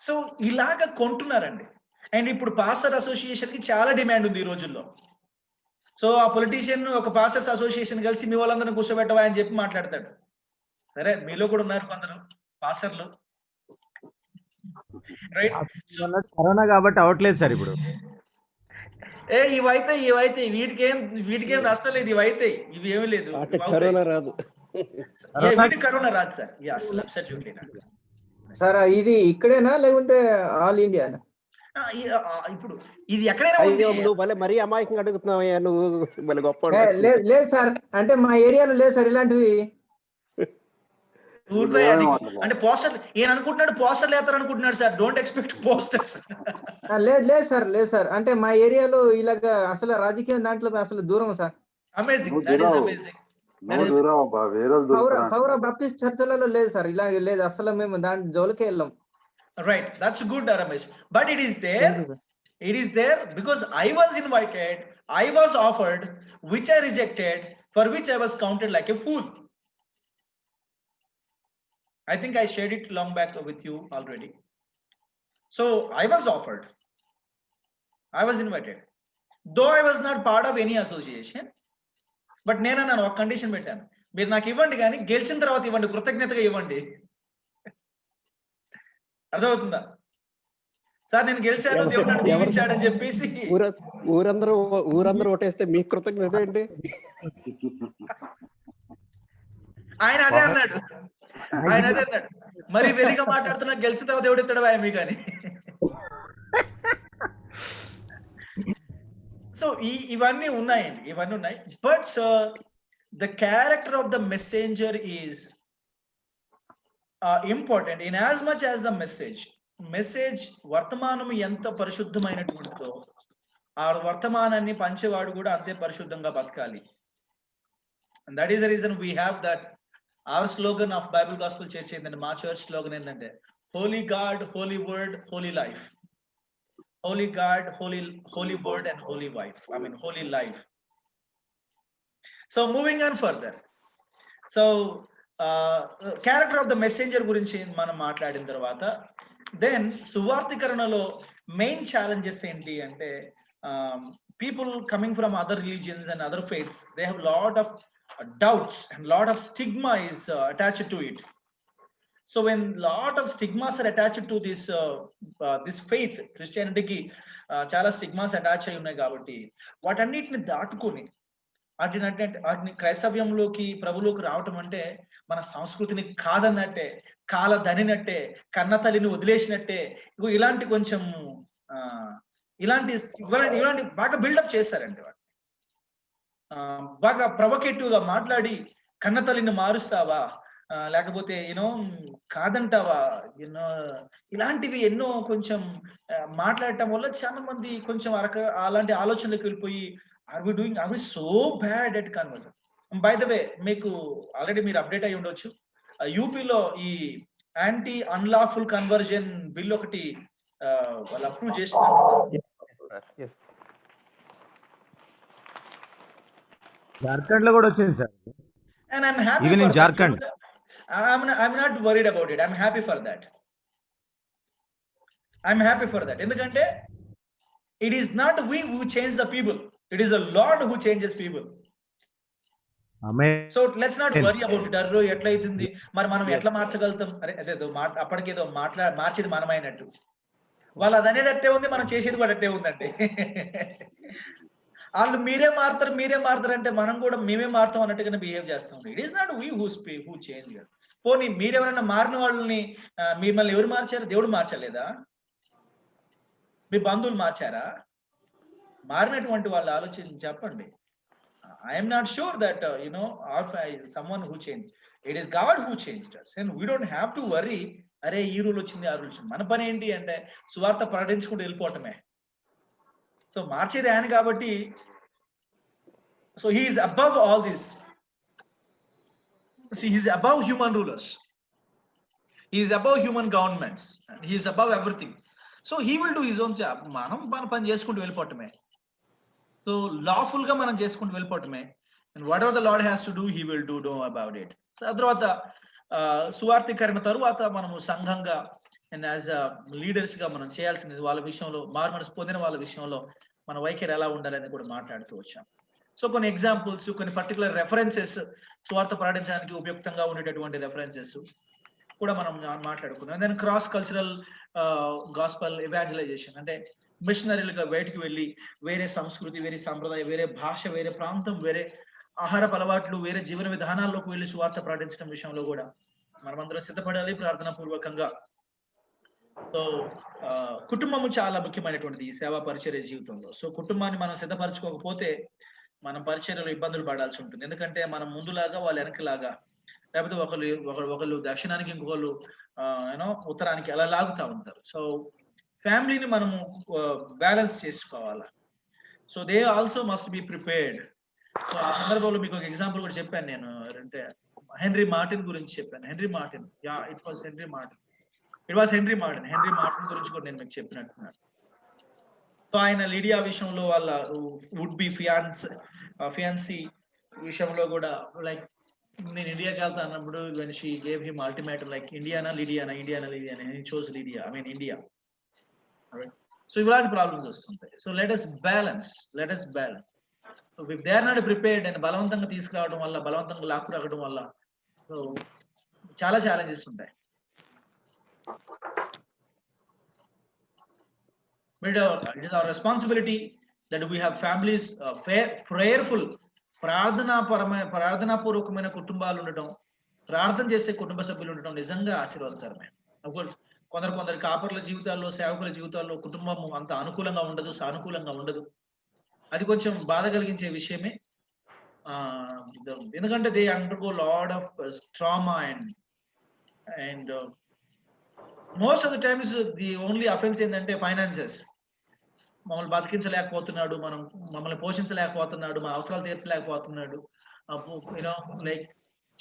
సో ఇలాగ కొంటున్నారండి. అండ్ ఇప్పుడు పాస్టర్ అసోసియేషన్ కి చాలా డిమాండ్ ఉంది ఈ రోజుల్లో. సో ఆ పొలిటీషియన్ ఒక పాస్టర్స్ అసోసియేషన్ కలిసి మీ వాళ్ళందరినీ కూర్చోబెట్టవా అని చెప్పి మాట్లాడతాడు. సరే, మీలో కూడా ఉన్నారు కొందరు పాస్టర్లు, రైట్. కరోనా కాబట్టి అవట్లేదు సార్ ఇప్పుడు. ఇవైతే వీటికేం నష్టం లేదు. ఇవైతే ఇవి ఏమీ లేదు. కరోనా రాదు సార్. Absolutely sir. ఇది ఇక్కడేనా లేకుంటే ఆల్ ఇండియానా? ఇప్పుడు ఇది ఎక్కడైనా మరీ అమాయకంగా అడుగుతున్నావయ్యా నువ్వు. లేదు సార్, అంటే మా ఏరియాలో లేదు సార్ ఇలాంటివి. అంటే పోస్టర్ ఈయన అనుకుంటున్నాడు, పోస్టర్లు వేస్తారు అనుకుంటున్నాడు సార్. Don't expect posters. లేదు సార్, అంటే మా ఏరియాలో ఇలాగా అసలు రాజకీయం దాంట్లో అసలు దూరం sir. Amazing, that is amazing. సౌర బాప్టిస్ట్ చర్చలలో లేదు సార్, ఇలా లేదు అసలు. మేము దాని జోలికే వెళ్ళాం. Right, that's good, Ramesh. But it is there because I was invited, I was offered, which I rejected, for which I was counted like a fool. I think I shared it long back with you already. So I was offered, I was invited, though I was not part of any association, but నేను ఒక condition పెట్టాను, మీరు నాకు ఇవ్వండి కానీ గెలిచిన తర్వాత ఇవ్వండి, కృతజ్ఞతగా ఇవ్వండి. అర్థమవుతుందా సార్? నేను గెలిచాను, దేవుడు నన్ను దీవించాడని చెప్పేసి ఊరందరూ ఓటేస్తే మీకు కృతజ్ఞత ఏంటి? ఆయన అదే అన్నాడు, మరి వెరిగా మాట్లాడుతున్నా, గెలిచిన తర్వాత దేవుడు ఇస్తాడు వాయ మీకు అని. సో ఇవన్నీ ఉన్నాయండి, but the character of the messenger is important in as much as the message వర్తమానం ఎంత పరిశుద్ధమైనటువంటిదో ఆ వర్తమానాన్ని పంచేవాడు కూడా అంతే పరిశుద్ధంగా బతకాలి. And that is the reason we have that our slogan of Bible Gospel Church ఏంటంటే, మా చర్చ్ స్లోగన్ ఏంటంటే, Holy God, Holy Word, Holy Life. Holy God, Holy Word and Holy Wife. I mean, Holy Life. So moving on further. So character of the messenger గురించి మనం మాట్లాడిన తర్వాత, then సువార్తీకరణలో main challenges ఏంటి అంటే, people coming from other religions and other faiths, they have lot of doubts and lot of stigma is attached to it. So when lot of stigmas are attached to this faith, Christianity ki చాలా stigmas attach అయి ఉన్నాయి కాబట్టి వాటన్నిటిని దాటుకొని వాటిని క్రైస్తవ్యంలోకి ప్రభులోకి రావటం అంటే మన సంస్కృతిని కాదన్నట్టే, కాలదనినట్టే, కన్న తల్లిని వదిలేసినట్టే. ఇలాంటి కొంచెం ఇలాంటి బాగా బిల్డప్ చేశారండి. బాగా ప్రొవకేటివ్ గా మాట్లాడి, కన్న తల్లిని మారుస్తావా, లేకపోతే కాదంటావా, ఇలాంటివి ఎన్నో కొంచెం మాట్లాడటం వల్ల చాలా మంది కొంచెం అలాంటి ఆలోచనలకు వెళ్ళిపోయి, are we so bad at conversion. By the way, మీకు ఆల్రెడీ మీరు అప్డేట్ అయి ఉండొచ్చు, యూపీలో ఈ యాంటీ అన్లాఫుల్ కన్వర్జన్ బిల్ ఒకటి వాళ్ళు అప్రూవ్ చేస్తున్నారు. జార్ఖండ్ లో కూడా వచ్చింది sir. And I'm happy even for in that. Jharkhand. I'm not worried about it. I'm happy for that. ఎందుకంటే it is not we who change the people, it is the Lord who changes people. Amen. So let's not worry about it. Arrow ఎట్లా అవుతుంది, మరి మనం ఎట్లా మార్చగలుగుతాం, అదేదో అప్పటికేదో మార్చేది మనమైనట్టు. వాళ్ళు అది అనేది అట్టే ఉంది, మనం చేసేది కూడా అట్టే ఉందండి. వాళ్ళు మీరే మారుతారు అంటే మనం కూడా మేమే మారుతాం అన్నట్టుగానే బిహేవ్ చేస్తాం. It is not we who change. పోనీ మీరెవరైనా మారిన వాళ్ళని మిమ్మల్ని ఎవరు మార్చారు? దేవుడు మార్చలేదా? మీ బంధువులు మార్చారా? మారినటువంటి వాళ్ళు ఆలోచన చెప్పండి. I'm not sure that someone who changed. It is God who changed us and we don't have to worry. అరే ఈ రూల్ వచ్చింది, ఆ రూల్ వచ్చింది. మన పని ఏంటి అంటే సువార్త ప్రకటించుకుంటూ వెళ్ళిపోవటమే. సో మార్చేది ఆయన కాబట్టి, so he is above all this. See, he is above human rulers, he is above human governments, and he is above everything. So he will do his own job. మనం మన పని చేసుకుంటూ వెళ్ళిపోవటమే. సో లాఫుల్ గా మనం చేసుకుంటూ వెళ్ళిపోవటమే. and whatever the Lord has to do, he will do about it. So ఆ తర్వాత సువార్తీకరణ తరువాత మనము సంఘంగా అండ్ యాజ్ లీడర్స్ గా మనం చేయాల్సింది వాళ్ళ విషయంలో, మారుమనసు పొందిన వాళ్ళ విషయంలో మన వైఖరి ఎలా ఉండాలని కూడా మాట్లాడుతూ వచ్చాం. సో కొన్ని ఎగ్జాంపుల్స్, కొన్ని పర్టికులర్ రెఫరెన్సెస్, స్వార్థ ప్రకటించడానికి ఉపయుక్తంగా ఉండేటటువంటి రెఫరెన్సెస్ కూడా మనం మాట్లాడుకున్నాం. దెన్ క్రాస్ కల్చరల్ గాస్పల్ ఎవాంజలైజేషన్ అంటే మిషనరీలుగా బయటకు వెళ్ళి వేరే సంస్కృతి, వేరే సంప్రదాయం, వేరే భాష, వేరే ప్రాంతం, వేరే ఆహారపు అలవాట్లు, వేరే జీవన విధానాల్లోకి వెళ్ళి స్వార్థ ప్రకటించడం విషయంలో కూడా మనమందరం సిద్ధపడాలి ప్రార్థనా పూర్వకంగా. సో కుటుంబము చాలా ముఖ్యమైనటువంటిది ఈ సేవా పరిచర్య జీవితంలో. సో కుటుంబాన్ని మనం సిద్ధపరచుకోకపోతే మనం పరిచర్యలో ఇబ్బందులు పడాల్సి ఉంటుంది. ఎందుకంటే మనం ముందులాగా వాళ్ళు వెనకలాగా, లేకపోతే ఒకళ్ళు దక్షిణానికి, ఇంకొకళ్ళు ఉత్తరానికి అలా లాగుతూ ఉంటారు. సో ఫ్యామిలీని మనము బ్యాలెన్స్ చేసుకోవాలా. So they also must be prepared. So ఆ సందర్భంలో మీకు ఒక ఎగ్జాంపుల్ కూడా చెప్పాను నేను, అంటే హెన్రీ మార్టిన్ గురించి చెప్పాను. హెన్రీ మార్టిన్ గురించి కూడా నేను మీకు చెప్పినట్టున్నాను. సో ఆయన లిడియా విషయంలో వాళ్ళ వుడ్ బి ఫియాన్సీ విషయంలో కూడా లైక్ నేను ఇండియాకి వెళ్తా అన్నప్పుడు when she gave him ultimatum like Indiana, Lydiana, he chose Lydia. I mean India. Alright. So ఇలాంటి ప్రాబ్లమ్స్ వస్తుంటాయి. So let us balance. So if they are not prepared and బలవంతంగా తీసుకురావడం వల్ల, బలవంతంగా లాక్కురావడం వల్ల సో చాలా ఛాలెంజెస్ ఉంటాయి. But it is our responsibility that we have families prayerful, ప్రార్థనాపూర్వకమైన కుటుంబాలు ఉండటం, ప్రార్థన చేసే కుటుంబ సభ్యులు ఉండటం నిజంగా ఆశీర్వాదకరమే. కొందరి కాపర్ల జీవితాల్లో, సేవకుల జీవితాల్లో కుటుంబం అంత అనుకూలంగా ఉండదు, సానుకూలంగా ఉండదు. అది కొంచెం బాధ కలిగించే విషయమే. ఎందుకంటే they undergo lot of trauma and most of the times the only offence ఏంటంటే ఫైనాన్సెస్. మమ్మల్ని బతికించలేకపోతున్నాడు, మమ్మల్ని పోషించలేకపోతున్నాడు, మా అవసరాలు తీర్చలేకపోతున్నాడు, యూనో లైక్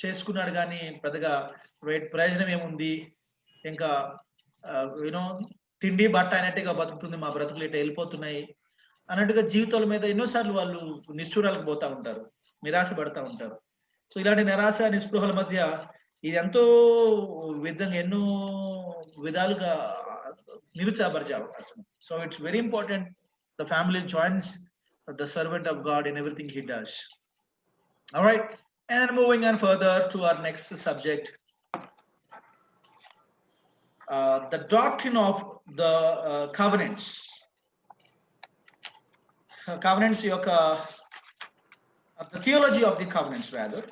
చేసుకున్నాడు కానీ పెద్దగా ప్రయోజనం ఏముంది, ఇంకా యూనో తిండి బట్ట అయినట్టుగా బతుకుతుంది, మా బ్రతుకులు ఇట్లా వెళ్ళిపోతున్నాయి అన్నట్టుగా జీవితాల మీద ఎన్నోసార్లు వాళ్ళు నిష్ఠూరాలకు పోతా ఉంటారు, నిరాశ పడతా ఉంటారు. సో ఇలాంటి నిరాశ నిస్పృహల మధ్య ఇది ఎంతో విధంగా ఎన్నో విధాలుగా నిరుత్సాహపరిచే అవకాశం. So it's very important the family joins the servant of God in everything he does. All right, and moving on further to our next subject, the doctrine of the covenants. Covenants యొక్క the theology of the covenants rather.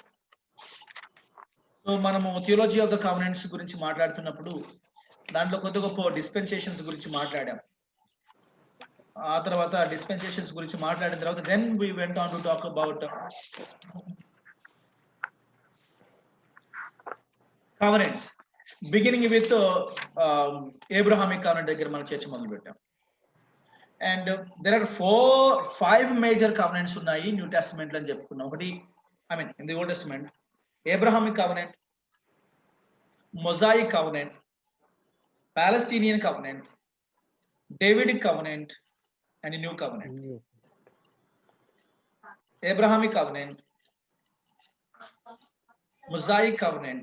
So మనము theology of the కవెనెంట్స్ గురించి మాట్లాడుతున్నప్పుడు దాంట్లో కొద్ది గొప్ప డిస్పెన్సేషన్స్ గురించి మాట్లాడాం. ఆ తర్వాత డిస్పెన్సేషన్స్ గురించి మాట్లాడిన తర్వాత then we went on to talk about covenants, beginning with Abrahamic covenant దగ్గర మన చర్చ మొదలు పెట్టాం. And there are 5 major covenants ఉన్నాయి న్యూ టెస్టమెంట్ అని చెప్పుకున్నాం. ఒకటి in the old testament Abrahamic covenant, Mosaic covenant, Palestinian covenant, Davidic covenant, and a new covenant. Abrahamic covenant, Mosaic covenant,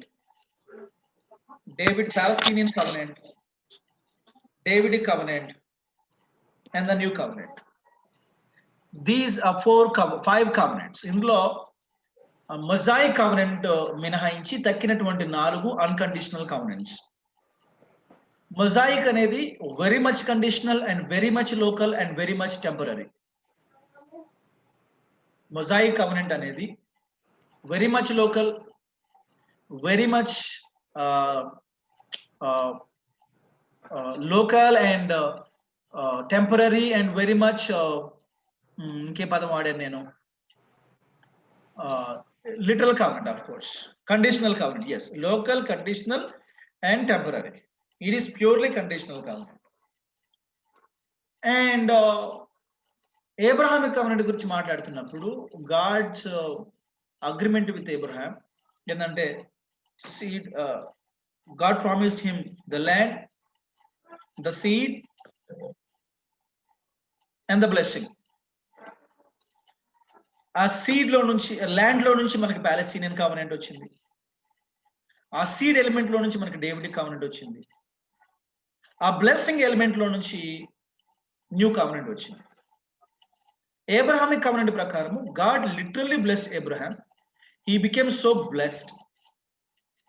Palestinian covenant, Davidic covenant, and the new covenant. These are 5 covenants. In law, Mosaic covenant మినహాయించి తక్కినటువంటి 4 unconditional covenants. Mosaic అనేది very much conditional and very much local and very much temporary. Mosaic covenant అనేది very much local, very much local and temporary and very much ఇంకే పదం వాడాను నేను, literal covenant, of course. Conditional covenant, yes. Local, conditional, and temporary. It is purely conditional covenant. And Abrahamic covenant గురించి మాట్లాడుతున్నప్పుడు God's agreement with Abraham ఏంటంటే seed, God promised him the land, the seed, and the blessing. ఆ seed లో నుంచి, land లో నుంచి మనకి Palestinian covenant వచ్చింది. ఆ సీడ్ ఎలిమెంట్ లో నుంచి మనకి డేవిడిక్ కవెనెంట్ వచ్చింది. ఆ బ్లెస్సింగ్ ఎలిమెంట్ లో నుంచి న్యూ కవెనెంట్ వచ్చింది. ఏబ్రహామిక్ కవెనెంట్ ప్రకారము God literally blessed Abraham. He became so blessed.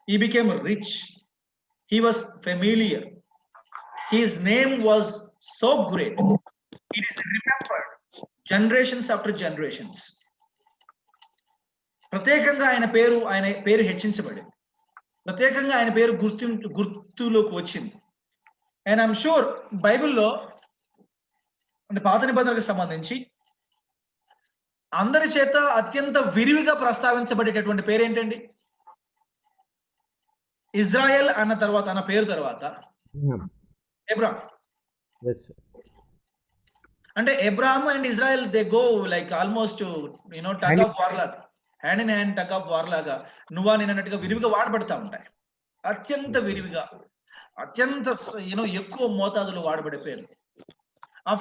He became rich. He was familiar. His name was so great. It is remembered generations after generations. ప్రత్యేకంగా ఆయన పేరు హెచ్చించబడింది. ప్రత్యేకంగా ఆయన పేరు గుర్తులోకి వచ్చింది. అండ్ ఐఎమ్ షూర్ బైబిల్లో అంటే పాత నిబంధనలకు సంబంధించి అందరి చేత అత్యంత విరివిగా ప్రస్తావించబడేటటువంటి పేరు ఏంటండి? ఇజ్రాయెల్ అన్న పేరు తర్వాత అబ్రహాం. అంటే Abraham and Israel they go like almost tug of war లాగా, hand in hand tug of war లాగా, నువ్వా నేనన్నట్టుగా విరివిగా వాడబడతా ఉంటాయి. అత్యంత విరివిగా, అత్యంత ఎక్కువ మోతాదులో వాడబడే పేరు. Of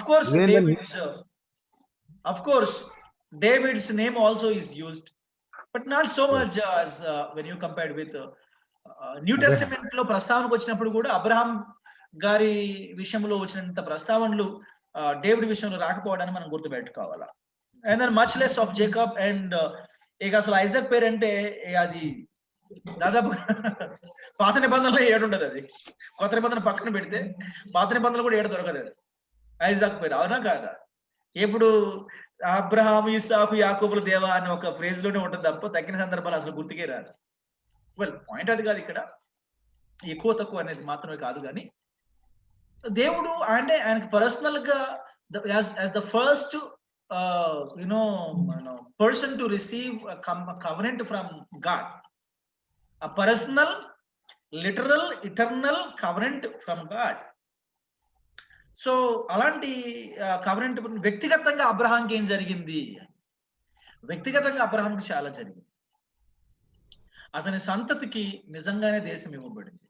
course David's name also is used. But not so much when you compared with new testament లో ప్రస్తావనకు వచ్చినప్పుడు కూడా అబ్రహాం గారి విషయంలో వచ్చినంత ప్రస్తావనలు డేవిడ్ విషయంలో రాకపోవడాన్ని మనం గుర్తుపెట్టుకోవాలా. And then much less of Jacob and ఇక అసలు ఐజాక్ పేరు అంటే అది దాదాపు పాత నిబంధనలో 7 ఉండదు, అది కొత్త నిబంధన పక్కన పెడితే పాత నిబంధనలు కూడా 7 దొరకదు అది ఐజాక్ పేరు, అవునా కాదా? ఎప్పుడు అబ్రహాం ఇస్సాకు యాకోబుల దేవా అని ఒక ఫ్రేజ్ లోనే ఉంటుంది తప్ప తగ్గిన సందర్భాలు అసలు గుర్తుకే రాదు. వెల్ పాయింట్ అది కాదు ఇక్కడ, ఎక్కువ తక్కువ అనేది మాత్రమే కాదు, కానీ దేవుడు అంటే ఆయనకు పర్సనల్ గా as the first person to receive a covenant from God, a personal, literal, eternal covenant from God. So అలాంటి కవరెంట్ వ్యక్తిగతంగా అబ్రహాంకి ఏం జరిగింది? వ్యక్తిగతంగా అబ్రహాంకి చాలా జరిగింది. అతని సంతతికి నిజంగానే దేశం ఇవ్వబడింది.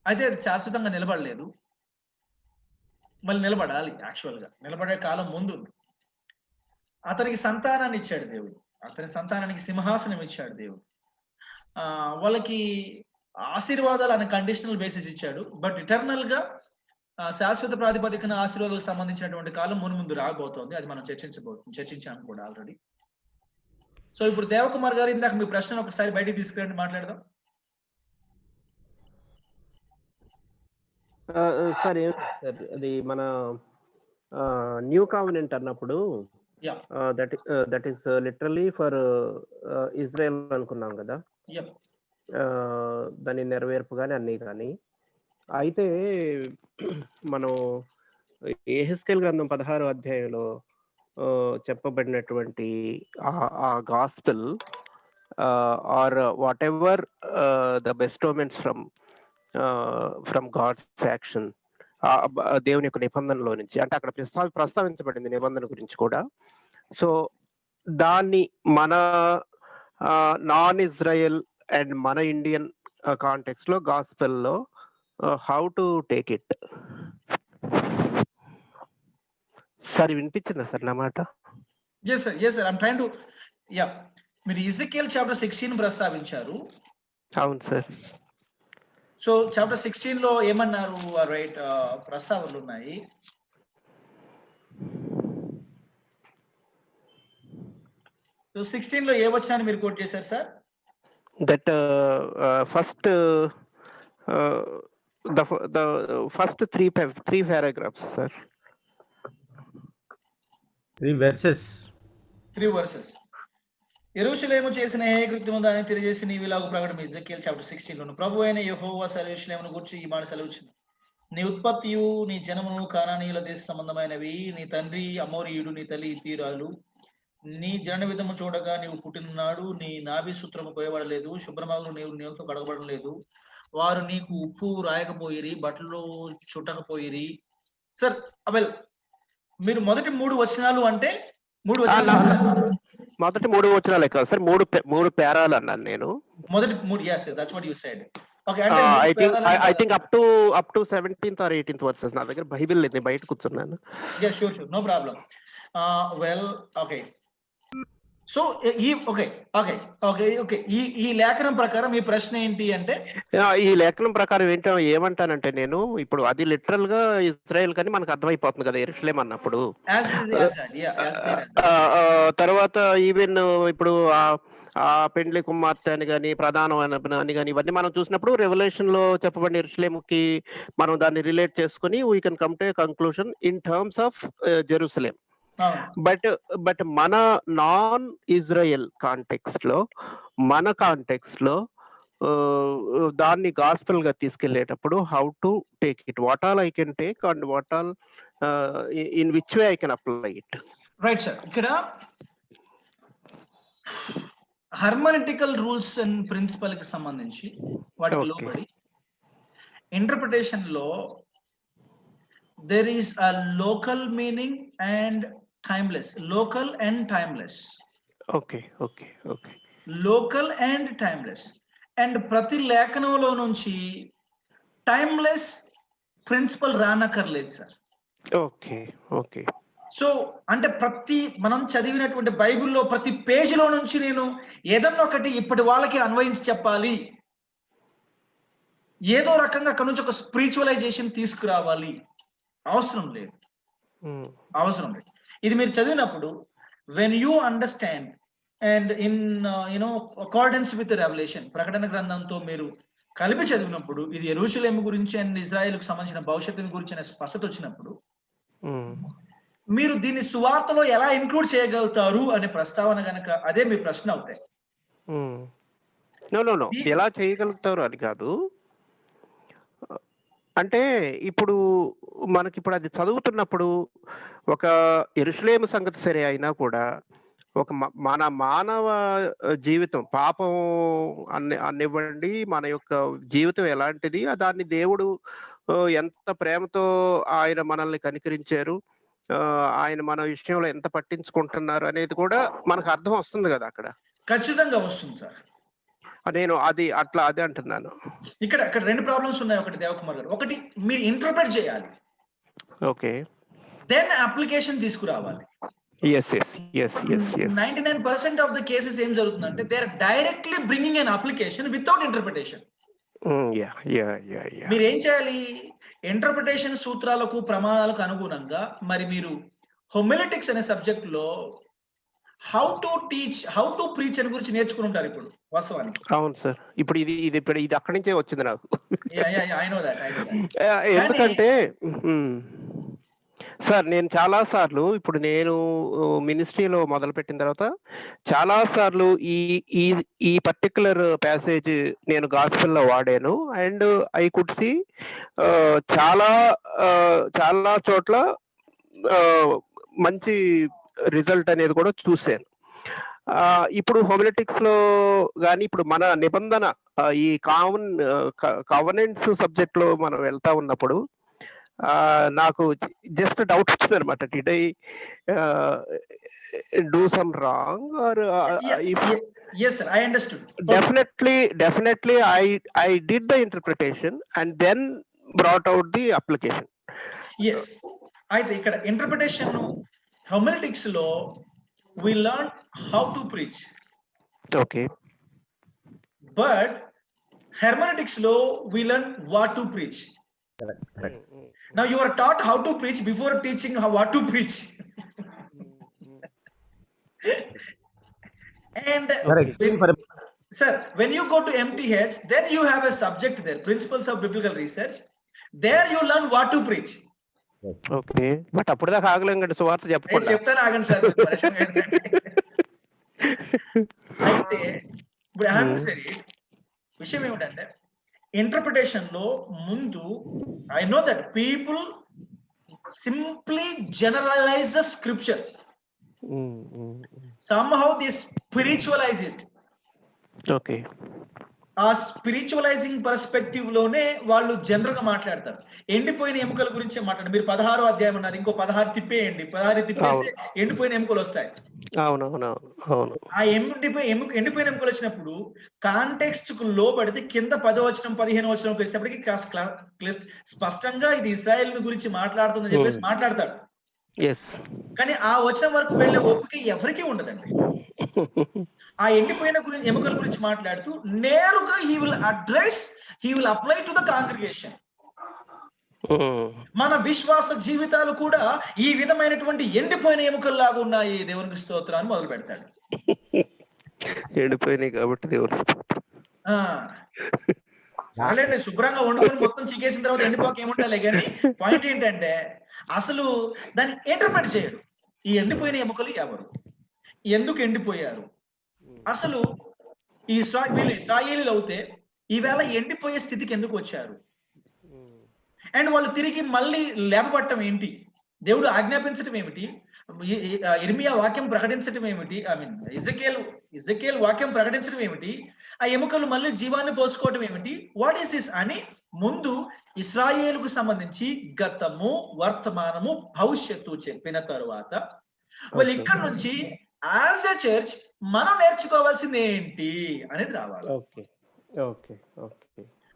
అయితే అది శాశ్వతంగా నిలబడలేదు, మళ్ళీ నిలబడాలి. యాక్చువల్ గా నిలబడే కాలం ముందు అతనికి సంతానాన్ని ఇచ్చాడు దేవుడు, అతని సంతానానికి సింహాసనం ఇచ్చాడు దేవుడు. వాళ్ళకి ఆశీర్వాదాలు అనే కండిషనల్ బేసిస్ ఇచ్చాడు, బట్ ఇటర్నల్ గా శాశ్వత ప్రాతిపదికన ఆశీర్వాదాలకు సంబంధించినటువంటి కాలం ముందు రాబోతోంది. అది మనం చర్చించాము కూడా ఆల్రెడీ. సో ఇప్పుడు దేవకుమార్ గారు ఇందాక మీ ప్రశ్న ఒకసారి బయటికి తీసుకురండి, మాట్లాడదాం. సార్ అది మన న్యూ కావెనెంట్ అన్నప్పుడు that is literally for Israel అనుకున్నాం కదా, దాని నెరవేర్పు కానీ అన్నీ కానీ. అయితే మనం యెహెజ్కేలు గ్రంథం 16వ అధ్యాయంలో చెప్పబడినటువంటి ఆ gospel or whatever the bestowments from God's action, దేవుని యొక్క నిబంధనలో నుంచి, అంటే అక్కడ ప్రస్తావించబడింది నిబంధన గురించి కూడా. సో దాన్ని మన నాన్ ఇజ్రాయెల్ అండ్ మన ఇండియన్ కాంటెక్స్ట్ లో గాస్పెల్ లో how to take it? Sir వినిపించిందా సార్ నా మాట? yes sir I'm trying to మీరు ఎజెకియల్ చాప్టర్ 16 ప్రస్తావించారు. అవును సార్. సో చాప్టర్ 16 లో ఏమన్నారు? రైట్, ప్రస్తావనలు ఉన్నాయి. సో 16 లో ఏ వచనాన్ని మీరు కోట్ చేశారు sir? That first the first three paragraphs, sir. 3 verses. యెరూషలేము చేసిన ఏ కృత్యము దాన్ని తెలియజేసి నీవు ఇలాగ ప్రకటన. ఎజెకియల్ చాప్టర్ 16 లోను ప్రభు అయిన యెహోవా యెరూషలేమును గూర్చి ఈ మాట సెలవుచ్చింది. నీ ఉత్పత్తియు నీ జనమును కానానీయుల దేశ సంబంధమైనవి. నీ తండ్రి అమోరీయుడు, నీ తల్లి హిత్తీయురాలు. నీ జనన విధము చూడగా నీవు పుట్టిననాడు నీ నాభి సూత్రము కోయబడలేదు, శుభ్రమగులు నీవు నీళ్ళతో కడగబడడం లేదు. వారు నీకు ఉప్పు రాయకపోయిరి, బట్టలు చుట్టకపోయిరి. సార్ వెల్, మీరు మొదటి 3 వచనాలు అంటే 3 వచనాలు, మొదటి 3 వచనాలే కాదు సార్, 3 పేరాలు అన్నాను నేను. మొదటి 3, yes that's what you said. Okay, I think up to 17th or 18th verses. నా దగ్గర బైబిల్ లేదు, బయట కూర్చున్నాను. yes sure no problem. Well okay, so ఈ లేఖనం ప్రకారం మీ ప్రశ్న ఏంటి అంటే, ఈ లేఖనం ప్రకారం ఏమంటానంటే నేను ఇప్పుడు అది లిటరల్ గా ఇజ్రాయెల్ కానీ మనకు అర్థమైపోతుంది కదా యెరూషలేం అన్నప్పుడు. తర్వాత ఈవెన్ ఇప్పుడు ఆ పెండ్లి కుమార్తె అని కానీ ప్రధానం అని కానీ ఇవన్నీ మనం చూసినప్పుడు రెవల్యూషన్ లో చెప్పబడిన యెరూషలేంకి మనం దాన్ని రిలేట్ చేసుకుని we can come to conclusion in terms of Jerusalem. But మన నాన్ ఇజ్రాయెల్ కాంటెక్స్ట్ లో దాన్ని గాస్పెల్ గా తీసుకెళ్లేటప్పుడు how to take it, what all I can take and what all in which way I can apply it. Right sir, ఇక్కడ hermeneutical rules and principal కి సంబంధించి వాటికి లోబడి ఇంటర్ప్రిటేషన్ లో there is a local meaning and timeless. Local and timeless. Okay. Local and timeless. And ప్రతి లేఖనంలో నుంచి timeless principle రానక్కర్లేదు సార్. ఓకే సో అంటే మనం చదివినటువంటి బైబిల్లో ప్రతి పేజీలో నుంచి నేను ఏదన్నా ఒకటి ఇప్పటి వాళ్ళకి అన్వయించి చెప్పాలి, ఏదో రకంగా అక్కడ నుంచి ఒక స్పిరిచువలైజేషన్ తీసుకురావాలి, అవసరం లేదు. ఇది మీరు చదివినప్పుడు when you understand and in accordance with revolution, ప్రకటన గ్రంథంతో మీరు కలిపి చదివినప్పుడు ఇది యెరూషలేము గురించి అండ్ ఇజ్రాయెల్కు సంబంధించిన భవిష్యత్తుని గురించి అనే స్పష్టత వచ్చినప్పుడు మీరు దీన్ని సువార్తలో ఎలా ఇంక్లూడ్ చేయగలుగుతారు అనే ప్రస్తావన గనక అదే మీ ప్రశ్న అవుతాయి. ఎలా చేయగలుగుతారు అని కాదు, అంటే ఇప్పుడు మనకిప్పుడు అది చదువుతున్నప్పుడు ఒక యెరూషలేము సంగతి సరే అయినా కూడా ఒక మన మానవ జీవితం పాపం అనివ్వండి, మన యొక్క జీవితం ఎలాంటిది, దాన్ని దేవుడు ఎంత ప్రేమతో ఆయన మనల్ని కనికరించారు, ఆయన మన విషయంలో ఎంత పట్టించుకుంటున్నారు అనేది కూడా మనకు అర్థం వస్తుంది కదా అక్కడ. ఖచ్చితంగా వస్తుంది సార్. నేను అదే అంటున్నాను. ఇక్కడ 2 ప్రాబ్లమ్స్ ఉన్నాయి. ఒకటి దేవకుమార్ గారు, ఒకటి మీరు ఇంటర్ప్రెట్ చేయాలి, ఓకే, దెన్ అప్లికేషన్ తీసుకురావాలి. 99% ఆఫ్ ద కేసెస్ ఏం జరుగుతుందంటే they are directly bringing an application without interpretation. మీరు ఏం చేయాలి, ఇంటర్ప్రిటేషన్ సూత్రాలకు ప్రమాణాలకు అనుగుణంగా మరి మీరు హోమిలెటిక్స్ అనే సబ్జెక్ట్ లో how to teach, how to preach అని గురించి నేర్చుకుని ఉంటారు ఇప్పుడు వాస్తవానికి. అవును సార్, ఇప్పుడు ఇది అక్కడి నుంచే వచ్చింది నాకు. ఎందుకంటే సార్ నేను చాలా సార్లు ఇప్పుడు నేను మినిస్ట్రీలో మొదలు పెట్టిన తర్వాత చాలా సార్లు ఈ పర్టికులర్ ప్యాసేజ్ నేను గాస్పెల్లో వాడాను. అండ్ ఐ కుడ్ సి చాలా చోట్ల మంచి రిజల్ట్ అనేది కూడా చూశాను. ఇప్పుడు హోమిలెటిక్స్ లో కానీ ఇప్పుడు మన నిబంధన ఈ కవనెంట్స్ సబ్జెక్ట్ లో మనం వెళ్తా ఉన్నప్పుడు నాకు జస్ట్ డౌట్ వచ్చింది అనమాట, did I do some wrong or definitely I did the interpretation and then brought out the application. అయితే ఇక్కడ ఇంటర్ప్రిటేషన్ హోమిలెటిక్స్ లో we learn how to preach, okay, but hermeneutics lo we learn what to preach. Correct. Now you are taught how to preach before teaching what to preach. And sir, when you go to MTH, then you have a subject there, principles of biblical research. There you learn what to preach. Okay, but అప్పుడు దాకా ఆగలేం కదా సువార్త చెప్పకుండా. చెప్తాను ఆగండి sir. అయితే ఇప్పుడు విషయం ఏమిటంటే ఇంటర్ప్రిటేషన్ లో ముందు I know that people simply generalize the scripture, somehow they spiritualize it. Okay, a spiritualizing perspective లోనే వాళ్ళు జనరల్ గా మాట్లాడతారు. ఎండిపోయిన ఎముకల గురించే మాట్లాడారు. మీరు 16వ అధ్యాయం అన్నారు, ఇంకో 16 తిప్పేయండి, 16 తిప్పేస్తే ఎండిపోయిన ఎముకలు వస్తాయి. ఆ ఎండిపోయిన ఎముకలు వచ్చినప్పుడు కాంటెక్స్ట్ కు లోబడితే కింద 10వ వచనం 15వ వచనం వచ్చేటప్పటికి స్పష్టంగా ఇది ఇశ్రాయేల్ గురించి మాట్లాడుతుందని చెప్పేసి మాట్లాడతారు. కానీ ఆ వచనం వరకు వెళ్లే ఓపిక ఎవరికీ ఉండదండి. ఆ ఎండిపోయిన ఎముకల గురించి మాట్లాడుతూ నేరుగా he will apply to the congregation. మన విశ్వాస జీవితాలు కూడా ఈ విధమైనటువంటి ఎండిపోయిన ఎముకల్లాగా ఉన్నాయి, దేవునికి స్తోత్రం అని మొదలు పెడతాడు. ఎండిపోయినాయి కాబట్టి దేవునికి స్తోత్రం. సరేలేండి, శుభ్రంగా వండుకొని మొత్తం చికేసిన తర్వాత ఎండిపోక ఏముంటాలే, కానీ పాయింట్ ఏంటంటే అసలు దాన్ని ఇంటర్ప్రెట్ చేయడు. ఈ ఎండిపోయిన ఎముకలు ఎవరు, ఎందుకు ఎండిపోయారు, అసలు వీళ్ళు ఇశ్రాయేలీలు అవుతే ఈవేళ ఎండిపోయే స్థితికి ఎందుకు వచ్చారు, అండ్ వాళ్ళు తిరిగి మళ్ళీ లేపబట్టం ఏంటి, దేవుడు ఆజ్ఞాపించడం ఏమిటి, ఇర్మియా వాక్యం ప్రకటించడం ఏమిటి, ఇజకేల్ వాక్యం ప్రకటించడం ఏమిటి, ఆ ఎముకలు మళ్ళీ జీవాన్ని పోసుకోవడం ఏమిటి, వాట్ ఈస్ దిస్ అని ముందు ఇశ్రాయేలుకు సంబంధించి గతము, వర్తమానము, భవిష్యత్తు చెప్పిన తరువాత వాళ్ళు ఇక్కడ నుంచి యాజ్ ఎ చర్చ్ మనం నేర్చుకోవాల్సింది ఏంటి అనేది రావాలి.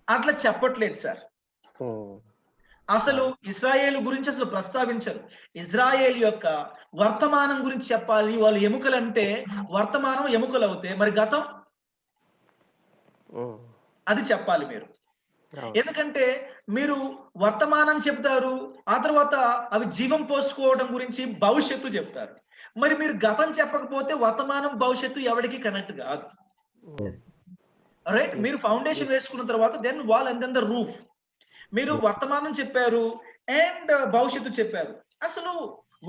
అట్లా చెప్పట్లేదు సార్. అసలు ఇజ్రాయేల్ గురించి అసలు ప్రస్తావించరు. ఇజ్రాయేల్ యొక్క వర్తమానం గురించి చెప్పాలి. వాళ్ళు ఎముకలంటే వర్తమానం ఎముకలు అవుతాయి, మరి గతం అది చెప్పాలి మీరు. ఎందుకంటే మీరు వర్తమానం చెప్తారు, ఆ తర్వాత అవి జీవం పోసుకోవడం గురించి భవిష్యత్తు చెప్తారు. మరి మీరు గతం చెప్పకపోతే వర్తమానం భవిష్యత్తు ఎవరికి కనెక్ట్ కాదు. రైట్, మీరు ఫౌండేషన్ వేసుకున్న తర్వాత then wall and then the roof. మీరు వర్తమానం చెప్పారు అండ్ భవిష్యత్తు చెప్పారు. అసలు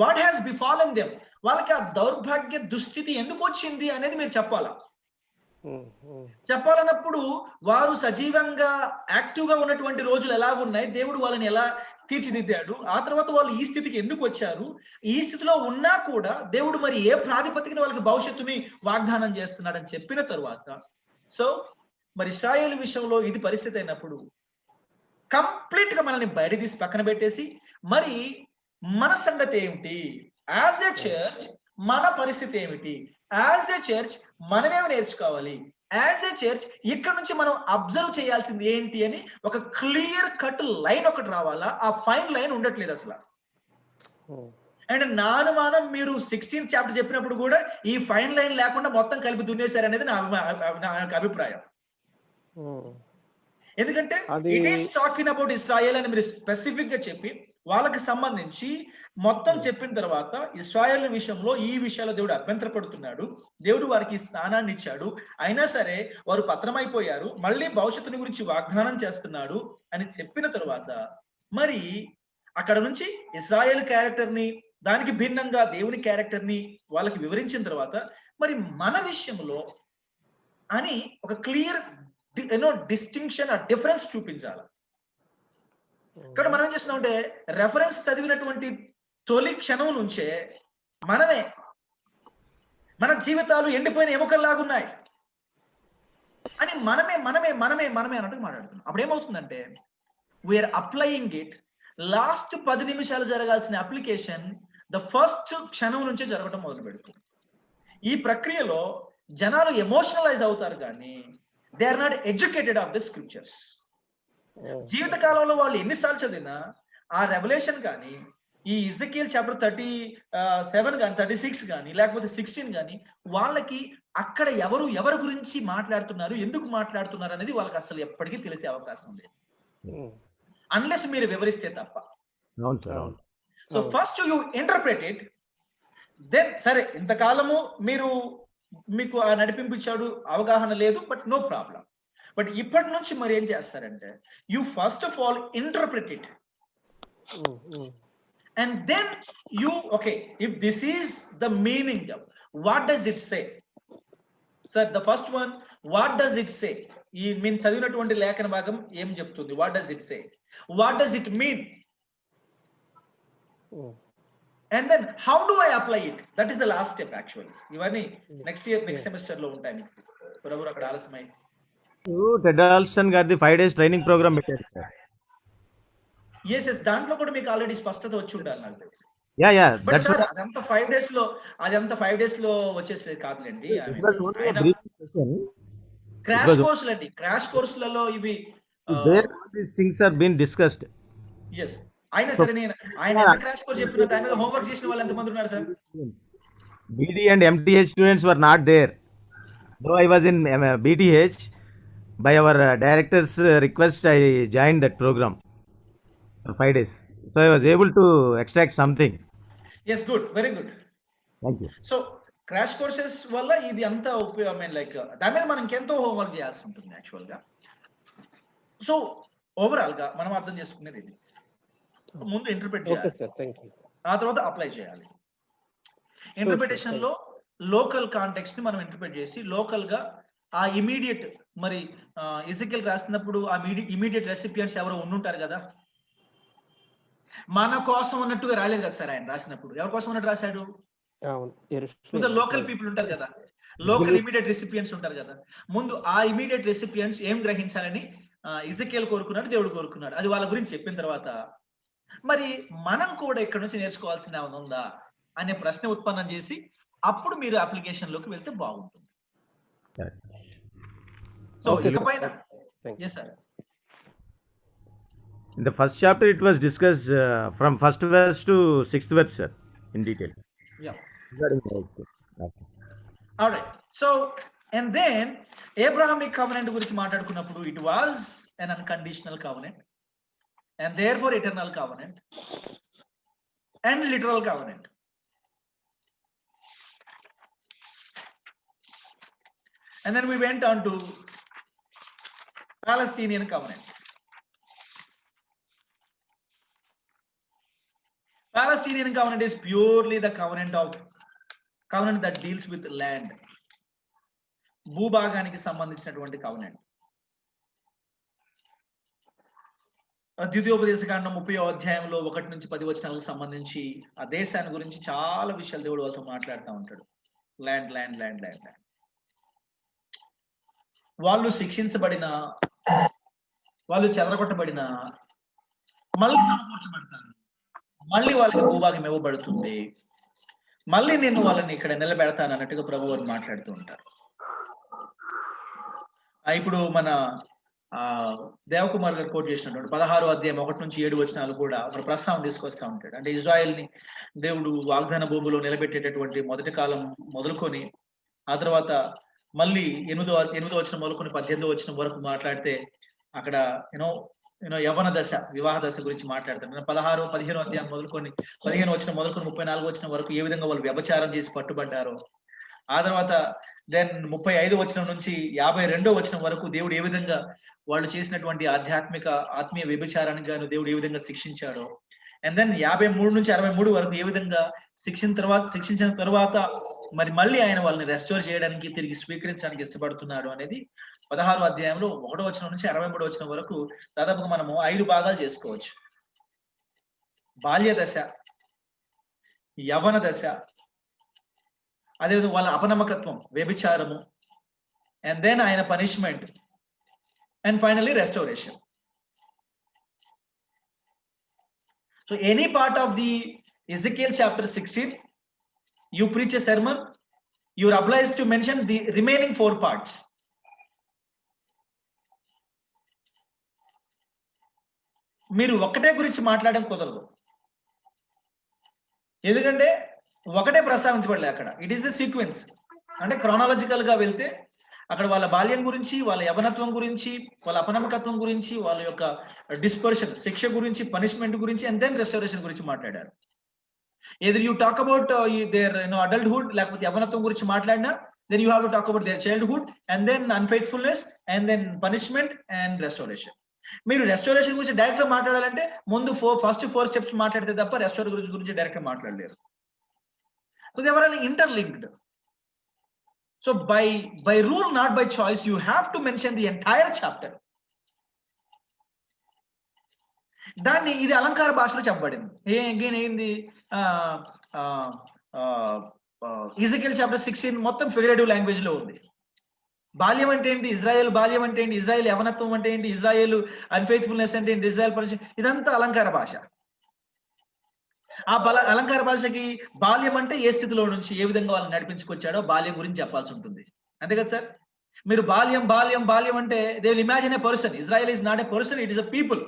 వాట్ హ్యాస్ బిఫాలెన్ దెమ్, వాళ్ళకి ఆ దౌర్భాగ్య దుస్థితి ఎందుకు వచ్చింది అనేది మీరు చెప్పాలా. చెప్పాలన్నప్పుడు వారు సజీవంగా యాక్టివ్ గా ఉన్నటువంటి రోజులు ఎలాగున్నాయి, దేవుడు వాళ్ళని ఎలా తీర్చిదిద్దాడు, ఆ తర్వాత వాళ్ళు ఈ స్థితికి ఎందుకు వచ్చారు, ఈ స్థితిలో ఉన్నా కూడా దేవుడు మరి ఏ ప్రాతిపదికన వాళ్ళకి భవిష్యత్తుని వాగ్దానం చేస్తున్నాడని చెప్పిన తరువాత, సో మరి ఇశ్రాయేలు విషయంలో ఇది పరిస్థితి అయినప్పుడు కంప్లీట్ గా మనల్ని బయట తీసి పక్కన పెట్టేసి మరి మన సంగతి ఏమిటి, యాజ్ ఎ చర్చ్ మన పరిస్థితి ఏమిటి, యాజ్ ఎ చర్చ్ మనమేమి నేర్చుకోవాలి, యాజ్ ఎ చర్చ్ ఇక్కడ నుంచి మనం అబ్జర్వ్ చేయాల్సింది ఏంటి అని ఒక క్లియర్ కట్ లైన్ ఒకటి రావాలా. ఆ ఫైన్ లైన్ ఉండట్లేదు అసలు. అండ్ నానుమానం మీరు 16th చాప్టర్ చెప్పినప్పుడు కూడా ఈ ఫైన్ లైన్ లేకుండా మొత్తం కలిపి దున్నేశారు అనేది నా అభిప్రాయం. ఎందుకంటే it is talking about Israel అని మీరు స్పెసిఫిక్ గా చెప్పి వాళ్ళకి సంబంధించి మొత్తం చెప్పిన తర్వాత ఇస్రాయేల్ విషయంలో ఈ విషయాల్లో దేవుడు అభ్యంతరపడుతున్నాడు, దేవుడు వారికి స్థానాన్ని ఇచ్చాడు, అయినా సరే వారు పత్రమైపోయారు, మళ్ళీ భవిష్యత్తుని గురించి వాగ్దానం చేస్తున్నాడు అని చెప్పిన తరువాత మరి అక్కడ నుంచి ఇస్రాయేల్ క్యారెక్టర్ ని దానికి భిన్నంగా దేవుని క్యారెక్టర్ ని వాళ్ళకి వివరించిన తర్వాత మరి మన విషయంలో అని ఒక క్లియర్ డిస్టింక్షన్, ఆ డిఫరెన్స్ చూపించాలి. ఇక్కడ మనం ఏం చేస్తున్నామంటే రెఫరెన్స్ చదివినటువంటి తొలి క్షణం నుంచే మన జీవితాలు ఎండిపోయిన ఎముకల్లాగున్నాయి అని మనమే అన్నట్టు మాట్లాడుతున్నాం. అప్పుడు ఏమవుతుందంటే వీఆర్ అప్లయింగ్ ఇట్. లాస్ట్ 10 నిమిషాలు జరగాల్సిన అప్లికేషన్ ద ఫస్ట్ క్షణం నుంచే జరగడం మొదలు పెడుతుంది. ఈ ప్రక్రియలో జనాలు ఎమోషనలైజ్ అవుతారు కానీ they are not educated of the scriptures. జీవిత కాలంలో వాళ్ళు ఎన్నిసార్లు చదివినా ఆ రెవల్యూషన్ కానీ ఈ ఇజకియల్ చాప్టర్ 37 కానీ 36 కానీ లేకపోతే 16 కానీ వాళ్ళకి అక్కడ ఎవరి గురించి మాట్లాడుతున్నారు, ఎందుకు మాట్లాడుతున్నారు అనేది వాళ్ళకి అసలు ఎప్పటికీ తెలిసే అవకాశం లేదు, అన్లెస్ మీరు వివరిస్తే తప్ప. So first you interpret it, then సరే ఇంతకాలము మీకు ఆ నడిపింపు ఇచ్చాడు, అవగాహన లేదు, బట్ నో ప్రాబ్లం. బట్ ఇప్పటి నుంచి మరి ఏం చేస్తారంటే you first of all interpret it and then you okay if this is the meaning, what does it say sir? The first one, what does it say? ఈ మేము చదివినటువంటి లేఖన భాగం ఏం చెప్తుంది? What does it say? What does it mean? And then how do I apply it? That is the last step actually. ఇవన్నీ next semester లో ఉంటాయి మీకు. ఎవరు అక్కడ ఆలస్యమై టెడ్ ఆల్సన్ గారిది 5 days ట్రైనింగ్ ప్రోగ్రామ్ పెట్టారు సార్. yes దాంట్లో కూడా మీకు ఆల్రెడీ స్పష్టత వచ్చి ఉండాలి నాకు తెలిసి. బట్ సార్ అదంతా 5 days లో వచ్చేసేది కాదులేండి. క్రాష్ కోర్సులు అండి, క్రాష్ కోర్సులలో ఇవి things are been discussed. yes అయినా సరే ఆయన ఎంత క్రాష్ కోర్స్ చెప్పిన దాని మీద హోంవర్క్ చేసిన వాళ్ళు ఎంతమంది ఉన్నారు sir? BD and MTH students were not there. Though I was in BTH, by our director's request, I joined that program for 5 days. So I was able to extract something. Yes, good, very good. Thank you. So crash courses వల్ల ఇది అంతా ఉపయోగం, like దాని మీద మనం ఇంకెంతో homework చేయాల్సి ఉంటుంది actual గా. సో ఓవరాల్ గా మనం అర్థం చేసుకునేది ఇది, ముందు ఇంటర్ప్రిట్ చేయాలి, ఆ తర్వాత అప్లై చేయాలి. ఇంటర్ప్రిటేషన్ లో లోకల్ కాంటెక్స్ట్ ని మనం ఇంటర్ప్రిట్ చేసి లోకల్ గా ఆ ఇమీడియట్ మరి ఎజెకియల్ రాసినప్పుడు ఆ ఇమీడియట్ రెసిపియెంట్స్ ఎవరో ఉండుంటారు కదా, మన కోసం అన్నట్టుగా రాలేదు కదా సార్ ఆయన రాసినప్పుడు. ఎవరి కోసం అన్నట్టు రాశాడు? లోకల్ పీపుల్ ఉంటారు కదా, లోకల్ ఇమీడియట్ రెసిపియెంట్స్ ఉంటారు కదా. ముందు ఆ ఇమీడియట్ రెసిపియెంట్స్ ఏం గ్రహించాలని ఎజెకియల్ కోరుకున్నాడు, దేవుడు కోరుకున్నాడు. అది వాళ్ళ గురించి చెప్పిన తర్వాత మరి మనం కూడా ఇక్కడ నుంచి నేర్చుకోవాల్సిన ఏమైనా ఉందా అనే ప్రశ్న ఉత్పన్నం చేసి అప్పుడు మీరు అప్లికేషన్ లోకి వెళ్తే బాగుంటుంది. సో ఇకపైన sir In the first chapter, it was discussed from first verse to sixth verse, sir, in detail. Yeah. Regarding the okay. All right. So, and then Abrahamic covenant గురించి మాట్లాడుకున్నప్పుడు it was an unconditional covenant, and therefore eternal covenant and literal covenant. And then we went on to Palestinian covenant. Palestinian covenant is purely the covenant that deals with land. భూభాగానికి సంబంధించినటువంటి covenant. ద్వితీయోపదేశకాండం 30వ అధ్యాయంలో 1 నుంచి 10 వచనాలకు సంబంధించి ఆ దేశాన్ని గురించి చాలా విషయాలు దేవుడు వాళ్ళతో మాట్లాడుతూ ఉంటాడు. Land land land land land. వాళ్ళు శిక్షించబడిన, వాళ్ళు చెదరగొట్టబడిన, మళ్ళీ సమకూర్చబడతారు, మళ్ళీ వాళ్ళకి భూభాగం ఇవ్వబడుతుంది, మళ్ళీ నేను వాళ్ళని ఇక్కడ నిలబెడతాను అన్నట్టుగా ప్రభు వారు మాట్లాడుతూ ఉంటారు. ఇప్పుడు మన దేవకుమార్ గారు కోట్ చేసినటువంటి 16వ అధ్యాయం 1 నుంచి 7 వచనాలు కూడా మన ప్రస్తావన తీసుకొస్తా ఉంటాడు. అంటే ఇజ్రాయెల్ ని దేవుడు వాగ్దాన భూమిలో నిలబెట్టేటటువంటి మొదటి కాలం మొదలుకొని ఆ తర్వాత మళ్ళీ 8వ వచనం మొదలుకొని 18వ వచనం వరకు మాట్లాడితే అక్కడ యూనో యవ్వన దశ, వివాహ దశ గురించి మాట్లాడతారు. 16, 15వ అధ్యాయం మొదలుకొని 15వ వచనం మొదలుకొని 34వ వచనం వరకు ఏ విధంగా వాళ్ళు వ్యభిచారం చేసి పట్టుబడ్డారో, ఆ తర్వాత దెన్ 35వ వచనం నుంచి 52వ వచనం వరకు దేవుడు ఏ విధంగా వాళ్ళు చేసినటువంటి ఆత్మీయ వ్యభిచారానికి గాను దేవుడు ఏ విధంగా శిక్షించాడో, అండ్ దెన్ 53 నుంచి 63 వరకు ఏ విధంగా శిక్షించిన తర్వాత మరి మళ్ళీ ఆయన వాళ్ళని రెస్టోర్ చేయడానికి, తిరిగి స్వీకరించడానికి ఇష్టపడుతున్నాడు అనేది 16వ అధ్యాయంలో 1వ వచనం నుంచి 63వ వచనం వరకు దాదాపుగా మనము 5 భాగాలు చేసుకోవచ్చు. బాల్య దశ, యవ్వన దశ, అదేవిధంగా వాళ్ళ అపనమ్మకత్వం, వ్యభిచారము, అండ్ దెన్ ఆయన punishment, and finally restoration. So any part of the Ezekiel chapter 16, you preach a sermon, you are obliged to mention the remaining 4 parts. మీరు ఒకటే గురించి మాట్లాడడం కుదరదు, ఎందుకంటే ఒకటే ప్రస్తావించబడలే అక్కడ. It is a sequence. అంటే క్రోనాలజికల్ గా వెళ్తే అక్కడ వాళ్ళ బాల్యం గురించి, వాళ్ళ యవనత్వం గురించి, వాళ్ళ అపనమ్మకత్వం గురించి, వాళ్ళ యొక్క డిస్పర్షన్, శిక్ష గురించి, పనిష్మెంట్ గురించి, అండ్ దెన్ రెస్టోరేషన్ గురించి మాట్లాడారు. Either you talk about their adulthood, లేకపోతే యవనత్వం గురించి మాట్లాడినా, then you have to talk about their childhood, and then unfaithfulness, and then punishment and restoration. మీరు రెస్టోరేషన్ గురించి డైరెక్ట్ గా మాట్లాడాలంటే ముందు ఫస్ట్ 4 స్టెప్స్ మాట్లాడితే తప్ప రెస్టోర్ గురించి డైరెక్ట్ గా మాట్లాడలేరు. So they were interlinked. So by rule, not by choice, you have to mention the entire chapter. దాన్ని ఇది అలంకార భాషలో చెప్పబడింది. ఏంది ఈజెకియల్ చాప్టర్ 16 మొత్తం ఫిగరేటివ్ లాంగ్వేజ్ లో ఉంది. బాల్యం అంటే ఏంటి, ఇజ్రాయెల్ బాల్యం అంటే ఏంటి, ఇజ్రాయెల్ యవనత్వం అంటే ఏంటి, ఇజ్రాయెల్ అన్ఫెయిత్ఫుల్నెస్ అంటే ఏంటి, ఇజ్రాయెల్ పరిచయం, ఇదంతా అలంకార భాష. ఆ అలంకార భాషకి బాల్యం అంటే ఏ స్థితిలో నుంచి ఏ విధంగా వాళ్ళని నడిపించుకొచ్చాడో బాల్యం గురించి చెప్పాల్సి ఉంటుంది. అంతే కదా సార్? మీరు బాల్యం బాల్యం బాల్యం అంటే they will imagine a person. Israel is not a person, it is a people,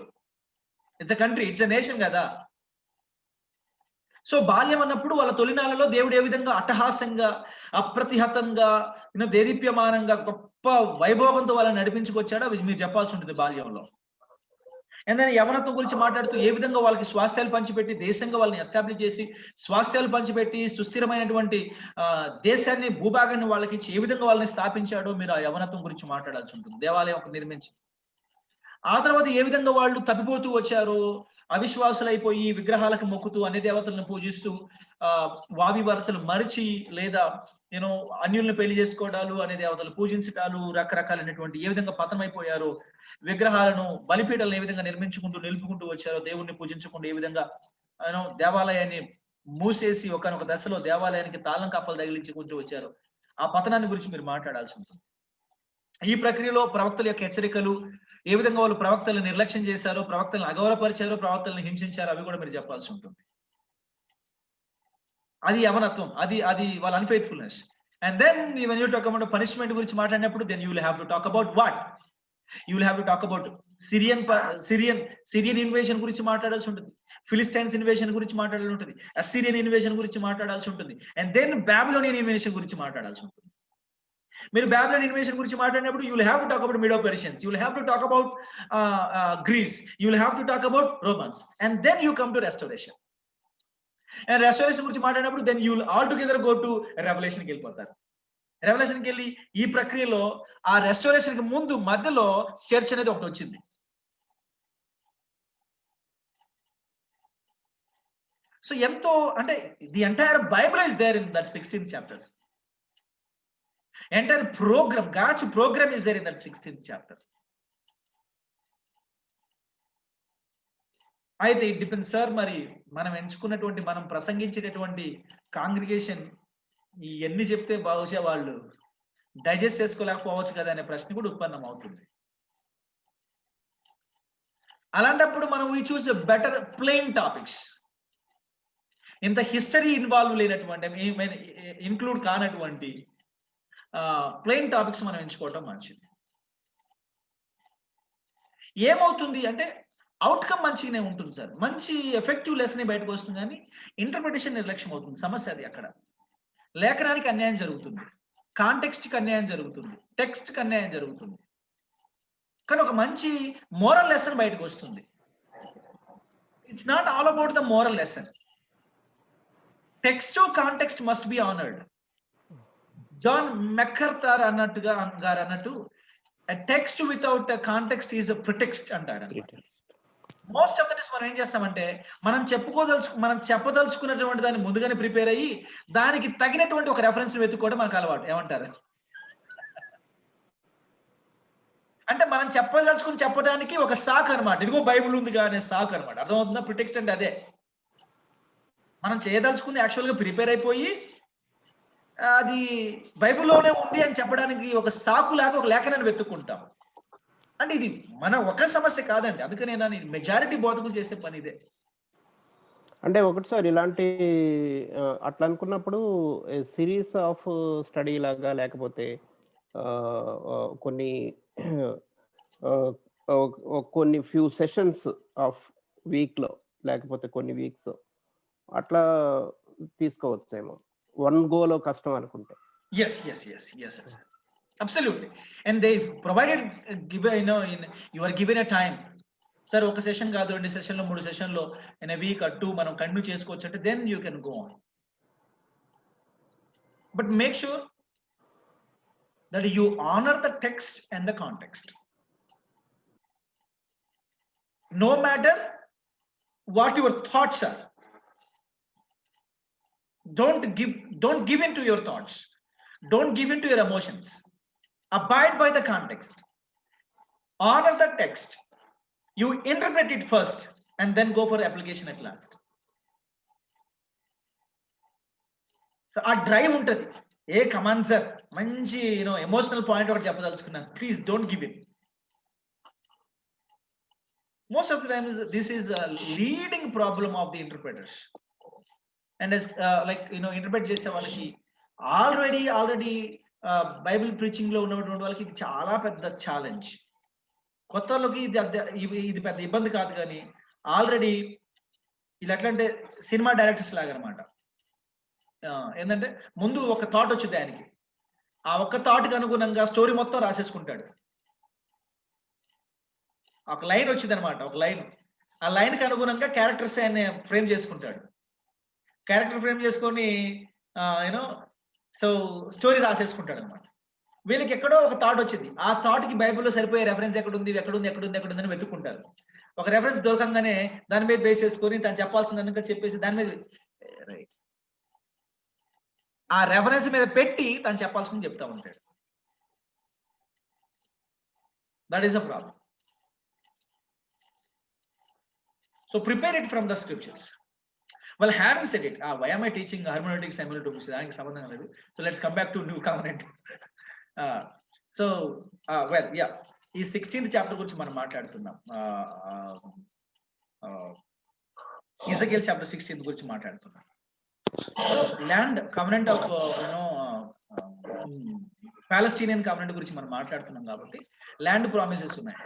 it's a country, it's a nation కదా. సో బాల్యం అన్నప్పుడు వాళ్ళ తొలినాళ్ళలో దేవుడు ఏ విధంగా అట్టహాసంగా, అప్రతిహతంగా, దేదీప్యమానంగా, గొప్ప వైభోగంతో వాళ్ళని నడిపించుకొచ్చాడో మీరు చెప్పాల్సి ఉంటుంది బాల్యంలో. అండ్ దెన్ యవనత్వం గురించి మాట్లాడుతూ ఏ విధంగా వాళ్ళకి స్వాస్థ్యాలు పంచిపెట్టి దేశంగా వాళ్ళని ఎస్టాబ్లిష్ చేసి, స్వాస్థ్యాలు పంచిపెట్టి సుస్థిరమైనటువంటి దేశాన్ని, భూభాగాన్ని వాళ్ళకి ఇచ్చి ఏ విధంగా వాళ్ళని స్థాపించాడో మీరు ఆ యవనత్వం గురించి మాట్లాడాల్సి ఉంటుంది, దేవాలయం ఒకటి నిర్మించి. ఆ తర్వాత ఏ విధంగా వాళ్ళు తప్పిపోతూ వచ్చారో, అవిశ్వాసులైపోయి విగ్రహాలకు మొక్కుతూ అన్ని దేవతలను పూజిస్తూ వావి వరసలు మరిచి, లేదా అన్యుల్ని పెళ్లి చేసుకోవడాలు, అనే దేవతలు పూజించడాలు, రకరకాలైనటువంటి ఏ విధంగా పతనమైపోయారో, విగ్రహాలను, బలిపీఠాలను ఏ విధంగా నిలుపుకుంటూ వచ్చారో, దేవుణ్ణి పూజించకుండా ఏ విధంగా దేవాలయాన్ని మూసేసి ఒకనొక దశలో దేవాలయానికి తాళం కప్పలు తగిలించుకుంటూ వచ్చారో, ఆ పతనాన్ని గురించి మీరు మాట్లాడాల్సి ఉంటుంది. ఈ ప్రక్రియలో ప్రవక్తల యొక్క హెచ్చరికలు, ఏ విధంగా వాళ్ళు ప్రవక్తలను నిర్లక్ష్యం చేశారో, ప్రవక్తలను అగౌరవపరిచారో, ప్రవక్తలను హింసించారో, అవి కూడా మీరు చెప్పాల్సి ఉంటుంది. అది యవనత్వం, అది వాళ్ళ unfaithfulness. And then when you talk about punishment గురించి మాట్లాడినప్పుడు then you will have to talk about what? You will have to talk about Syrian invasion గురించి మాట్లాడాల్సి ఉంటుంది, ఫిలిస్టైన్స్ ఇన్వేషన్ గురించి మాట్లాడాల్సి ఉంటుంది, అస్సిరియన్ ఇన్వేషన్ గురించి మాట్లాడాల్సి ఉంటుంది, అండ్ దెన్ బాబిలోనియన్ ఇన్వేషన్ గురించి మాట్లాడాల్సి ఉంటుంది. మీరు బాబిలోనియన్ ఇన్వేషన్ గురించి మాట్లాడినప్పుడు you will have to talk about Medo Persians, you will have to talk about Greece, you will have to talk about Romans, and then you come to restoration. And restoration గురించి మాట్లాడినప్పుడు then you will all together go to రెవల్యూషన్కి వెళ్ళిపోతారు. రెవల్యూషన్కి వెళ్ళి ఈ ప్రక్రియలో ఆ restoration కి ముందు మధ్యలో చర్చ్ అనేది ఒకటి వచ్చింది. సో ఎంతో అంటే the entire Bible is there in that 16th chapter. Entire programme, God's programme is there in that 16th chapter. అయితే ఇట్ డిపెండ్స్ సార్, మరి మనం ఎంచుకున్నటువంటి, మనం ప్రసంగించేటటువంటి కాంగ్రిగేషన్ ఇవన్నీ చెప్తే బహుశా వాళ్ళు డైజెస్ట్ చేసుకోలేకపోవచ్చు కదా అనే ప్రశ్న కూడా ఉత్పన్నం అవుతుంది. అలాంటప్పుడు మనం we choose better plain topics, ఇంత హిస్టరీ ఇన్వాల్వ్ లేనటువంటి, ఇంక్లూడ్ కానటువంటి ప్లెయిన్ టాపిక్స్ మనం ఎంచుకోవటం మంచిది. ఏమవుతుంది అంటే అవుట్కమ్ మంచిగానే ఉంటుంది సార్, మంచి ఎఫెక్టివ్ లెసన్ బయటకు వస్తుంది, కానీ ఇంటర్ప్రిటేషన్ నిర్లక్ష్యం అవుతుంది. సమస్య అది. అక్కడ లేఖనానికి అన్యాయం జరుగుతుంది, కాంటెక్స్ట్కి అన్యాయం జరుగుతుంది, టెక్స్ట్కి అన్యాయం జరుగుతుంది, కానీ ఒక మంచి మోరల్ లెసన్ బయటకు వస్తుంది. It's not all about the moral lesson. Text context must be honoured. John MacArthur అన్నట్టు text without context is pretext అంటాడు. మోస్ట్ ఆఫ్ ద టైమ్స్ మనం ఏం చేస్తామంటే మనం చెప్పదలుచుకున్నటువంటి దాన్ని ముందుగానే ప్రిపేర్ అయ్యి దానికి తగినటువంటి ఒక రెఫరెన్స్ వెతుక్కోవడం మనకు అలవాటు. ఏమంటారు? అంటే మనం చెప్పడానికి ఒక సాక్ అనమాట, ఇదిగో బైబుల్ ఉంది అనే సాక్ అనమాట. అర్థమవుతుందా? ప్రిటెక్స్ట్ అంటే అదే. మనం చేయదలుచుకుని యాక్చువల్గా ప్రిపేర్ అయిపోయి అది బైబిల్లోనే ఉంది అని చెప్పడానికి ఒక సాకు లాగా ఒక లేఖనాన్ని వెతుక్కుంటాం. అంటే ఇది మన ఒక సమస్య కాదండి, అందుకనే నేను మెజారిటీ బోధకులు చేసే పని ఇదే. అంటే ఒకటి సార్, ఇలాంటి అట్లా అనుకున్నప్పుడు సిరీస్ ఆఫ్ స్టడీ లాగా, లేకపోతే కొన్ని ఫ్యూ సెషన్స్ ఆఫ్ వీక్లో, లేకపోతే కొన్ని వీక్స్ అట్లా తీసుకోవచ్చేమో, వన్ గోలో కష్టం అనుకుంటే. Yes. Absolutely. And they provided, you are given a time. Sir, ఒక సెషన్ కాదు, 2 సెషన్లు 3 సెషన్లు in a week or 2 మనం కంటిన్యూ చేసుకోవచ్చు అంటే then you can go on. But make sure that you honor the text and the context. No matter what your thoughts are, don't give in to your thoughts, don't give in to your emotions. Abide by the context, honor the text, you interpret it first and then go for application at last. So our drive untadi, come on sir, manchi emotional point ఒకటి చెప్పదలుచుకున్నాను, please don't give in. Most of the times this is a leading problem of the interpreters. And as interpret చేసే వాళ్ళకి already Bible preaching లో ఉన్నటువంటి వాళ్ళకి ఇది చాలా పెద్ద ఛాలెంజ్. కొత్త వాళ్ళకి ఇది పెద్ద ఇబ్బంది కాదు, కానీ ఆల్రెడీ ఇలా ఎట్లా అంటే సినిమా డైరెక్టర్స్ లాగా అనమాట. ఏంటంటే ముందు ఒక థాట్ వచ్చింది ఆయనకి, ఆ ఒక్క థాట్కి అనుగుణంగా స్టోరీ మొత్తం రాసేసుకుంటాడు. ఒక లైన్ వచ్చింది అనమాట, ఒక లైన్, ఆ లైన్కి అనుగుణంగా క్యారెక్టర్స్ ఆయన ఫ్రేమ్ చేసుకుంటాడు. క్యారెక్టర్ ఫ్రేమ్ చేసుకొని సో స్టోరీ రాసేసుకుంటాడు అనమాట. వీళ్ళకి ఎక్కడో ఒక థాట్ వచ్చింది, ఆ థాట్కి బైబిల్లో సరిపోయే రెఫరెన్స్ ఎక్కడుంది అని వెతుక్కుంటారు. ఒక రెఫరెన్స్ దొరకంగానే దాని మీద బేస్ చేసుకొని తను చెప్పాల్సిందనుక చెప్పేసి దాని మీద ఆ రెఫరెన్స్ మీద పెట్టి తను చెప్పాల్సింది చెప్తా ఉంటాడు. That is a problem. So prepare it from the scriptures. Well, having said it, why am I teaching hermeneutics, semiotics? దానికి సంబంధం లేదు. So let's come back to New Covenant. ఈ 16th చాప్టర్ గురించి మనం మాట్లాడుతున్నాం. ఇజకియల్ చాప్టర్ 16 గురించి మాట్లాడుతున్నాం. So land covenant of Palestinian covenant గురించి మనం మాట్లాడుతున్నాం కాబట్టి ల్యాండ్ ప్రామిసెస్ ఉన్నాయి.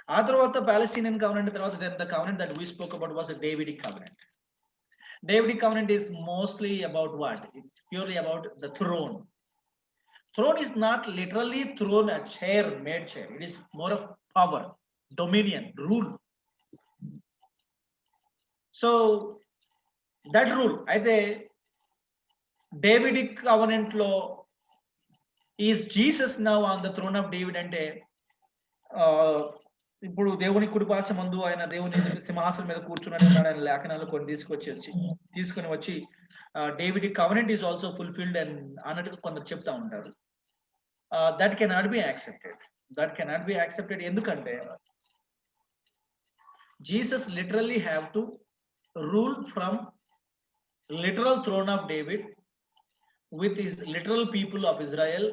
ఆ తర్వాత పాలస్తీనియన్ కవెనెంట్ తర్వాత the covenant that we spoke about was a Davidic covenant. Davidic covenant is mostly about what? It's purely about the throne. Throne is not literally throne, a chair, made chair. It is more of power, dominion, rule. So that rule, అయితే Davidic covenant లో is Jesus now on the throne of David అంటే ఇప్పుడు దేవుని కుడిపార్శ్వమందు ఆయన దేవుని సింహాసనం మీద కూర్చున్నాడు ఆయన లేఖనాలు కొన్ని తీసుకొని వచ్చి Davidic covenant is also fulfilled and అన్నట్టుగా కొందరు చెప్తా ఉంటారు. That cannot be accepted. ఎందుకంటే Jesus literally have to rule from literal throne of David with his literal people of Israel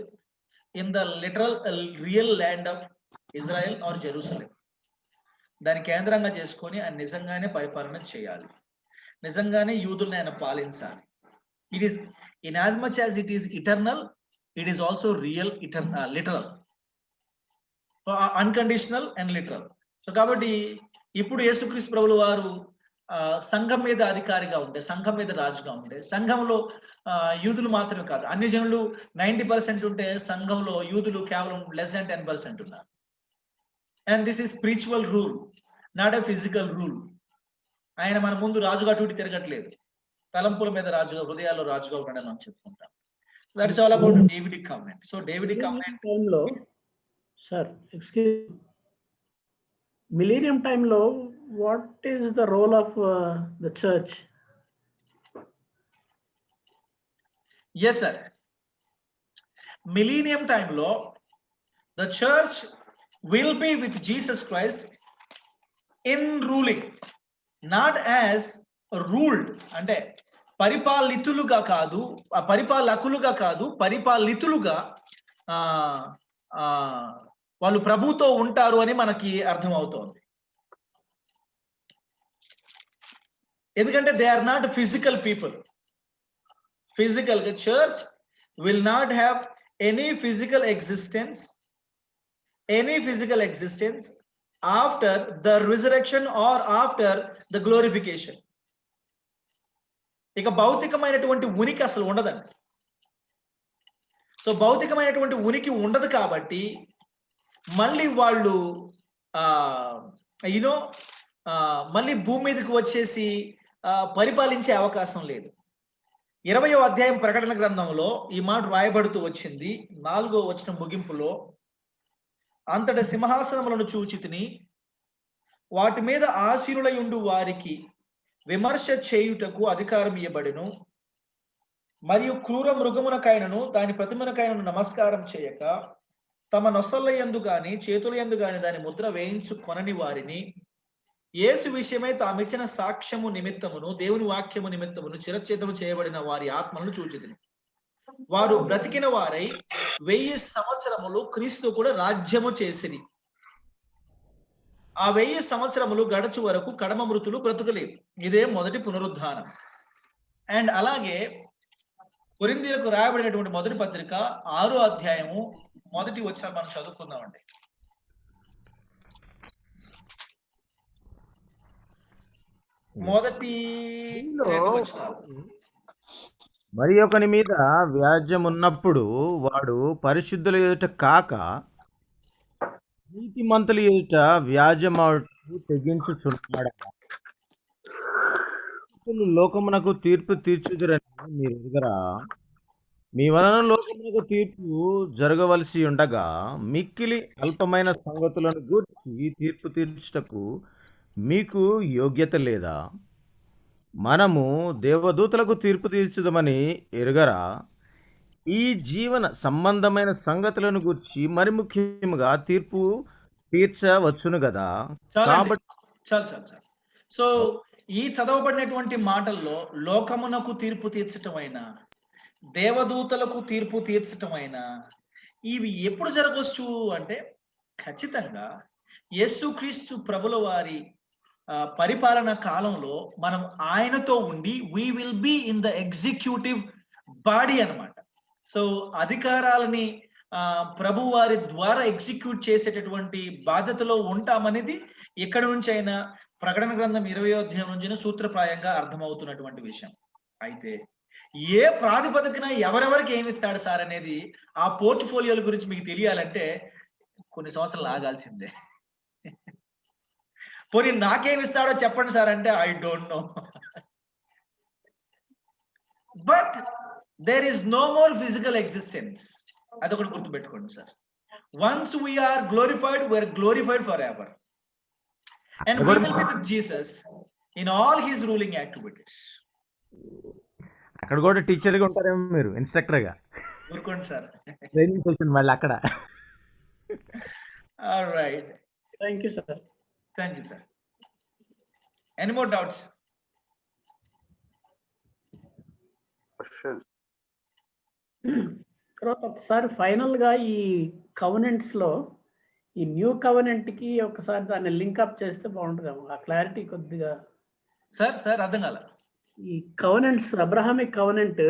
in the literal real land of Israel or Jerusalem. దాని కేంద్రంగా చేసుకొని ఆయన నిజంగానే పరిపాలన చేయాలి, నిజంగానే యూదుల్ని ఆయన పాలించాలి. It is in as much as it is eternal, it is also real, literal, unconditional and literal. So కాబట్టి ఇప్పుడు యేసుక్రీస్తు ప్రభుల వారు సంఘం మీద అధికారిగా ఉండే, సంఘం మీద రాజుగా ఉండే, సంఘంలో యూదులు మాత్రమే కాదు అన్ని జనులు 90% ఉంటే సంఘంలో యూదులు కేవలం less than 10% ఉన్నారు. And this is spiritual rule, not a physical rule. ఆయన మన ముందు రాజుగా అటు తిరగట్లేదు, తలంపుల మీద రాజుగా, హృదయాల్లో రాజుగా ఉన్నాడని మనం చెప్పుకుంటాం. That's all about Davidic covenant. So Davidic covenant టైంలో సార్ మిలీనియం టైంలో what is the role of the church? Yes, sir. Millennium time lo the church will be with Jesus Christ in ruling, not as ruled. అంటే పరిపాలితులుగా కాదు, పరిపాలకులుగా కాదు, పరిపాలితులుగా వాళ్ళు ప్రభుతో ఉంటారు అని మనకి అర్థం అవుతోంది. ఎందుకంటే they are not physical people. Physical, the church will not have any physical existence after the resurrection or after the glorification. ఇక భౌతికమైనటువంటి ఉనికి అసలు ఉండదండి. సో భౌతికమైనటువంటి ఉనికి ఉండదు కాబట్టి మళ్ళీ వాళ్ళు మళ్ళీ భూమి మీదకి వచ్చేసి పరిపాలించే అవకాశం లేదు. 20వ అధ్యాయం ప్రకటన గ్రంథంలో ఈ మాట రాయబడుతూ వచ్చింది 4వ వచనం ముగింపులో, అంతట సింహాసనములను చూచితిని, వాటి మీద ఆసీనులై ఉండు వారికి విమర్శ చేయుటకు అధికారం ఇయ్యబడెను, మరియు క్రూర మృగమునకైనను దాని ప్రతిమనకైనను నమస్కారం చేయక తమ నొసళ్ళ యందు గాని చేతుల యందు గాని దాని ముద్ర వేయించుకొనని వారిని యేసు విషయమై తామిచ్చిన సాక్ష్యము నిమిత్తమును దేవుని వాక్యము నిమిత్తమును చిరచ్ఛేదము చేయబడిన వారి ఆత్మలను చూచితిని. వారు బ్రతికిన వారై 1000 సంవత్సరములు క్రీస్తు కూడా రాజ్యము చేసిరి. ఆ 1000 సంవత్సరములు గడచు వరకు కడమ మృతులు బ్రతుకలేదు. ఇదే మొదటి పునరుద్ధానం. అండ్ అలాగే కొరింథీయులకు రాయబడినటువంటి మొదటి పత్రిక 6వ అధ్యాయము 1వ వచనం మనం చదువుకుందామండి. మరి ఒకని మీద వ్యాజ్యం ఉన్నప్పుడు వాడు పరిశుద్ధుల ఎదుట కాక నీతిమంతుల ఎదుట వ్యాజ్యమాడుటకు తెగించుచున్నాడు. లోకమునకు తీర్పు తీర్చుదురని మీరు ఎరుగరా? మీ వలన లోకమునకు తీర్పు జరగవలసి ఉండగా మిక్కిలి అల్పమైన సంగతులను గూర్చి తీర్పు తీర్చుటకు మీకు యోగ్యత లేదా? మనము దేవదూతలకు తీర్పు తీర్చుదామని ఎరుగరా? ఈ జీవన సంబంధమైన సంగతులను గురించి మరి ముఖ్యముగా తీర్పు తీర్చవచ్చును కదా. కాబట్టి సో ఈ చదవబడినటువంటి మాటల్లో లోకమునకు తీర్పు తీర్చటమైనా దేవదూతలకు తీర్పు తీర్చటమైనా ఇవి ఎప్పుడు జరగవచ్చు అంటే ఖచ్చితంగా యేసుక్రీస్తు ప్రభుల వారి పరిపాలన కాలంలో మనం ఆయనతో ఉండి we will be in the executive body అన్నమాట. సో అధికారాలని ప్రభు వారి ద్వారా ఎగ్జిక్యూట్ చేసేటటువంటి బాధ్యతలో ఉంటామనేది ఎక్కడి నుంచి అయినా ప్రకటన గ్రంథం 20వ అధ్యాయం నుంచి సూత్రప్రాయంగా అర్థమవుతున్నటువంటి విషయం. అయితే ఏ ప్రాతిపదికన ఎవరెవరికి ఏమిస్తాడు సార్ అనేది ఆ పోర్ట్ఫోలియోల గురించి మీకు తెలియాలంటే కొన్ని సంవత్సరాలు ఆగాల్సిందే. పోనీ నాకేమిస్తాడో చెప్పండి సార్ అంటే I don't know. But there is no more physical existence. అదొకటి గుర్తుపెట్టుకోండి sir. Once we are glorified, we are glorified forever. And we will be with Jesus in all his ruling activities. అక్కడ కూడా టీచర్ గా ఉంటారేమో మీరు, instructor గా. ఊరుకోండి sir, training session మళ్ళీ అక్కడ. All right. Thank you, sir. Thank you, sir. Any more doubts? Questions? తర్వాత ఒకసారి ఫైనల్ గా ఈ కవనెంట్స్ లో ఈ న్యూ కవనెంట్ కి ఒకసారి దాన్ని లింక్అప్ చేస్తే బాగుంటుందేమో, ఆ క్లారిటీ కొద్దిగా. సార్ అర్థం కాల. ఈ covenants, Abrahamic covenant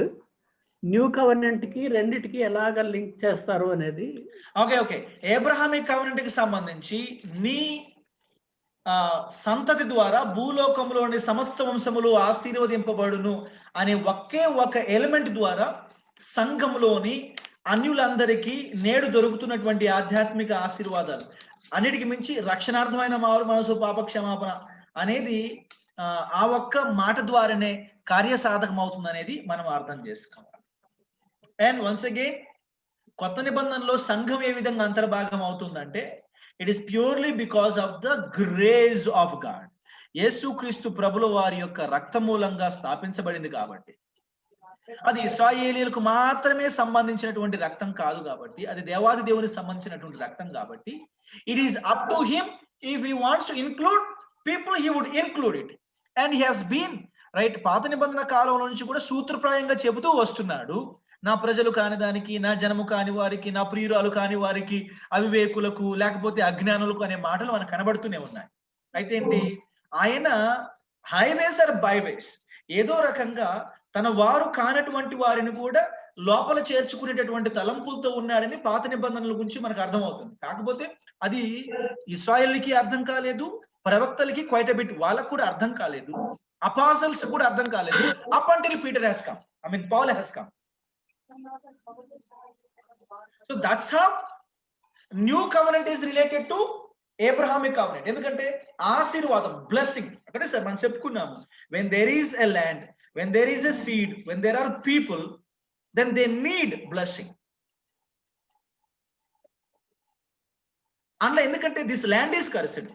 new covenant కి రెండిటికి ఎలాగ లింక్ చేస్తారు అనేది. ఓకే. అబ్రహామిక్ కవనెంట్ కి సంబంధించి నీ సంతతి ద్వారా భూలోకంలోని సమస్త వంశములు ఆశీర్వదింపబడును అనే ఒకే ఒక ఎలిమెంట్ ద్వారా సంఘంలోని అన్యులందరికీ నేడు దొరుకుతున్నటువంటి ఆధ్యాత్మిక ఆశీర్వాదాలు అన్నిటికి మించి రక్షణార్థమైన మారు మనసు పాప క్షమాపణ అనేది ఆ ఒక్క మాట ద్వారానే కార్యసాధకం అవుతుంది అనేది మనం అర్థం చేసుకోవాలి. అండ్ వన్స్ అగైన్ కొత్త నిబంధనలో సంఘం ఏ విధంగా అంతర్భాగం అవుతుందంటే it is purely because of the grace of God. యేసుక్రీస్తు ప్రభుల వారి యొక్క రక్త మూలంగా స్థాపించబడింది కాబట్టి, అది ఇశ్రాయేలీయులకు మాత్రమే సంబంధించినటువంటి రక్తం కాదు కాబట్టి, అది దేవాది దేవునికి సంబంధించినటువంటి రక్తం కాబట్టి, it is up to him. If he wants to include people, he would include it. And he has been right. పాత నిబంధన కాలంలో నుంచి కూడా సూత్రప్రాయంగా చెబుతూ వస్తున్నాడు, నా ప్రజలు కాని దానికి, నా జనము కాని వారికి, నా ప్రియురాలు కాని వారికి, అవివేకులకు లేకపోతే అజ్ఞానులకు అనే మాటలు మనకు కనబడుతూనే ఉన్నాయి. అయితే ఏంటి, ఆయన హైవేస్ ఆర్ బైవేస్ ఏదో రకంగా తన వారు కానటువంటి వారిని కూడా లోపల చేర్చుకునేటటువంటి తలంపులతో ఉన్నాడని పాత నిబంధనల గురించి మనకు అర్థమవుతుంది. కాకపోతే అది ఇశ్రాయేలుకి అర్థం కాలేదు, ప్రవక్తలకి క్వైట్ ఎ బిట్ వాళ్ళకు కూడా అర్థం కాలేదు, అపాసల్స్ కూడా అర్థం కాలేదు. Up until Peter has come, I mean Paul has come. So that's how new covenant is related to Abrahamic covenant. ఎందుకంటే ఆశీర్వాదం, బ్లెస్సింగ్ అక్కడే సార్ మనం చెప్పుకున్నాము, when there is a land, when there is a seed, when there are people, then they need blessing. అందులో ఎందుకంటే this land is cursed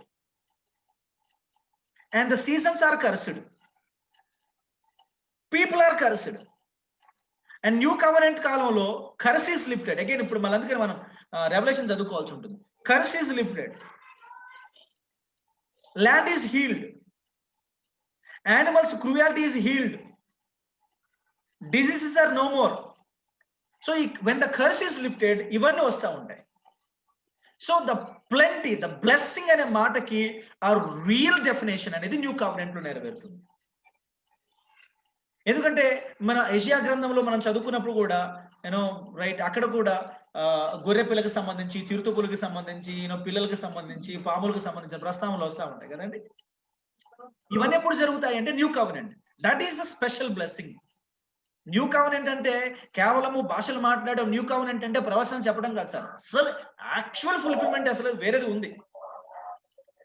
and the seasons are cursed, people are cursed, and new covenant కాలంలో curse is lifted. Again ఇప్పుడు మళ్ళీ అందుకని మనం revolution చదువుకోవాల్సి ఉంటుంది. curse is lifted, land is healed, animals cruelty is healed, diseases are no more. So when the curse is lifted, ఇవన్నీ వస్తూ ఉంటాయి. So the plenty, the blessing అనే మాటకి ఆ రియల్ డెఫినేషన్ అనేది న్యూ కవెనెంట్ లో నెరవేరుతుంది. ఎందుకంటే మన యెషయా గ్రంథంలో మనం చదువుకున్నప్పుడు కూడా రైట్, అక్కడ కూడా గొర్రె పిల్లకి సంబంధించి, చిరుతపులకి సంబంధించి, పిల్లలకు సంబంధించి, పాములకు సంబంధించిన ప్రస్తావనలు వస్తూ ఉంటాయి కదండి. ఇవన్నీ ఎప్పుడు జరుగుతాయి అంటే new covenant. That is the special blessing. New covenant అంటే కేవలము భాషలు మాట్లాడడం, న్యూ కవెనెంట్ అంటే ప్రవచనం చెప్పడం కాదు సార్. అసలు యాక్చువల్ ఫుల్ఫిల్మెంట్ అసలు వేరేది ఉంది.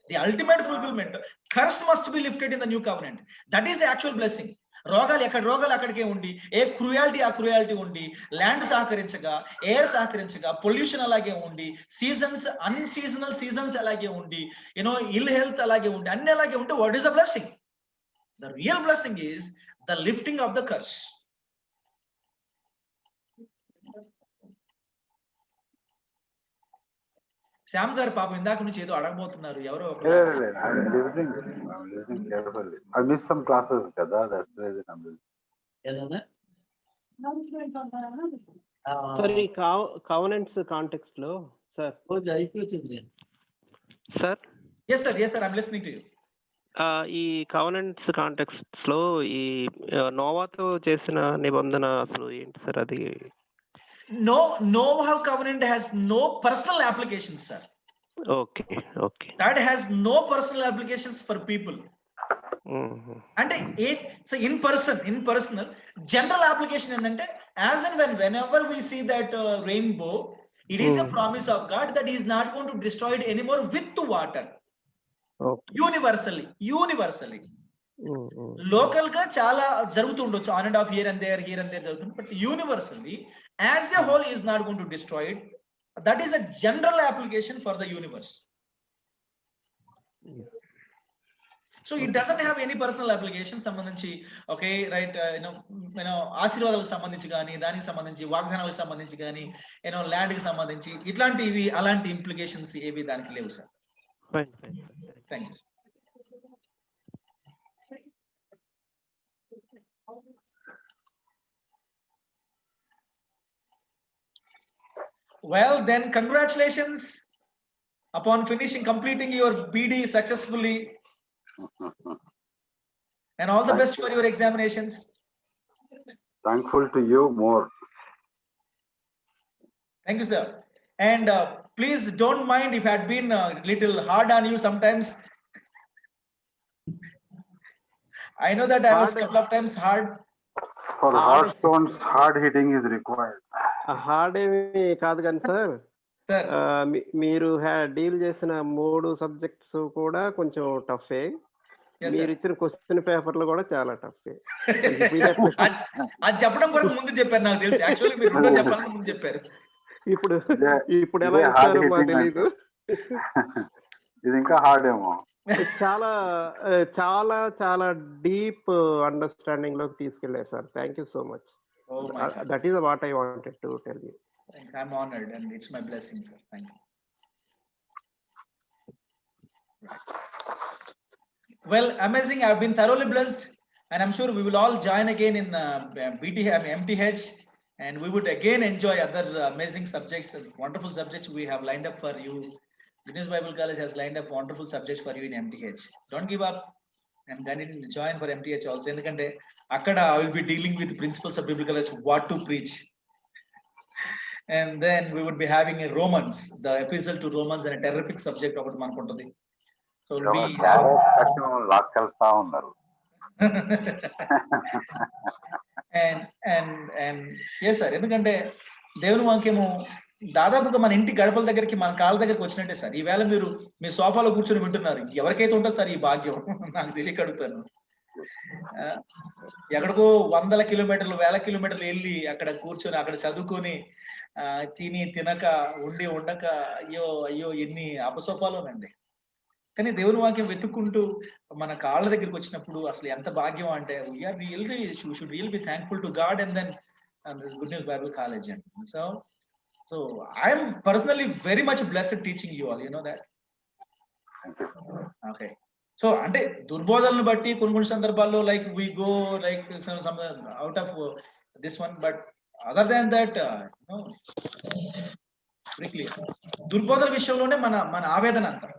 The ultimate fulfilment, curse must be lifted in the new covenant. That is the actual blessing. రోగాలు అక్కడికే ఉండి, ఏ క్రూయాలిటీ ఆ క్రూయాలిటీ ఉండి, ల్యాండ్ సహకరించగా, ఎయిర్ సహకరించగా, పొల్యూషన్ అలాగే ఉండి, సీజన్స్ అన్సీజనల్ సీజన్స్ అలాగే ఉండి, ఇల్ హెల్త్ అలాగే ఉండి, అన్ని అలాగే ఉంటే what is the blessing? The real blessing is the lifting of the curse. Shyam గారు పాపం ఇందాక నుంచి ఏదో అడగబోతున్నారు, ఎవరో కవెనెంట్స్ కాంటెక్స్ట్ లో sir. Sir yes sir I'm listening to you. ఈ కవెనెంట్స్ కాంటెక్స్ట్ లో ఈ నోవాతో చేసిన నిబంధన అసలు ఏంటి సార్? అది Noah covenant has no personal applications, sir. Okay. Okay. That has no personal applications for people. అంటే so in personal general application ఏంటంటే as and whenever we see that rainbow, it is a promise of God that he is not going to destroy it anymore with the water. Universally local గా చాలా జరుగుతుండొచ్చు, on and off here and there జరుగుతుంది, but universally as a whole is not going to destroy it. That is a general application for the universe. So it doesn't have any personal application సంబంధించి, okay right, ఆశీర్వాదాలకు సంబంధించి కానీ, దానికి సంబంధించి వాగ్దానాలకు సంబంధించి కానీ, land కి సంబంధించి ఇట్లాంటివి అలాంటి ఇంప్లికేషన్స్ ఏవి దానికి లేవు sir. Thank you. Well, then congratulations upon completing your BD successfully, and all the best for your examinations. Thankful to you more. Thank you, sir. And please don't mind if I had been a little hard on you sometimes. I know that I was a couple of times hard. For hard stones, hard hitting is required. Hard ఏమి కాదు కానీ sir, మీరు deal చేసిన 3 subjects కూడా కొంచెం టఫే. మీరు ఇచ్చిన question పేపర్లు కూడా చాలా టఫే. అది చెప్పడం కూడా ముందు చెప్పారు నాకు తెలుసు. యాక్చువల్లీ మీరు రెండో చెప్పాలని ముందు చెప్పారు. ఇప్పుడు ఎలా ఇచ్చారో మాకు తెలీదు. ఇది ఇంకా హార్డ్ ఏమో. చాలా చాలా చాలా డీప్ అండర్స్టాండింగ్ లోకి తీసుకెళ్లారు sir. Thank you so much. That is what I wanted to tell you. I'm honored and it's my blessing, sir. Thank you. Right. Well, amazing. I've been thoroughly blessed, and I'm sure we will all join again in MTH, and we would again enjoy other amazing subjects, wonderful subjects we have lined up for you. Good News Bible College has lined up wonderful subjects for you in MTH. Don't give up and then join for MTH also. Endukante akkada I will be dealing with principles of biblical college, what to preach, and then we would be having a Romans, the epistle to Romans, and a terrific subject okati manaku untadi. So we lakkelta unnaru. and yes sir, endukante దేవుని వాక్యము దాదాపుగా మన ఇంటి గడపల దగ్గరికి, మన కాళ్ళ దగ్గరికి వచ్చినట్టే సార్. ఈవేళ మీరు మీ సోఫాలో కూర్చొని వింటున్నారు. ఎవరికైతే ఉంటుంది సార్ ఈ భాగ్యం? నాకు తెలియక అడుగుతాను. ఎక్కడికో 100 కిలోమీటర్లు 1000 కిలోమీటర్లు వెళ్ళి అక్కడ కూర్చొని అక్కడ చదువుకొని తిని తినక ఉండి ఉండక అయ్యో ఎన్ని అపసోపాలోనండి. కానీ దేవుని వాక్యం వెతుక్కుంటూ మన కాళ్ళ దగ్గరికి వచ్చినప్పుడు అసలు ఎంత భాగ్యం అంటే, we should really be thankful to God and then this Good News Bible College. And so I am personally very much blessed teaching you all, you know that. Okay. So అంటే దుర్బోధనను బట్టి కొన్ని సందర్భాల్లో like we go like some out of this one, but other than that దుర్బోధన విషయంలోనే మన ఆవేదన అంతా.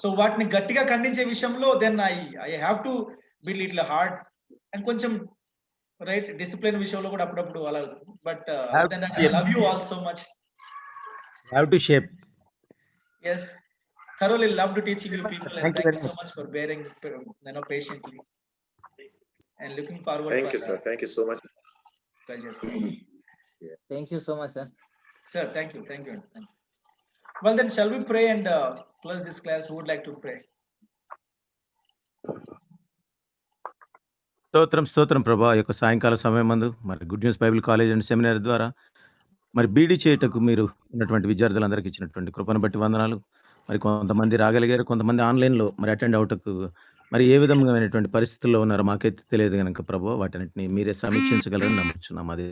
So వాటిని గట్టిగా ఖండించే విషయంలో then I have to be little hard and కొంచెం రైట్ డిసిప్లిన్ విషయంలో కూడా అప్పుడప్పుడు అలా. But I love you all so much. Have to shape. Yes, thoroughly loved teaching you people, and thank you so much for bearing patiently and looking forward. Thank you, sir. Thank you so much. Pleasure, sir. Yeah. Thank you so much, sir. Sir, thank you. Well, then shall we pray and close this class? Who would like to pray? స్తోత్రం ప్రభా. యొక్క సాయంకాల సమయం మందు మరి good news Bible college and seminar ద్వారా మరి బీడీ చేయటకు మీరు ఉన్నటువంటి విద్యార్థులందరికీ ఇచ్చినటువంటి కృపను బట్టి వందనాలు. మరి కొంతమంది రాగలిగారు, కొంతమంది ఆన్లైన్లో మరి అటెండ్ అవుటకు మరి ఏ విధమైనటువంటి పరిస్థితుల్లో ఉన్నారో మాకైతే తెలియదు కనుక ప్రభు వాటన్నిటిని మీరే సమీక్షించగలరని నమ్ముచున్నాం. అది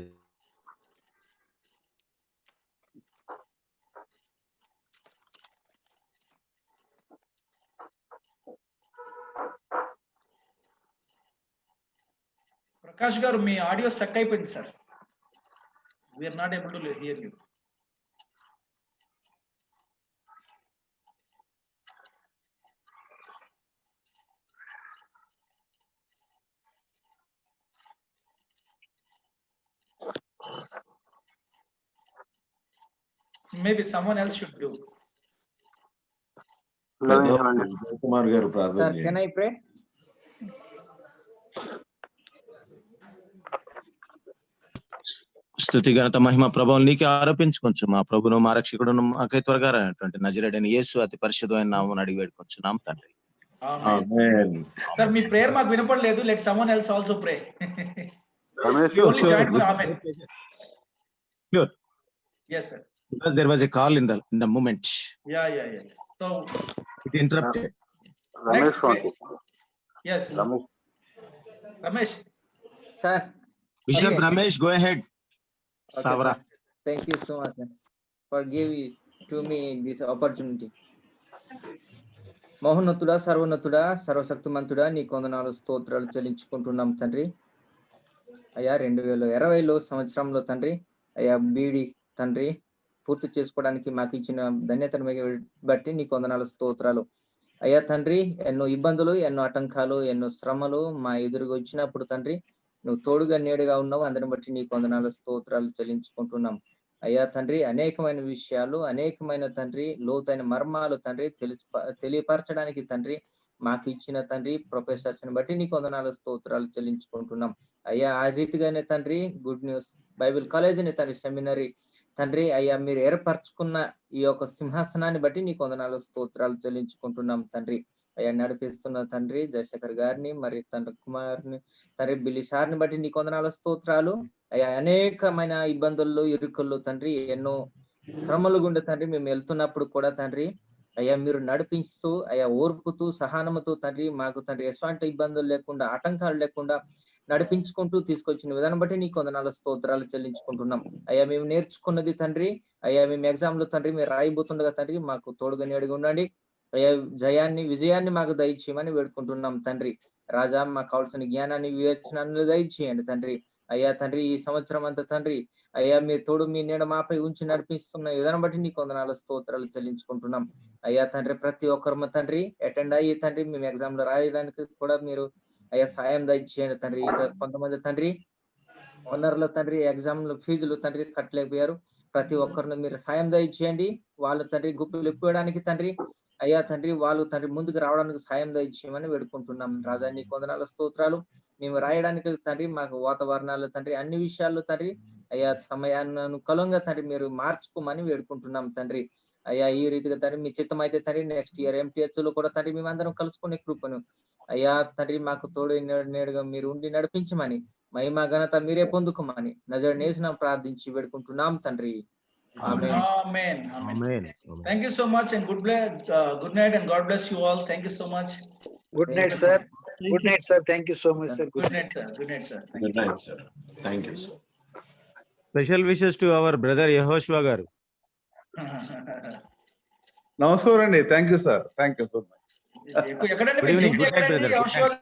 ప్రకాష్ గారు మీ ఆడియో స్టక్ అయిపోయింది sir. We are not able to hear you. maybe someone else should do. Kumar గారు ప్రార్థన Sir, can చేయండి. I pray? స్తుతి ఘనత మహిమ ప్రభావం నీకే ఆరోపించుకోవచ్చు మా ప్రభును మా రక్షకుడును మాకై త్వరగా రానటువంటి నజరేడైన యేసు అతి పరిశుద్ధమైన నామమున అడిగి వేడుకొంచున్నాం తండ్రి. ఆమేన్. Sir, మీ ప్రేయర్ మాకు వినపడలేదు. Let someone else also pray. Ramesh You only joined for amen. Sure. Yes, sir. Because there was a call in the moment. Yeah. So It interrupted. Ramesh next pray. Yes, Ramesh Ramesh. Sir. Bishop Okay. Ramesh, go ahead. Okay, Savara. sir. Thank you so much, sir, for giving to me this opportunity. మహోన్నతుడా, సర్వోన్నతుడా, సర్వశక్తిమంతుడా, నీ కొందనాలు స్తోత్రాలు చెల్లించుకుంటున్నాం తండ్రి. అయ్యా 2020 సంవత్సరంలో తండ్రి, అయ్యా బీడి తండ్రి పూర్తి చేసుకోవడానికి మాకు ఇచ్చిన ధన్యతను బట్టి నీ కొందనాలు స్తోత్రాలు. అయ్యా తండ్రి, ఎన్నో ఇబ్బందులు, ఎన్నో ఆటంకాలు, ఎన్నో శ్రమలు మా ఎదురుగా వచ్చినప్పుడు తండ్రి నువ్వు తోడుగా నేడుగా ఉన్నావు. అందరిని బట్టి నీ కొందనాలు స్తోత్రాలు చెల్లించుకుంటున్నాం. అయ్యా తండ్రి, అనేకమైన విషయాలు, అనేకమైన తండ్రి లోతైన మర్మాలు తండ్రి తెలియపరచడానికి తండ్రి మాకు ఇచ్చిన తండ్రి ప్రొఫెసర్స్ ని బట్టి నీ కొందనాలు స్తోత్రాలు చెల్లించుకుంటున్నాం. అయ్యా ఆ రీతిగానే తండ్రి గుడ్ న్యూస్ బైబిల్ కాలేజీని తండ్రి సెమినరీ తండ్రి అయ్యా మీరు ఏర్పరచుకున్న ఈ యొక్క సింహాసనాన్ని బట్టి నీ కొందనాలు స్తోత్రాలు చెల్లించుకుంటున్నాం తండ్రి. అయ్యా నడిపిస్తున్న తండ్రి జయశేఖర్ గారిని, మరి తండ్రి కుమార్ని, తండ్రి బిల్లి సార్ని బట్టి నీ కొందనాల స్తోత్రాలు. అయ్యా అనేకమైన ఇబ్బందుల్లో, ఇరుకుల్లో తండ్రి ఎన్నో శ్రమలు గుండా తండ్రి మేము వెళ్తున్నప్పుడు కూడా తండ్రి అయ్యా మీరు నడిపిస్తూ, అయ్యా ఓర్పుతూ, సహనముతో తండ్రి మాకు తండ్రి ఎటువంటి ఇబ్బందులు లేకుండా, ఆటంకాలు లేకుండా నడిపించుకుంటూ తీసుకొచ్చిన విధానం బట్టి నీ కొందనాల స్తోత్రాలు చెల్లించుకుంటున్నాం. అయ్యా మేము నేర్చుకున్నది తండ్రి, అయ్యా మేము ఎగ్జామ్ లో తండ్రి మీరు రాయిపోతుండగా తండ్రి మాకు తోడుగా నేడుగా ఉండండి. అయ్యా జయాన్ని, విజయాన్ని మాకు దయచేయమని వేడుకుంటున్నాం తండ్రి. రాజా మాకు కావాల్సిన జ్ఞానాన్ని, వివేచనాన్ని దయచేయండి తండ్రి. అయ్యా తండ్రి ఈ సంవత్సరం అంతా తండ్రి అయ్యా మీ తోడు మీ నీడ మాపై ఉంచి నడిపిస్తున్న విధానం బట్టి నీ కొందనాల స్తోత్రాలు చెల్లించుకుంటున్నాం. అయ్యా తండ్రి ప్రతి ఒక్కరు తండ్రి అటెండ్ అయ్యి తండ్రి మేము ఎగ్జామ్ లో రాయడానికి కూడా మీరు అయ్యా సాయం దయచేయండి తండ్రి. ఇక కొంతమంది తండ్రి ఓనర్లు తండ్రి ఎగ్జామ్ లో ఫీజులు తండ్రి కట్టలేకపోయారు. ప్రతి ఒక్కరిని మీరు సాయం దయచేయండి. వాళ్ళు తండ్రి గుప్పులు ఇప్పడానికి తండ్రి అయ్యా తండ్రి వాళ్ళు తండ్రి ముందుకు రావడానికి సాయం దయచేయమని వేడుకుంటున్నాం. రాజా నీ కొందనాల స్తోత్రాలు. మేము రాయడానికి తండ్రి మాకు వాతావరణాలు తండ్రి అన్ని విషయాల్లో తండ్రి అయ్యా సమయాన్ని అనుకూలంగా తండ్రి మీరు మార్చుకోమని వేడుకుంటున్నాం తండ్రి. అయ్యా ఈ రీతిగా తండ్రి మీ చిత్తం అయితే తండ్రి నెక్స్ట్ ఇయర్ MTH లో కూడా తండ్రి మేమందరం కలుసుకునే కృపను అయ్యా తండ్రి మాకు తోడు నేడుగా మీరు ఉండి నడిపించమని, మహిమ ఘనత మీరే పొందుకోమని నజరేయుని ప్రార్థించి వేడుకుంటున్నాం తండ్రి. Amen. Thank you so much and good night and God bless you all. Thank you so much. Good night, sir. Good night, sir. Thank you so much, sir. Good night, sir. Good night, sir. Good night, sir. Thank you, sir. Special wishes to our brother Yehoshua garu. నమస్కారం అండి. Thank you sir. Thank you so much. ఎక్కడండి Good evening, good night, brother. Good night.